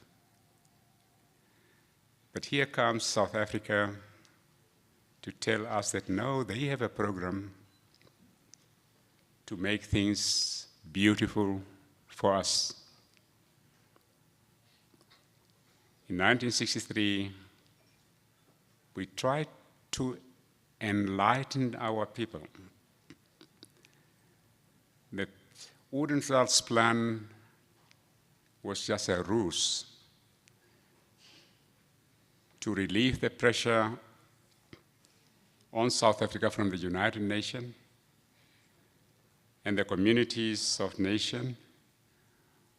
But here comes South Africa to tell us that no, they have a program to make things beautiful for us. In 1963, we tried to enlighten our people that Odendahl's plan was just a ruse to relieve the pressure on South Africa from the United Nations and the communities of nations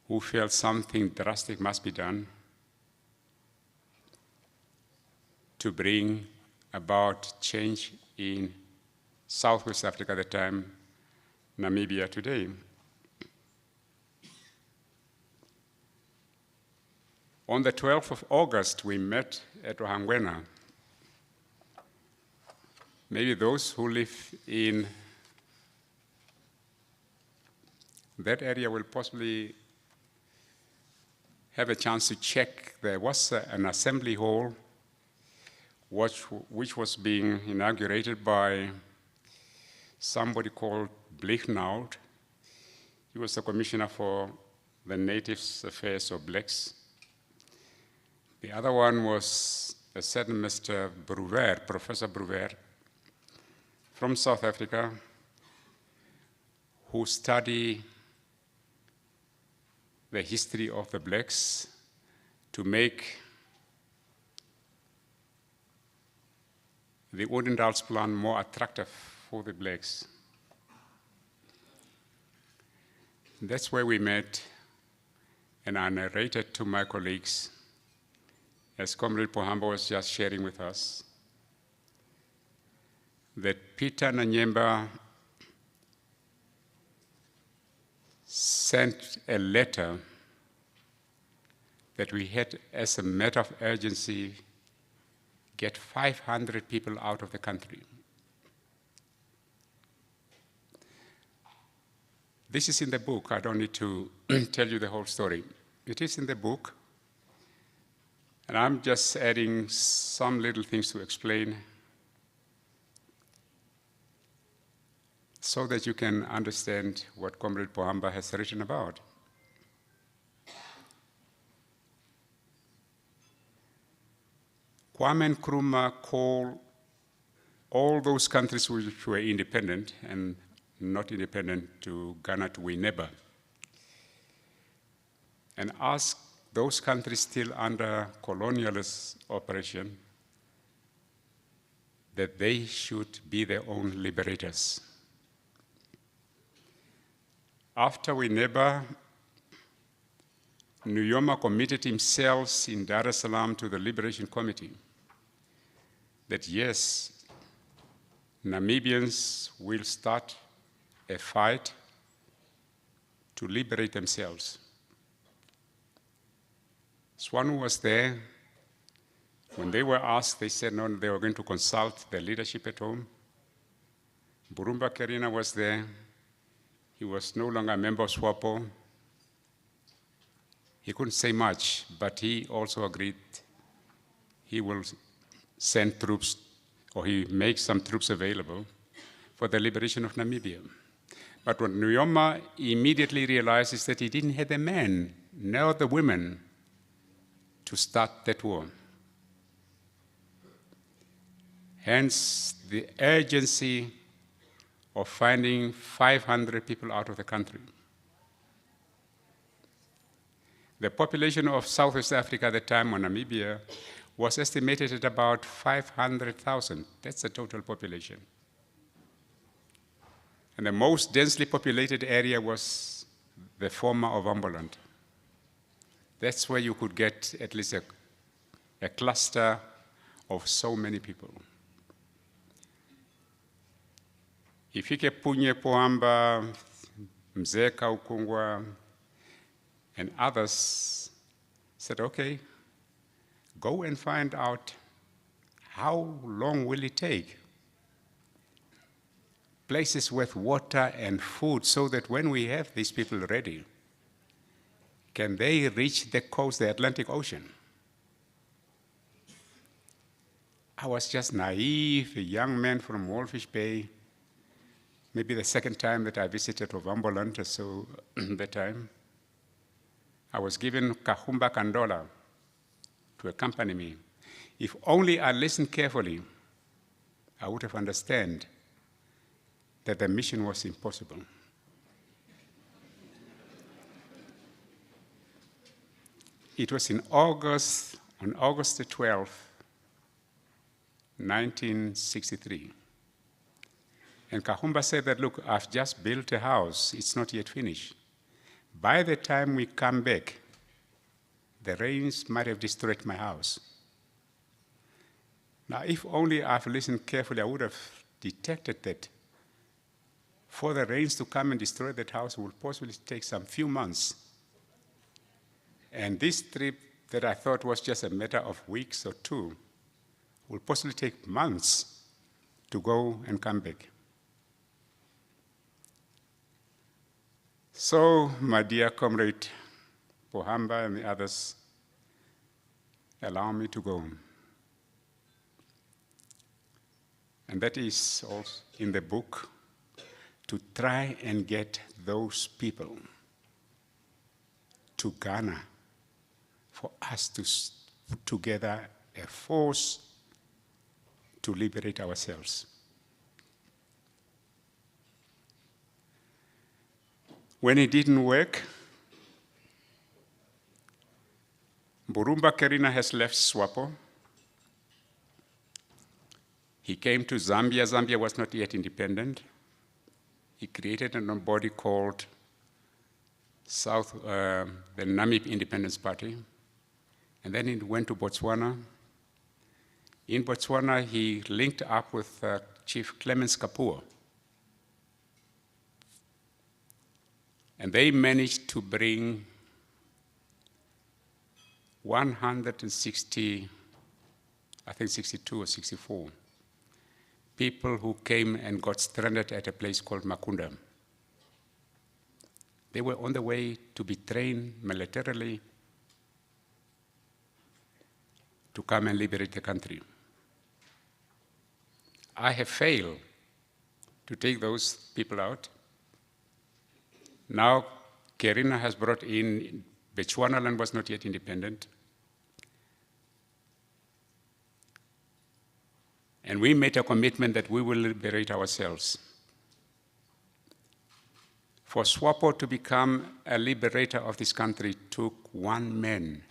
who felt something drastic must be done to bring about change in Southwest Africa at the time, Namibia today. On the 12th of August, we met at Ohangwena. Maybe those who live in that area will possibly have a chance to check. There was an assembly hall which was being inaugurated by somebody called Blichnaut. He was the commissioner for the Natives Affairs of Blacks. The other one was a certain Mr. Bruver, Professor Bruver, from South Africa, who studied the history of the blacks to make the Odendahl's plan more attractive for the blacks. That's where we met, and I narrated to my colleagues, as Comrade Pohamba was just sharing with us, that Peter Nanyemba sent a letter that we had, as a matter of urgency, get 500 people out of the country. This is in the book. I don't need to tell you the whole story. It is in the book, and I'm just adding some little things to explain so that you can understand what Comrade Pohamba has written about. Kwame Nkrumah called all those countries which were independent and not independent to Ghana to Winneba, and asked those countries still under colonialist operation, that they should be their own liberators. After Winneba, Nujoma committed himself in Dar es Salaam to the Liberation Committee that yes, Namibians will start a fight to liberate themselves. Swanu was there. When they were asked, they said no, they were going to consult the leadership at home. Burumba Kerina was there. He was no longer a member of SWAPO. He couldn't say much, but he also agreed he will send troops, or he makes some troops available for the liberation of Namibia. But what Nujoma immediately realized is that he didn't have the men, nor the women, to start that war. Hence, the urgency of finding 500 people out of the country. The population of Southwest Africa at the time, or Namibia, was estimated at about 500,000. That's the total population. And the most densely populated area was the former Ovamboland. That's where you could get at least a cluster of so many people. Hifikepunye Pohamba, Mzeka Ukungwa, and others said, okay, go and find out how long will it take. Places with water and food so that when we have these people ready, can they reach the coast, the Atlantic Ocean? I was just naive, a young man from Walfish Bay, maybe the second time that I visited Ovamboland, so that time. I was given Kahumba Kandola to accompany me. If only I listened carefully, I would have understood that the mission was impossible. It was on August the 12th, 1963. And Kahumba said that, look, I've just built a house, it's not yet finished. By the time we come back, the rains might have destroyed my house. Now, if only I've listened carefully, I would have detected that for the rains to come and destroy that house would possibly take some few months. And this trip that I thought was just a matter of weeks or two will possibly take months to go and come back. So, my dear comrade Pohamba and the others, allow me to go. And that is also in the book, to try and get those people to Ghana for us to put together a force to liberate ourselves. When it didn't work, Burumba Kerina has left SWAPO. He came to Zambia. Zambia was not yet independent. He created a body called the Namib Independence Party. And then he went to Botswana. In Botswana, he linked up with Chief Clemens Kapua. And they managed to bring 160, I think 62 or 64, people who came and got stranded at a place called Makunda. They were on the way to be trained militarily to come and liberate the country. I have failed to take those people out. Now, Kerina has brought in, Bechuanaland was not yet independent. And we made a commitment that we will liberate ourselves. For SWAPO to become a liberator of this country took one man.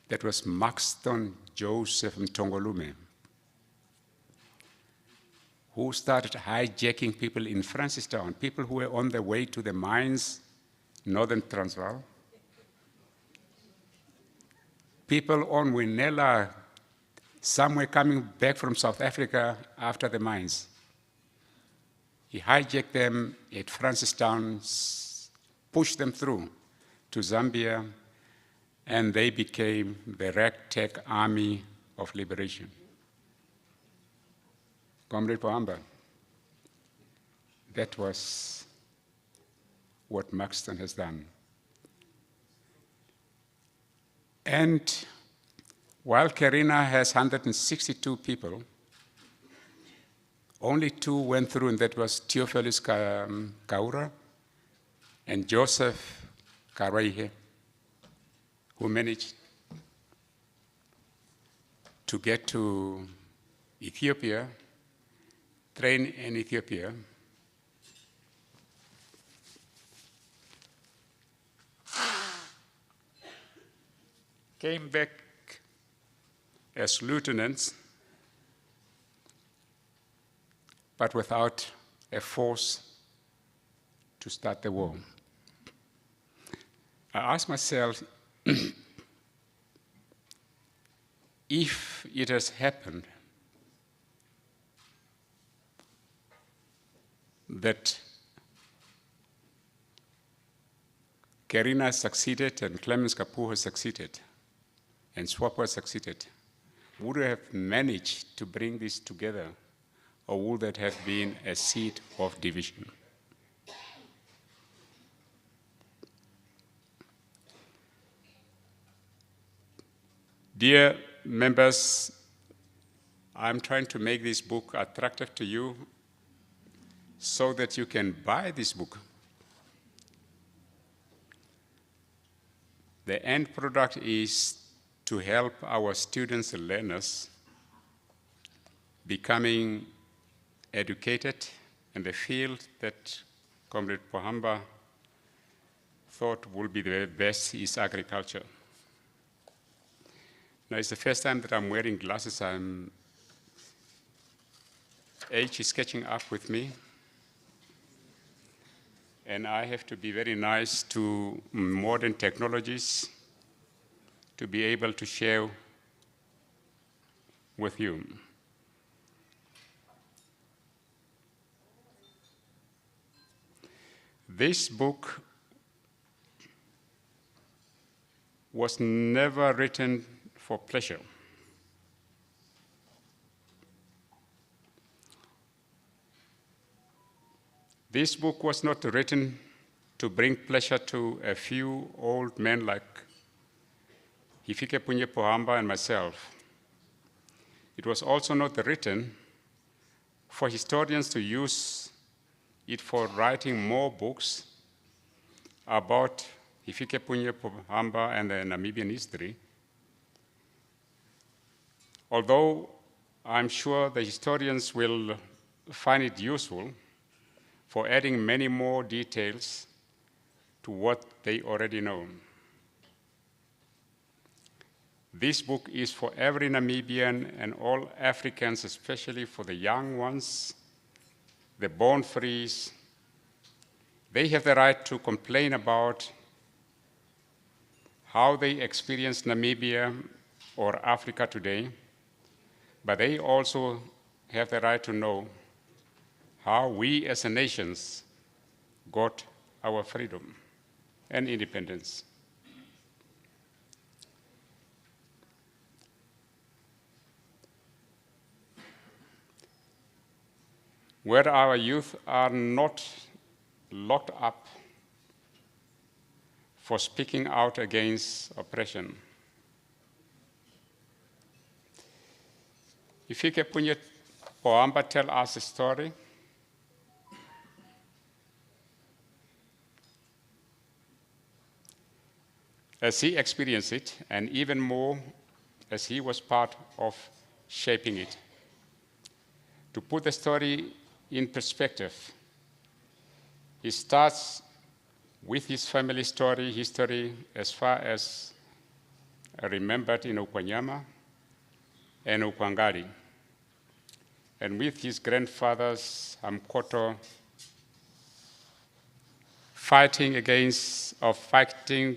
That was Maxton Joseph Mtongolume, who started hijacking people in Francistown, people who were on their way to the mines, northern Transvaal, people on Winella, somewhere coming back from South Africa after the mines. He hijacked them at Francistown, pushed them through to Zambia, and they became the ragtag army of liberation. Comrade Pohamba, that was what Maxton has done. And while Karina has 162 people, only 2 went through, and that was Theophilus Kaura and Joseph Karaihe, who managed to get to Ethiopia, train in Ethiopia, came back as lieutenants, but without a force to start the war. I asked myself, if it has happened that Karina succeeded and Clemens Kapoor has succeeded and SWAPO has succeeded, would we have managed to bring this together, or would that have been a seed of division? Dear members, I'm trying to make this book attractive to you so that you can buy this book. The end product is to help our students and learners becoming educated in the field that Comrade Pohamba thought would be the best is agriculture. Now, it's the first time that I'm wearing glasses. Age is catching up with me. And I have to be very nice to modern technologies to be able to share with you. This book was never written for pleasure. This book was not written to bring pleasure to a few old men like Hifikepunye Pohamba and myself. It was also not written for historians to use it for writing more books about Hifikepunye Pohamba and the Namibian history. Although I'm sure the historians will find it useful for adding many more details to what they already know. This book is for every Namibian and all Africans, especially for the young ones, the born-frees. They have the right to complain about how they experience Namibia or Africa today, but they also have the right to know how we as a nation got our freedom and independence. Where our youth are not locked up for speaking out against oppression. Hifikepunye Pohamba tells us a story as he experienced it, and even more as he was part of shaping it. To put the story in perspective, He starts with his family history as far as remembered in Okwanyama and Okwangari, and with his grandfathers, Amkoto, fighting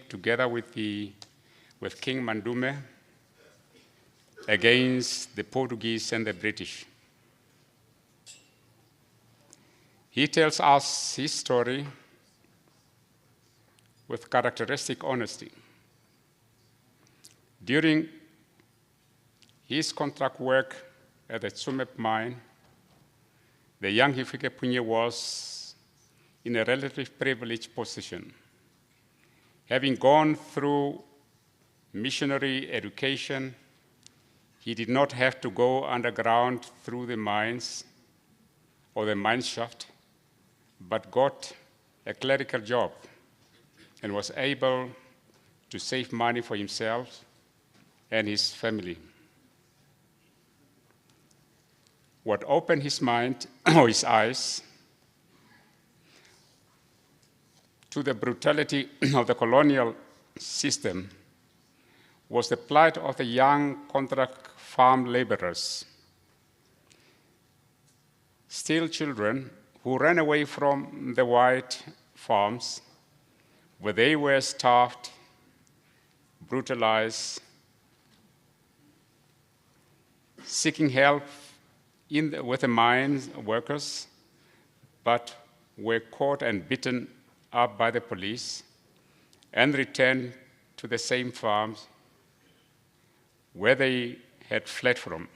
together with King Mandume against the Portuguese and the British. He tells us his story with characteristic honesty. During his contract work at the Tsumeb mine, the young Hifikepunye was in a relatively privileged position. Having gone through missionary education, he did not have to go underground through the mines or the mine shaft, but got a clerical job and was able to save money for himself and his family. What opened his mind or his eyes to the brutality of the colonial system was the plight of the young contract farm laborers, still children who ran away from the white farms where they were starved, brutalized, seeking help with the mine workers, but were caught and beaten up by the police and returned to the same farms where they had fled from.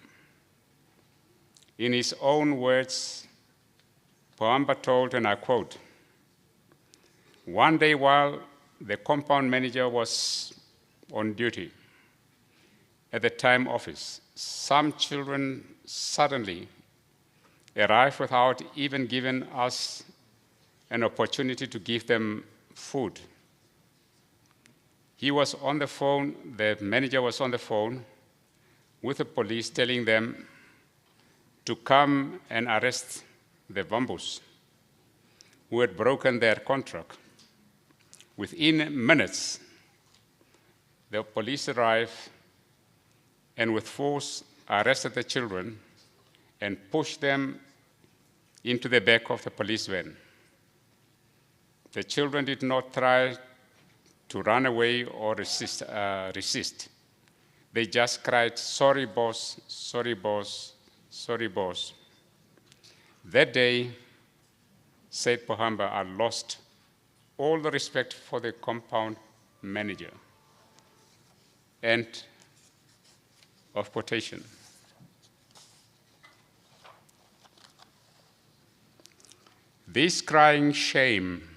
In his own words, Pohamba told, and I quote, "One day while the compound manager was on duty at the time office, some children suddenly arrived without even giving us an opportunity to give them food. He was on the phone, the manager was on the phone with the police telling them to come and arrest the Bambus who had broken their contract. Within minutes, the police arrived and with force arrested the children and pushed them into the back of the police van. The children did not try to run away or resist. They just cried, 'Sorry, boss, sorry, boss, sorry, boss.' That day," said Pohamba, "I lost all the respect for the compound manager." End of quotation. This crying shame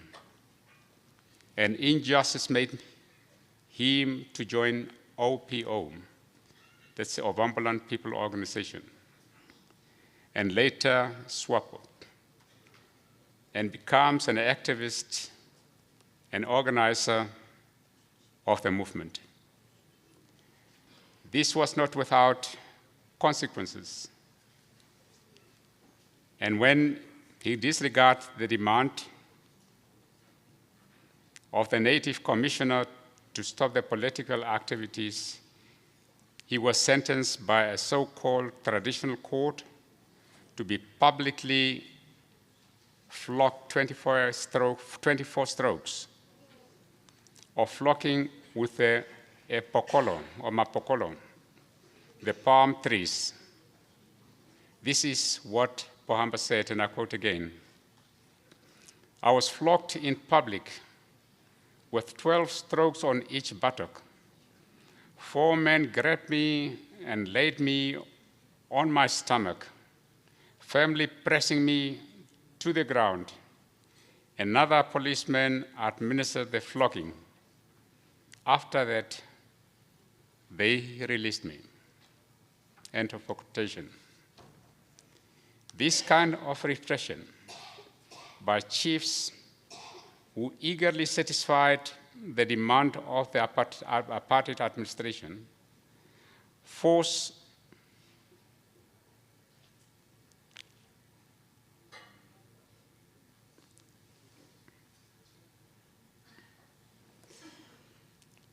and injustice made him to join OPO, that's the Ovambulan People Organization, and later SWAPO, and becomes an activist and organizer of the movement. This was not without consequences. And when he disregarded the demand of the Native Commissioner to stop the political activities, he was sentenced by a so-called traditional court to be publicly flogged 24 strokes, or flocking with a pokolo or mapokolo, the palm trees. This is what Pohamba said, and I quote again, "I was flogged in public with 12 strokes on each buttock. 4 men grabbed me and laid me on my stomach, firmly pressing me to the ground. Another policeman administered the flogging. After that, they released me." End of quotation. This kind of repression by chiefs who eagerly satisfied the demand of the apartheid administration forced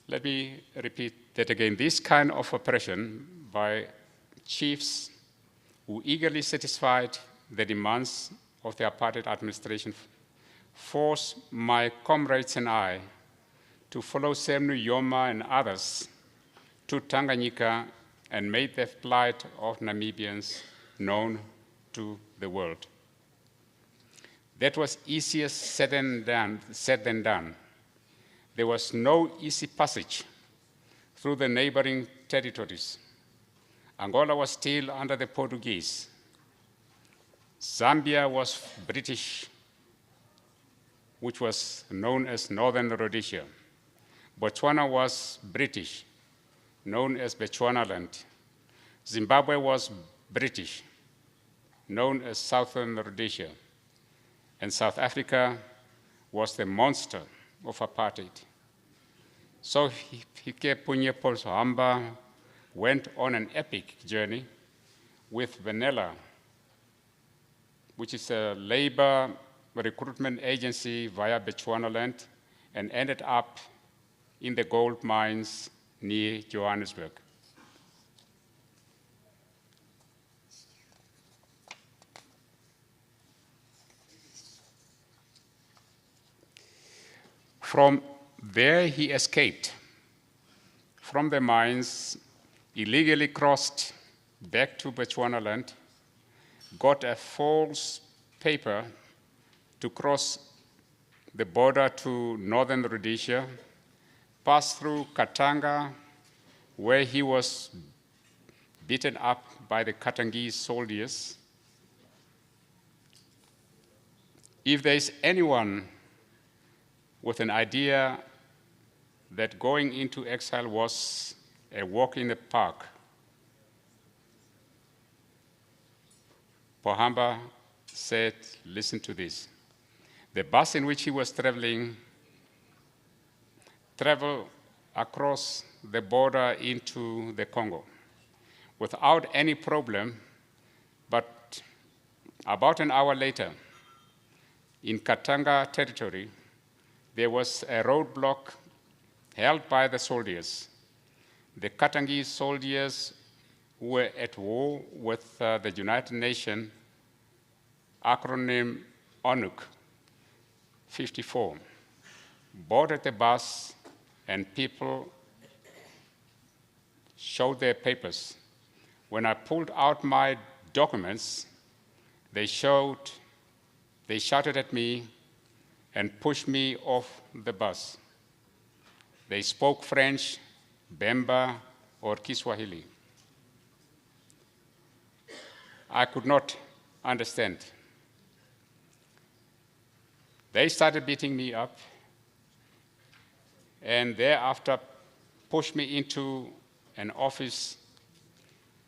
Let me repeat that again. This kind of oppression by chiefs who eagerly satisfied the demands of the apartheid administration forced my comrades and I to follow Semnu Yoma and others to Tanganyika and made the plight of Namibians known to the world. That was easier said than done. There was no easy passage through the neighboring territories. Angola was still under the Portuguese. Zambia was British, which was known as Northern Rhodesia. Botswana was British, known as Bechuanaland. Zimbabwe was British, known as Southern Rhodesia. And South Africa was the monster of apartheid. So Hifikepunye Pohamba went on an epic journey with Vanilla, which is a labor recruitment agency via Bechuanaland, and ended up in the gold mines near Johannesburg. From there, he escaped from the mines, illegally crossed back to Bechuanaland, got a false paper to cross the border to Northern Rhodesia, passed through Katanga, where he was beaten up by the Katangese soldiers. If there is anyone with an idea that going into exile was a walk in the park, Pohamba said, listen to this. The bus in which he was traveled across the border into the Congo without any problem, but about an hour later, in Katanga territory, there was a roadblock held by the soldiers. The Katangese soldiers who were at war with the United Nations, acronym ONUC 54, boarded the bus and people showed their papers. When I pulled out my documents, they shouted at me and pushed me off the bus. They spoke French, Bemba, or Kiswahili. I could not understand. They started beating me up, and thereafter pushed me into an office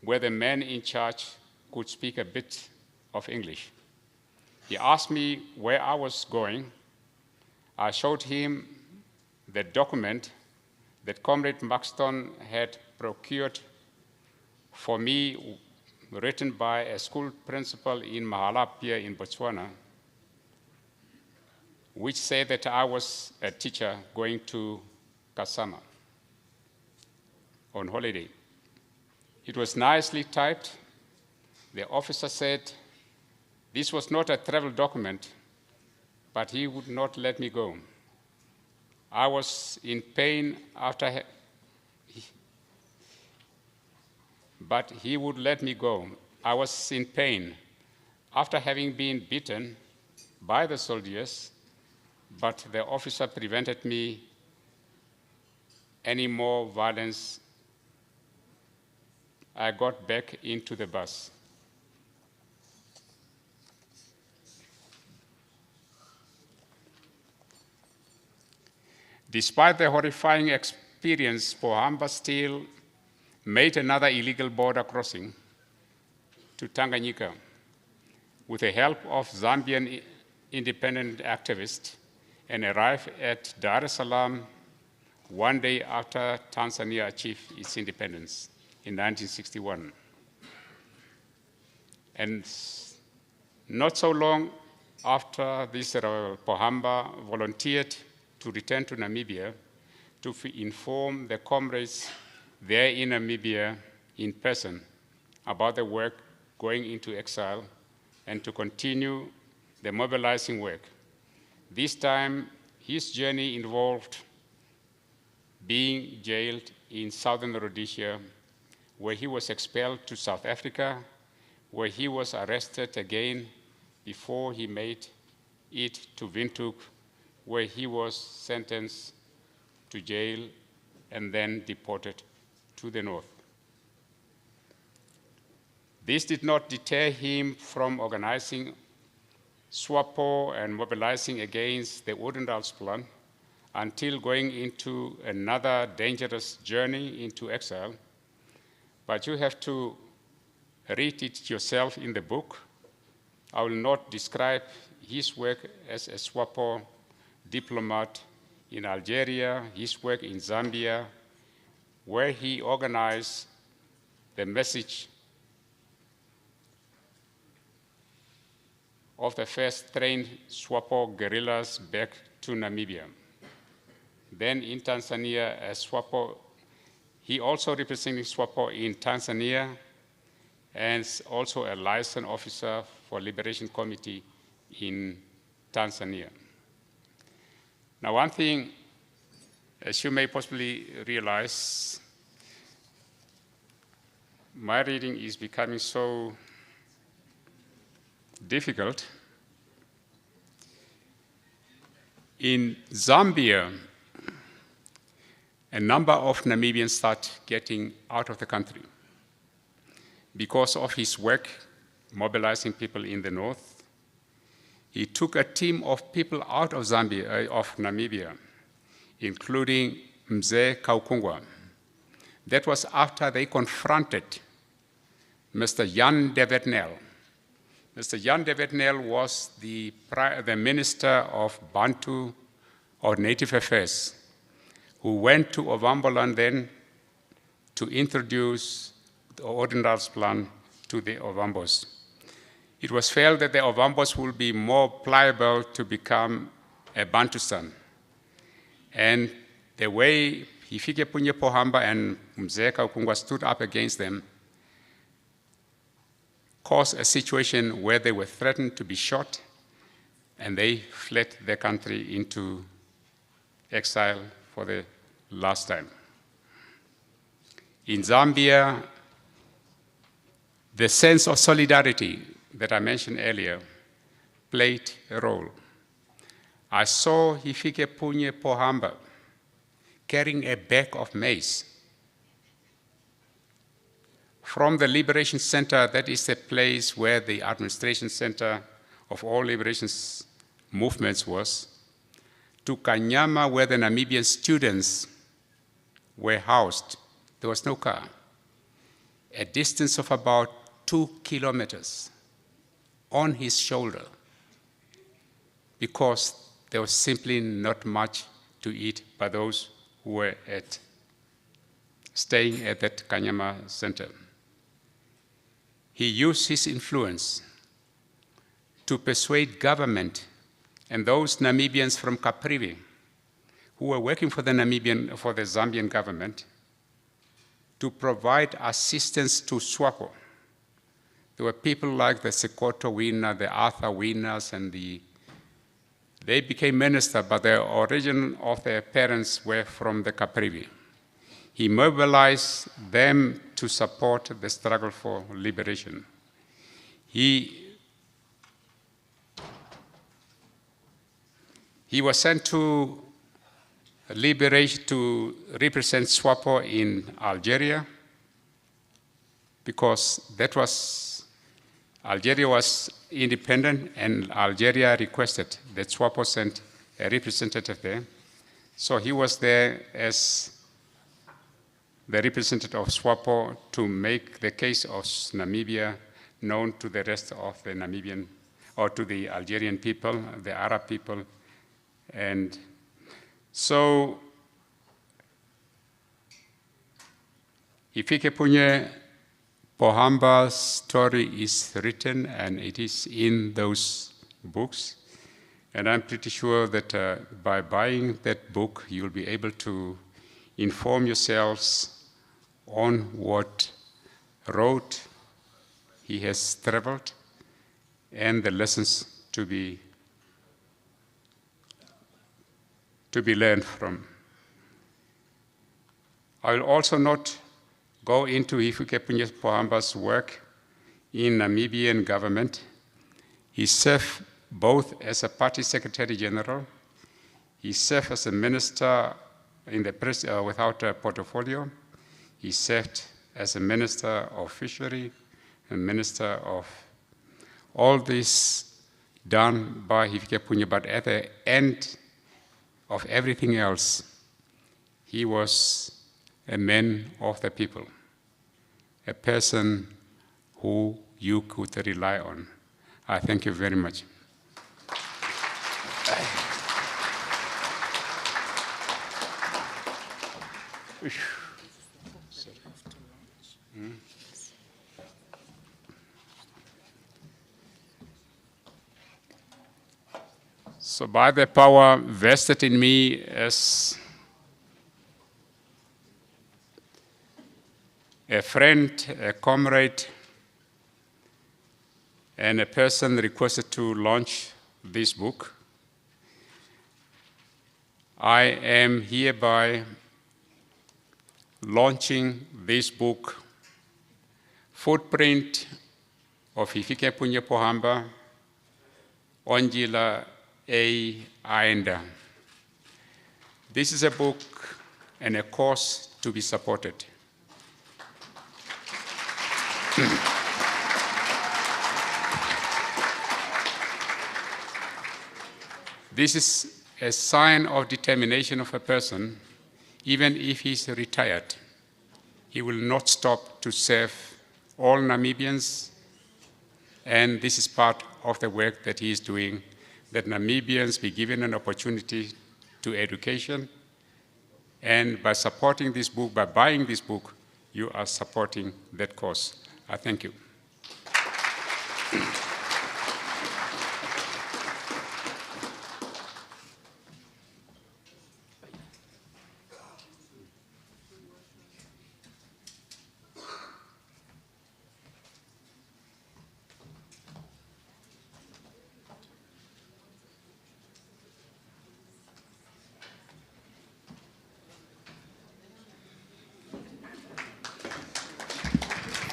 where the man in charge could speak a bit of English. He asked me where I was going. I showed him the document that Comrade Maxton had procured for me, written by a school principal in Mahalapia in Botswana, which said that I was a teacher going to Kasama on holiday. It was nicely typed. The officer said this was not a travel document, but he would not let me go. I was in pain but he would let me go. I was in pain after having been beaten by the soldiers, but the officer prevented me any more violence. I got back into the bus. Despite the horrifying experience, Pohamba still made another illegal border crossing to Tanganyika with the help of Zambian independent activists and arrived at Dar es Salaam one day after Tanzania achieved its independence in 1961. And not so long after this, Pohamba volunteered to return to Namibia to to inform the comrades there in Namibia in person about the work going into exile and to continue the mobilizing work. This time, his journey involved being jailed in southern Rhodesia, where he was expelled to South Africa, where he was arrested again before he made it to Windhoek, where he was sentenced to jail and then deported to the north. This did not deter him from organizing SWAPO and mobilizing against the Odendahlsplan until going into another dangerous journey into exile. But you have to read it yourself in the book. I will not describe his work as a SWAPO diplomat in Algeria, his work in Zambia, where he organized the message of the first trained SWAPO guerrillas back to Namibia. Then in Tanzania, as SWAPO, he also represented SWAPO in Tanzania and also a liaison officer for Liberation Committee in Tanzania. Now, one thing, as you may possibly realize, my reading is becoming so difficult. In Zambia, a number of Namibians start getting out of the country because of his work mobilizing people in the north. He took a team of people out of Namibia, including Mzee Kaukungwa. That was after they confronted Mr. Jan de Wetnel. Mr. Jan de Wetnel was the Minister of Bantu or Native Affairs, who went to Ovamboland then to introduce the Odendahlsplan to the Ovambos. It was felt that the Ovambos would be more pliable to become a Bantustan. And the way Hifikepunye Pohamba and Mzee Kaukungwa stood up against them caused a situation where they were threatened to be shot, and they fled their country into exile for the last time. In Zambia, the sense of solidarity that I mentioned earlier played a role. I saw Hifikepunye Pohamba carrying a bag of maize from the Liberation Center, that is the place where the administration center of all liberation movements was, to Kanyama, where the Namibian students were housed. There was no car. A distance of about 2 kilometers on his shoulder, because there was simply not much to eat by those who were staying at that Kanyama center. He used his influence to persuade government and those Namibians from Caprivi who were working for the Zambian government to provide assistance to SWAPO. There were people like the Sekoto Wina, the Arthur Winas, and they became ministers, but the origin of their parents were from the Caprivi. He mobilized them to support the struggle for liberation. He was sent to represent SWAPO in Algeria, because Algeria was independent, and Algeria requested that SWAPO sent a representative there. So he was there as the representative of SWAPO to make the case of Namibia known to the rest of the Namibian, or to the Algerian people, the Arab people. And so Hifikepunye Pohamba's story is written, and it is in those books. And I'm pretty sure that by buying that book, you'll be able to inform yourselves on what road he has traveled and the lessons to be learned from. I will also not go into Hifikepunye Pohamba's work in Namibian government. He served both as a party secretary general, he served as a minister in the press without a portfolio, he served as a minister of fishery, a minister of all this done by Hifikepunye, but at the end of everything else, he was a man of the people, a person who you could rely on. I thank you very much. So by the power vested in me as a friend, a comrade, and a person requested to launch this book, I am hereby launching this book, Footprint of Hifikepunye Pohamba, Ondjila Eyi, Enda. This is a book and a course to be supported. This is a sign of determination of a person. Even if he's retired, he will not stop to serve all Namibians, and this is part of the work that he is doing, that Namibians be given an opportunity to education, and by supporting this book, by buying this book, you are supporting that cause. I thank you.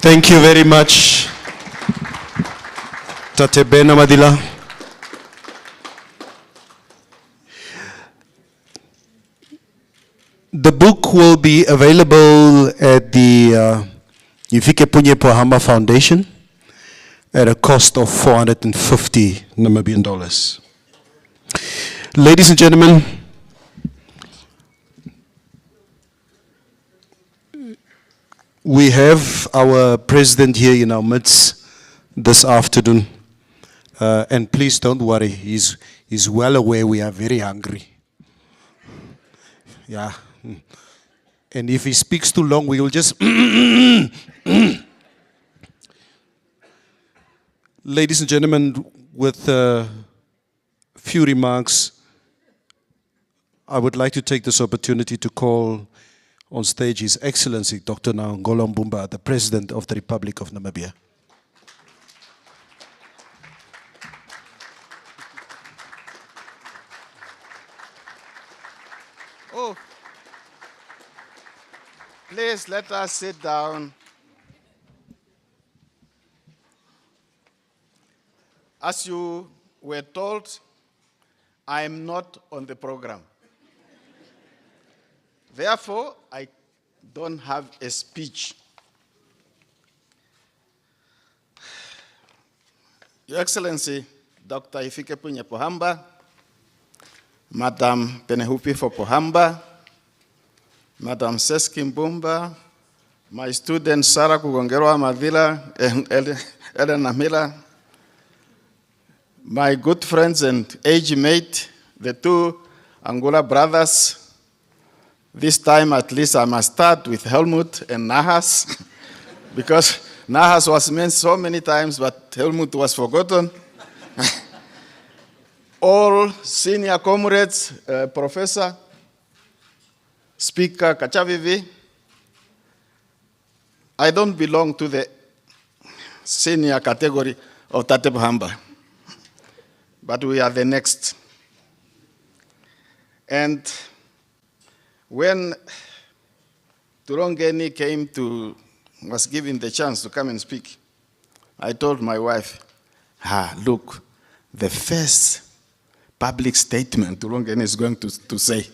Thank you very much, Tate Bena Madila. The book will be available at the Hifikepunye Pohamba Foundation at a cost of 450 Namibian dollars. Ladies and gentlemen, we have our president here in our midst this afternoon, and please don't worry, he's well aware we are very hungry. Yeah, and if he speaks too long, we will just... Ladies and gentlemen, with a few remarks, I would like to take this opportunity to call on stage His Excellency Dr. Ngola Mbumba, the President of the Republic of Namibia. Oh, please let us sit down. As you were told, I am not on the program. Therefore, I don't have a speech. Your Excellency, Dr. Hifikepunye Pohamba, Madam Penehupi for Pohamba, Madam Seski Mbumba, my student Sarah Kugongerwa Madila and Elena Miller, my good friends and age mate, the two Angola brothers. This time, at least, I must start with Helmut and Nahas, because Nahas was mentioned so many times, but Helmut was forgotten. All senior comrades, Professor, Speaker Kachavivi, I don't belong to the senior category of Tate Pohamba, but we are the next. And when Turongeni was given the chance to come and speak, I told my wife, look, the first public statement Turongeni is going to say.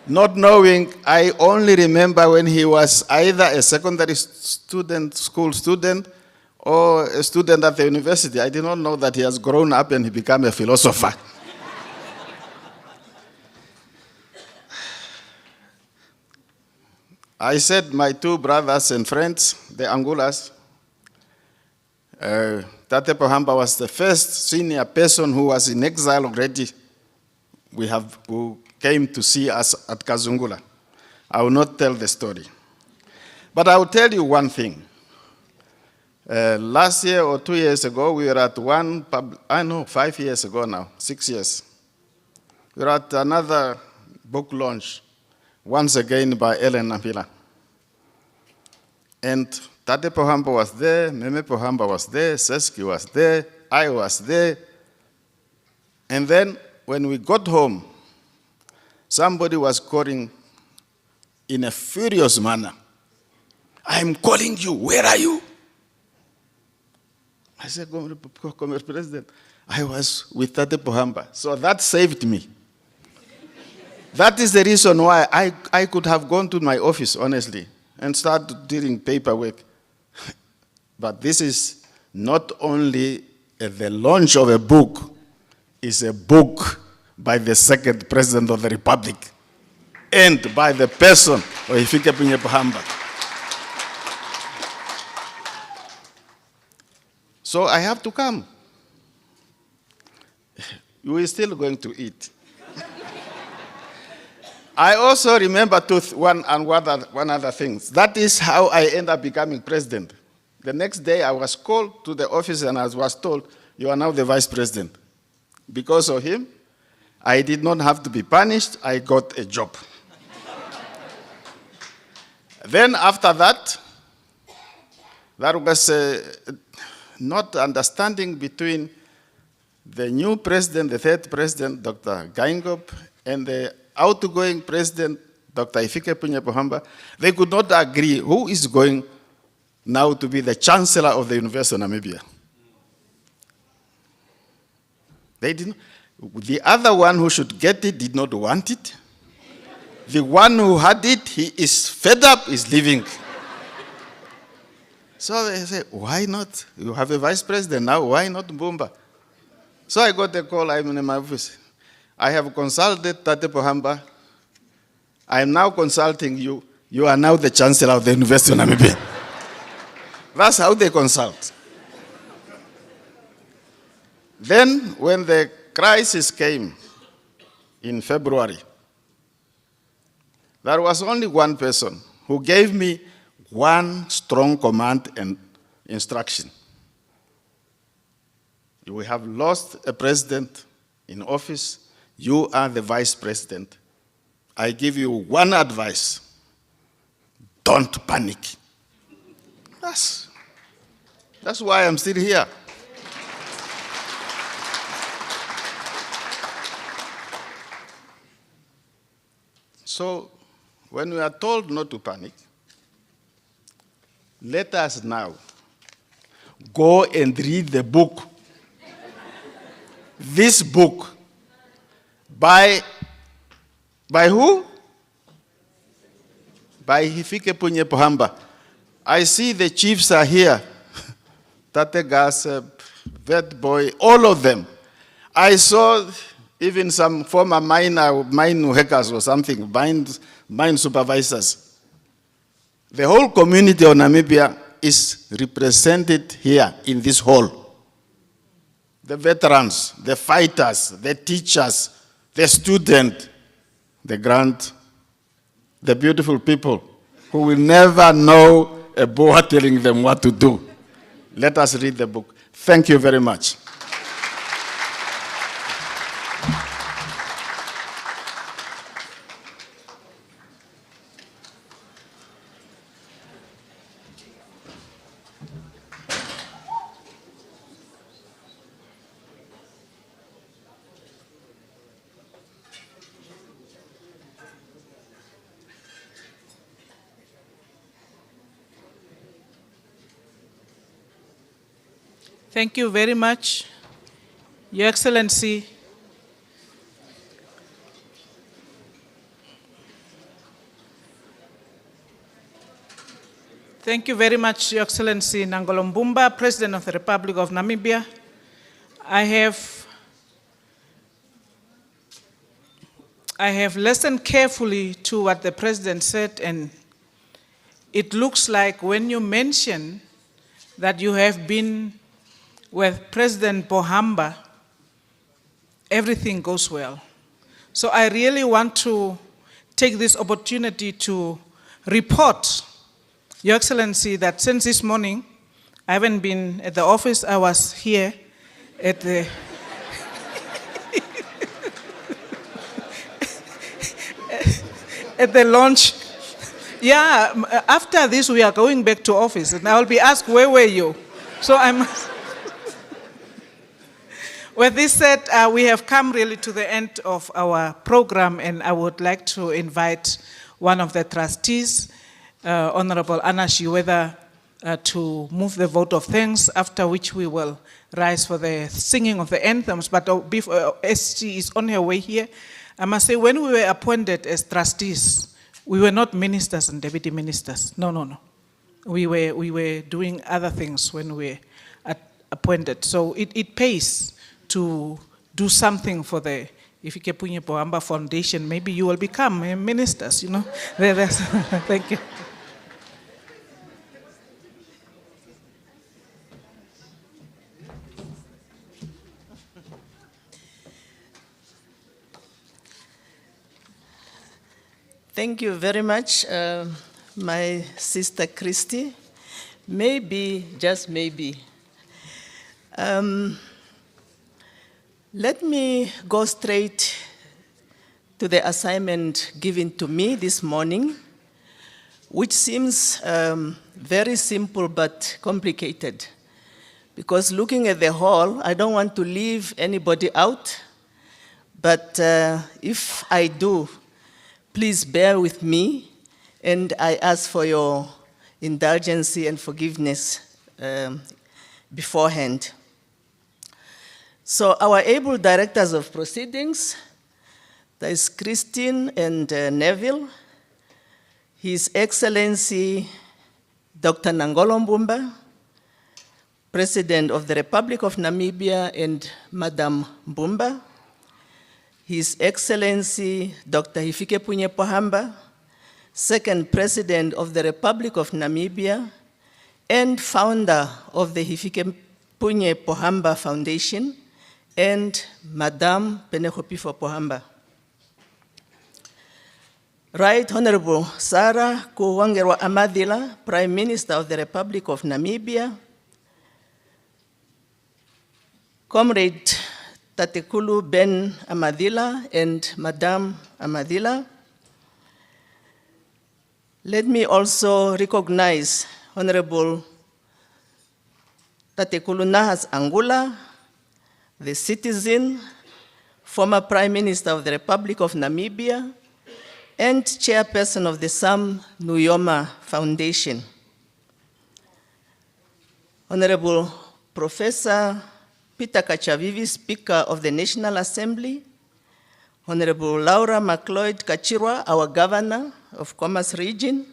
Not knowing, I only remember when he was either a secondary school student, or a student at the university. I did not know that he has grown up and he became a philosopher. I said my two brothers and friends, the Angulas, Tate Pohamba was the first senior person who was in exile already. Who came to see us at Kazungula. I will not tell the story. But I will tell you one thing. Last year or 2 years ago, we were at 5 years ago now, 6 years. We were at another book launch, once again by Ellen Nampila. And Tate Pohamba was there, Meme Pohamba was there, Seski was there, I was there. And then when we got home, somebody was calling in a furious manner. I'm calling you, where are you? I said, Comrade President, I was with Tate Pohamba. So that saved me. That is the reason why I could have gone to my office, honestly, and start doing paperwork. But this is not only the launch of a book, it's a book by the second President of the Republic and by the person of Hifikepunye Pohamba. So I have to come. You are still going to eat. I also remember one other thing. That is how I ended up becoming president. The next day I was called to the office and I was told, you are now the vice president. Because of him, I did not have to be punished, I got a job. Then after that, there was not understanding between the new president, the third president, Dr. Gaingop, and the outgoing president, Dr. Hifikepunye Pohamba. They could not agree who is going now to be the chancellor of the University of Namibia. They didn't. The other one who should get it did not want it. The one who had it, he is fed up, is leaving. So they say, why not? You have a vice president now, why not Mbumba? So I got a call, I'm in my office. I have consulted Tate Pohamba. I am now consulting you. You are now the chancellor of the University of Namibia. That's how they consult. Then, when the crisis came in February, there was only one person who gave me one strong command and instruction. We have lost a president in office. You are the vice president. I give you one advice. Don't panic. That's why I'm still here. So, when we are told not to panic, let us now go and read the book. This book by who? By Hifikepunye Pohamba. I see the chiefs are here. Tate Gasep, Vet Boy, all of them. I saw even some former mine hackers or something, mine supervisors. The whole community of Namibia is represented here in this hall. The veterans, the fighters, the teachers, the student, the beautiful people who will never know a Boer telling them what to do. Let us read the book. Thank you very much. Thank you very much, Your Excellency. Thank you very much, Your Excellency Nangolo Mbumba, President of the Republic of Namibia. I have listened carefully to what the President said, and it looks like when you mention that you have been with President Pohamba, everything goes well. So I really want to take this opportunity to report, Your Excellency, that since this morning, I haven't been at the office. I was here at the at the launch. Yeah, after this, we are going back to office, and I will be asked, where were you? So I'm. With this said, we have come really to the end of our program, and I would like to invite one of the trustees, Honorable Anna Shiweda, to move the vote of thanks, after which we will rise for the singing of the anthems. But as she is on her way here, I must say, when we were appointed as trustees, we were not ministers and deputy ministers. No. We were doing other things when we were appointed. So it pays to do something for the Hifikepunye Pohamba Foundation. Maybe you will become ministers, you know. Thank you. Thank you very much, my sister Christy. Maybe, just maybe. Let me go straight to the assignment given to me this morning, which seems very simple but complicated. Because looking at the whole, I don't want to leave anybody out, but if I do, please bear with me, and I ask for your indulgence and forgiveness beforehand. So our able directors of proceedings, there is Christine and Neville, His Excellency Dr. Nangolo Mbumba, President of the Republic of Namibia, and Madam Mbumba, His Excellency Dr. Hifikepunye Pohamba, Second President of the Republic of Namibia, and founder of the Hifikepunye Pohamba Foundation, and Madam Penehopifo Pohamba. Right Honorable Sarah Kuwangerwa Amadila, Prime Minister of the Republic of Namibia, Comrade Tatekulu Ben Amadila and Madam Amadila. Let me also recognize Honorable Tatekulu Nahas Angula, the citizen, former Prime Minister of the Republic of Namibia, and chairperson of the Sam Nujoma Foundation. Honorable Professor Peter Kachavivi, Speaker of the National Assembly, Honorable Laura MacLeod Kachirwa, our Governor of Commerce Region,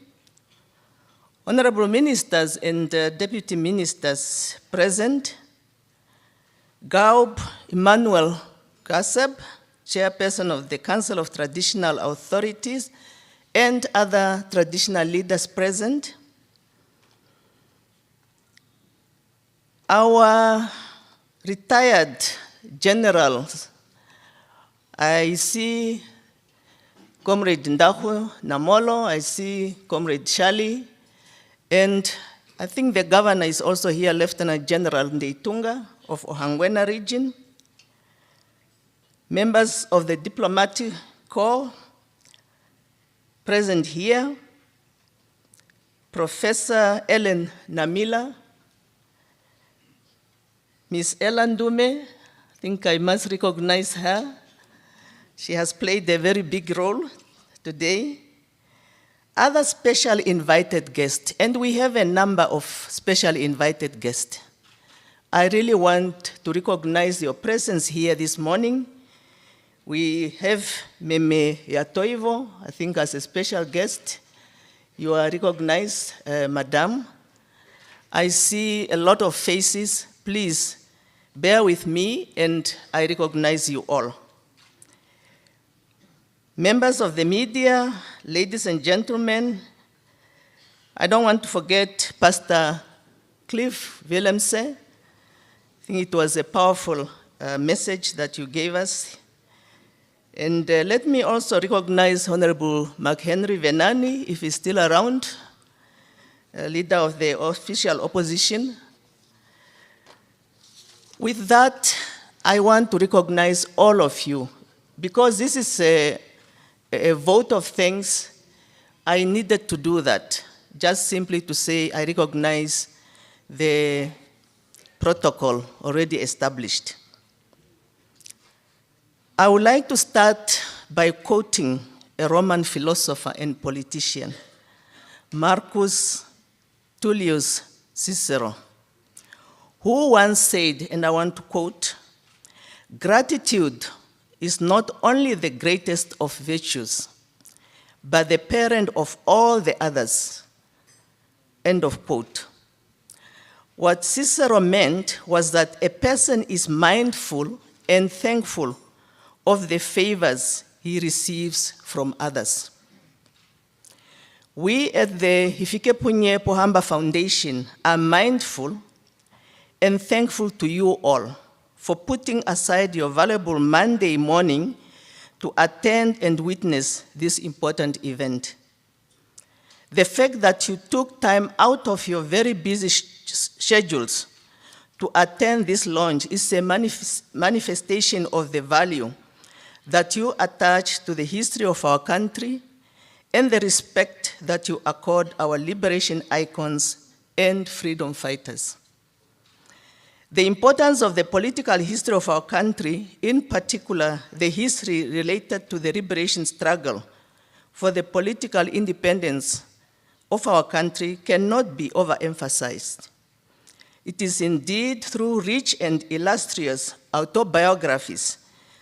Honorable Ministers and Deputy Ministers present, Gaub Emmanuel Kaseb, Chairperson of the Council of Traditional Authorities, and other traditional leaders present. Our retired generals, I see Comrade Ndahu Namolo, I see Comrade Shali, and I think the governor is also here, Lieutenant General Ndeitunga of Ohangwena region. Members of the diplomatic corps present here, Professor Ellen Namila, Ms. Ellen Dume, I think I must recognize her. She has played a very big role today. Other special invited guests, and we have a number of special invited guests. I really want to recognize your presence here this morning. We have Meme Yatoivo, I think as a special guest. You are recognized, Madam. I see a lot of faces. Please bear with me, and I recognize you all. Members of the media, ladies and gentlemen, I don't want to forget Pastor Cliff Willemse. I think it was a powerful message that you gave us. And let me also recognize Honorable Mark Henry Venani, if he's still around, leader of the official opposition. With that, I want to recognize all of you, because this is a vote of thanks. I needed to do that, just simply to say I recognize the protocol already established. I would like to start by quoting a Roman philosopher and politician, Marcus Tullius Cicero, who once said, and I want to quote, "Gratitude is not only the greatest of virtues, but the parent of all the others." End of quote. What Cicero meant was that a person is mindful and thankful of the favors he receives from others. We at the Hifikepunye Pohamba Foundation are mindful and thankful to you all for putting aside your valuable Monday morning to attend and witness this important event. The fact that you took time out of your very busy schedules to attend this launch is a manifestation of the value that you attach to the history of our country and the respect that you accord our liberation icons and freedom fighters. The importance of the political history of our country, in particular the history related to the liberation struggle for the political independence of our country, cannot be overemphasized. It is indeed through rich and illustrious autobiographies,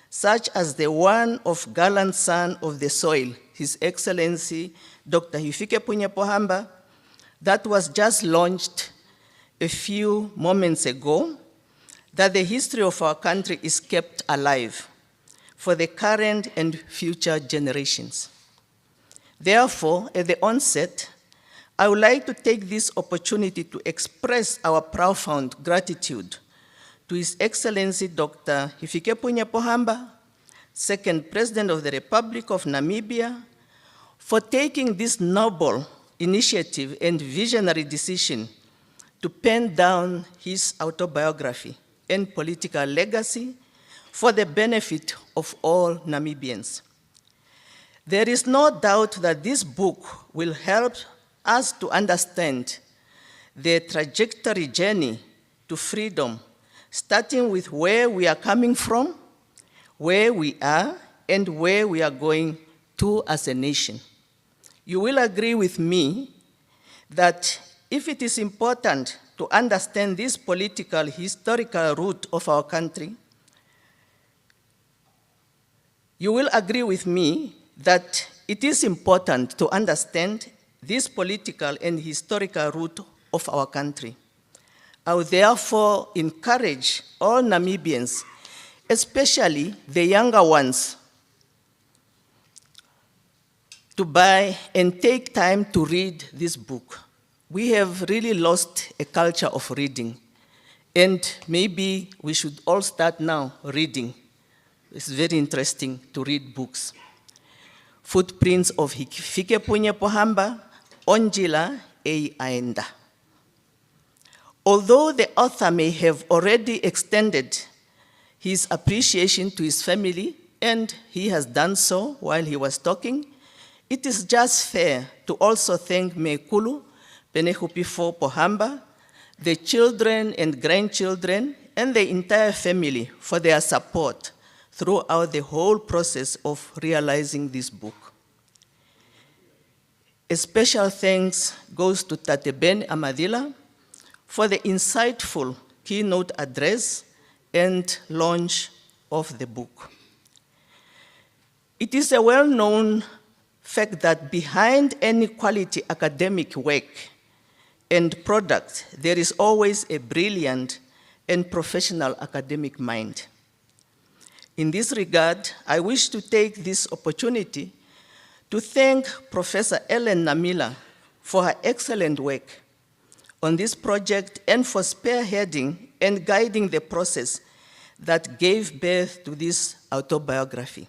such as the one of gallant son of the soil, His Excellency Dr. Hifikepunye Pohamba, that was just launched a few moments ago, that the history of our country is kept alive for the current and future generations. Therefore, at the onset, I would like to take this opportunity to express our profound gratitude to His Excellency Dr. Hifikepunye Pohamba, Second President of the Republic of Namibia, for taking this noble initiative and visionary decision to pen down his autobiography and political legacy for the benefit of all Namibians. There is no doubt that this book will help us to understand the trajectory journey to freedom, starting with where we are coming from, where we are, and where we are going to as a nation. You will agree with me that if it is important to understand this political, historical root of our country, you will agree with me that it is important to understand this political and historical root of our country. I would therefore encourage all Namibians, especially the younger ones, to buy and take time to read this book. We have really lost a culture of reading, and maybe we should all start now reading. It's very interesting to read books. Footprints of Hifikepunye Pohamba, Ondjila Eyi Enda. Although the author may have already extended his appreciation to his family, and he has done so while he was talking, it is just fair to also thank Mekulu Penehupifo Pohamba, the children and grandchildren, and the entire family for their support throughout the whole process of realizing this book. A special thanks goes to Tate Ben Amadila for the insightful keynote address, and launch of the book. It is a well-known fact that behind any quality academic work and product, there is always a brilliant and professional academic mind. In this regard, I wish to take this opportunity to thank Professor Ellen Namila for her excellent work on this project and for spearheading and guiding the process that gave birth to this autobiography.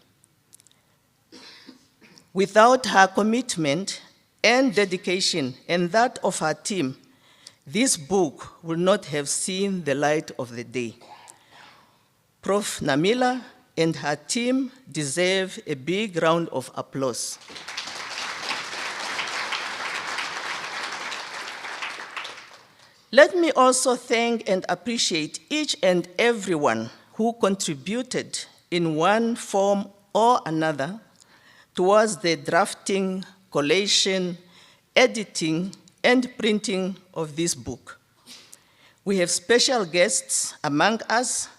Without her commitment and dedication and that of her team, this book would not have seen the light of the day. Prof. Namila and her team deserve a big round of applause. Let me also thank and appreciate each and everyone who contributed in one form or another towards the drafting, collation, editing, and printing of this book. We have special guests among us,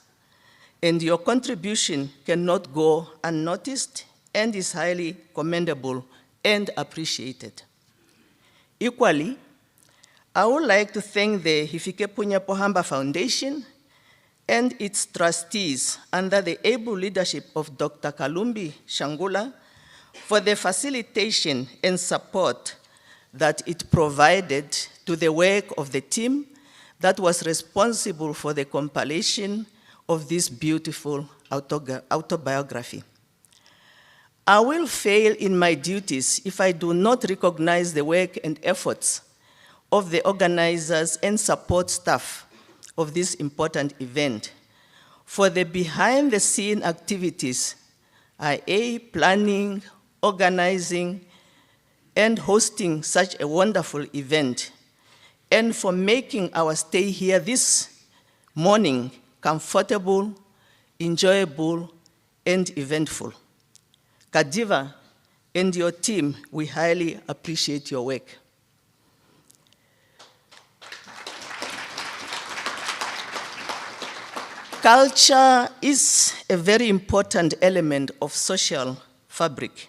and your contribution cannot go unnoticed and is highly commendable and appreciated. Equally, I would like to thank the Hifikepunye Pohamba Foundation and its trustees under the able leadership of Dr. Kalumbi Shangula for the facilitation and support that it provided to the work of the team that was responsible for the compilation of this beautiful autobiography. I will fail in my duties if I do not recognize the work and efforts of the organizers and support staff of this important event for the behind-the-scene activities, i.e. planning, organizing, and hosting such a wonderful event, and for making our stay here this morning comfortable, enjoyable, and eventful. Kadiva and your team, we highly appreciate your work. Culture is a very important element of social fabric.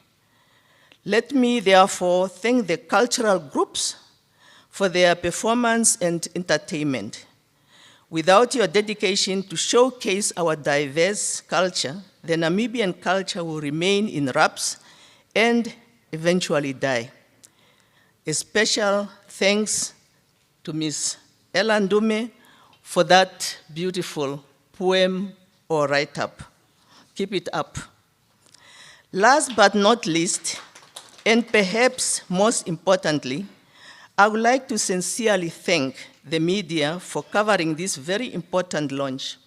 Let me therefore thank the cultural groups for their performance and entertainment. Without your dedication to showcase our diverse culture, the Namibian culture will remain in wraps and eventually die. A special thanks to Ms. Ella Ndume for that beautiful poem or write-up. Keep it up. Last but not least, and perhaps most importantly, I would like to sincerely thank the media for covering this very important launch.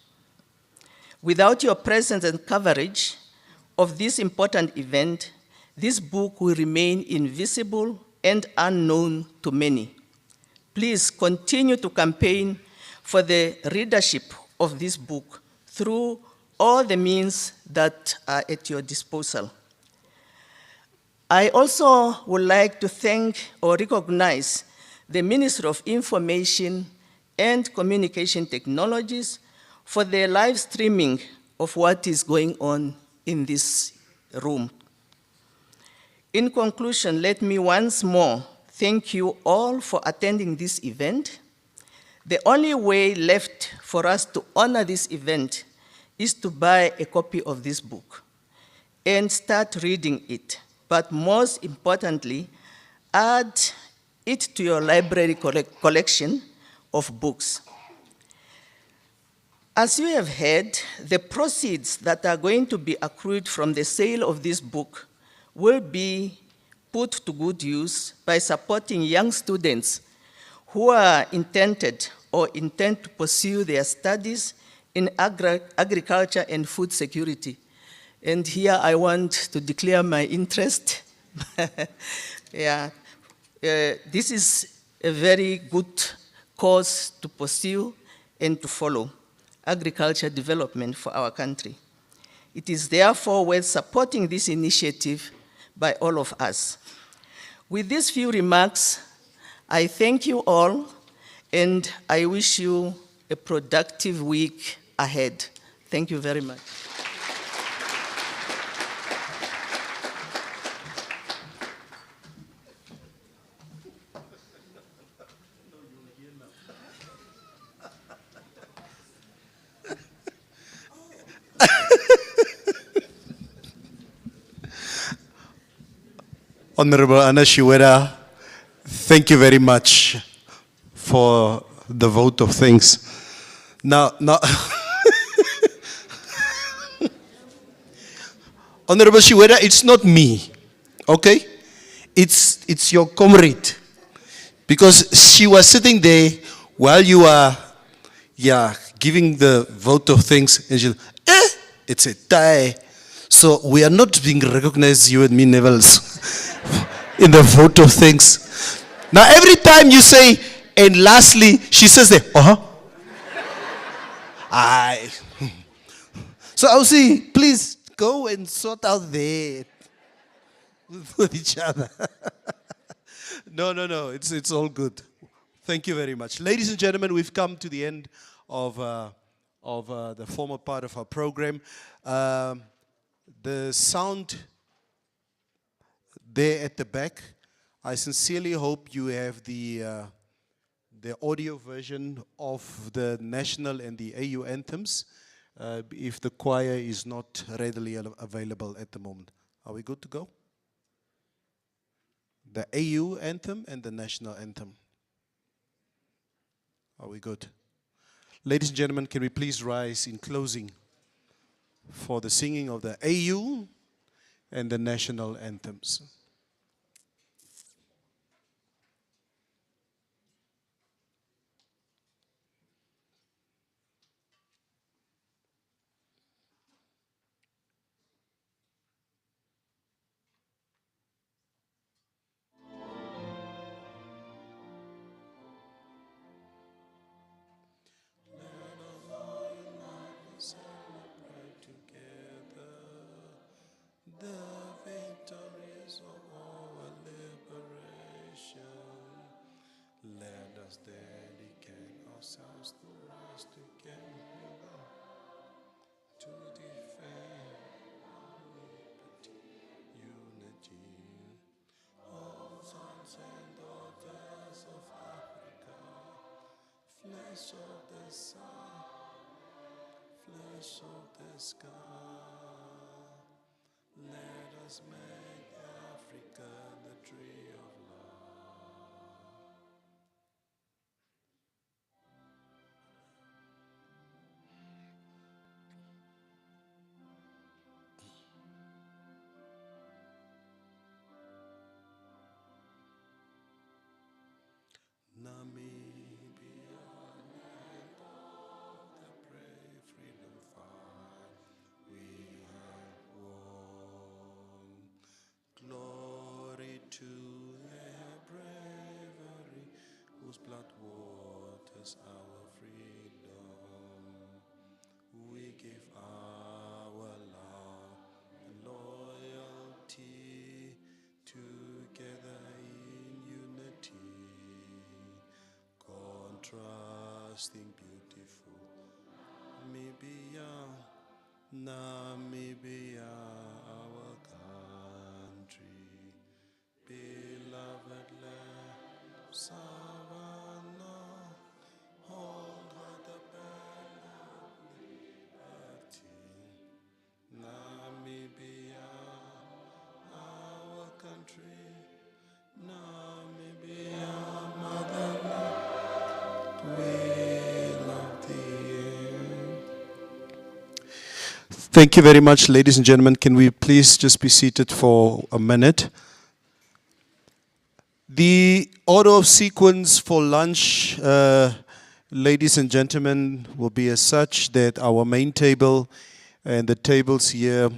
Without your presence and coverage of this important event, this book will remain invisible and unknown to many. Please continue to campaign for the readership of this book through all the means that are at your disposal. I also would like to thank or recognize the Ministry of Information and Communication Technologies for their live streaming of what is going on in this room. In conclusion, let me once more thank you all for attending this event. The only way left for us to honor this event is to buy a copy of this book and start reading it. But most importantly, add it to your library collection of books. As you have heard, the proceeds that are going to be accrued from the sale of this book will be put to good use by supporting young students who are intended or intend to pursue their studies in agriculture and food security. And here I want to declare my interest. This is a very good cause to pursue and to follow, agriculture development for our country. It is therefore worth supporting this initiative by all of us. With these few remarks, I thank you all, and I wish you a productive week ahead. Thank you very much. Honorable Anna Shiwera, thank you very much for the vote of thanks. Now, Honorable Shiwera, it's not me, okay? It's your comrade. Because she was sitting there while you are, giving the vote of thanks, and she, it's a tie. So we are not being recognized, you and me, Nevels, in the vote of thanks. Now every time you say, and lastly, she says that, Aye. So I'll say, please go and sort out there with each other. No, it's all good. Thank you very much. Ladies and gentlemen, we've come to the end of the formal part of our program. The sound there at the back, I sincerely hope you have the audio version of the national and the AU anthems, if the choir is not readily available at the moment. Are we good to go? The AU anthem and the national anthem. Are we good? Ladies and gentlemen, can we please rise in closing for the singing of the AU and the national anthems. Flesh of the sun, flesh of the sky, let us make Africa the tree of love. Namibia, land of the brave freedom fight, we have won. Glory to their bravery, whose blood waters our freedom. We give our love and loyalty together in unity, contrasting beautiful Namibia, Namibia, our country, beloved land, Savannah, hold high the banner of liberty. Namibia, our country, Namibia, motherland, we love thee. Thank you very much, ladies and gentlemen. Can we please just be seated for a minute? The order of sequence for lunch, ladies and gentlemen, will be as such that our main table and the tables here,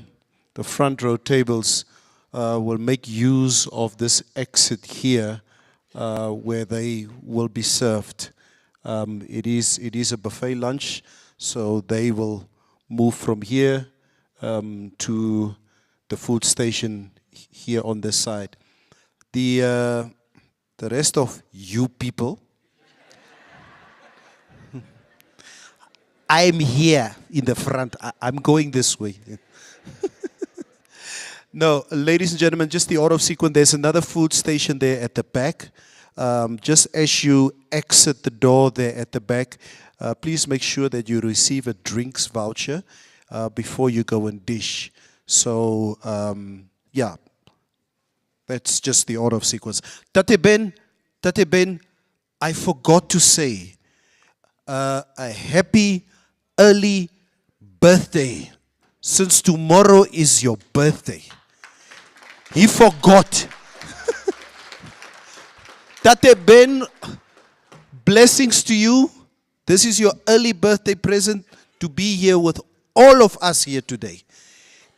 the front row tables, will make use of this exit here where they will be served. It is a buffet lunch, so they will move from here to the food station here on this side. The rest of you people I'm here in the front. I'm going this way. No, ladies and gentlemen, just the order of sequence. There's another food station there at the back. Just as you exit the door there at the back, please make sure that you receive a drinks voucher before you go and dish. So, yeah, that's just the order of sequence. Tate Ben, I forgot to say a happy early birthday, since tomorrow is your birthday. He forgot. Tate Ben, blessings to you. This is your early birthday present to be here with all of us here today.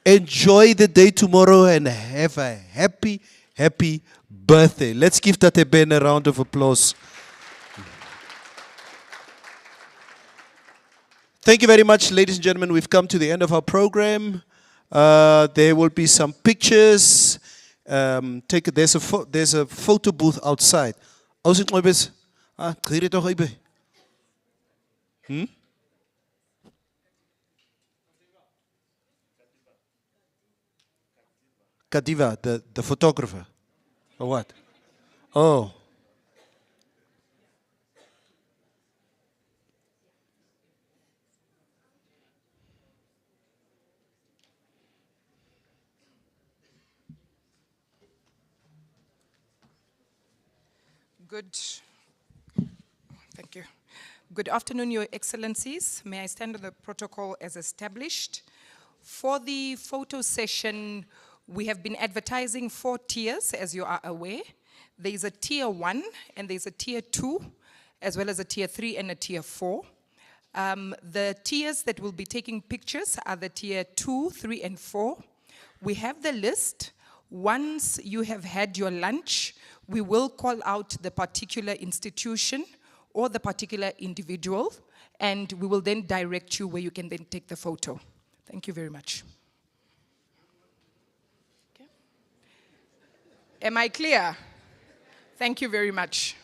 Enjoy the day tomorrow and have a happy, happy birthday. Let's give Tate Ben a round of applause. Thank you very much, ladies and gentlemen. We've come to the end of our program. There will be some pictures. There's a photo booth outside. Kadiva, the photographer. Or what? Oh. Thank you. Good afternoon, Your Excellencies. May I stand on the protocol as established? For the photo session, we have been advertising 4 tiers, as you are aware. There is a tier 1, and there's a tier 2, as well as a tier 3 and a tier 4. The tiers that will be taking pictures are the tier 2, 3, and 4. We have the list. Once you have had your lunch, we will call out the particular institution or the particular individual, and we will then direct you where you can then take the photo. Thank you very much. Okay. Am I clear? Thank you very much.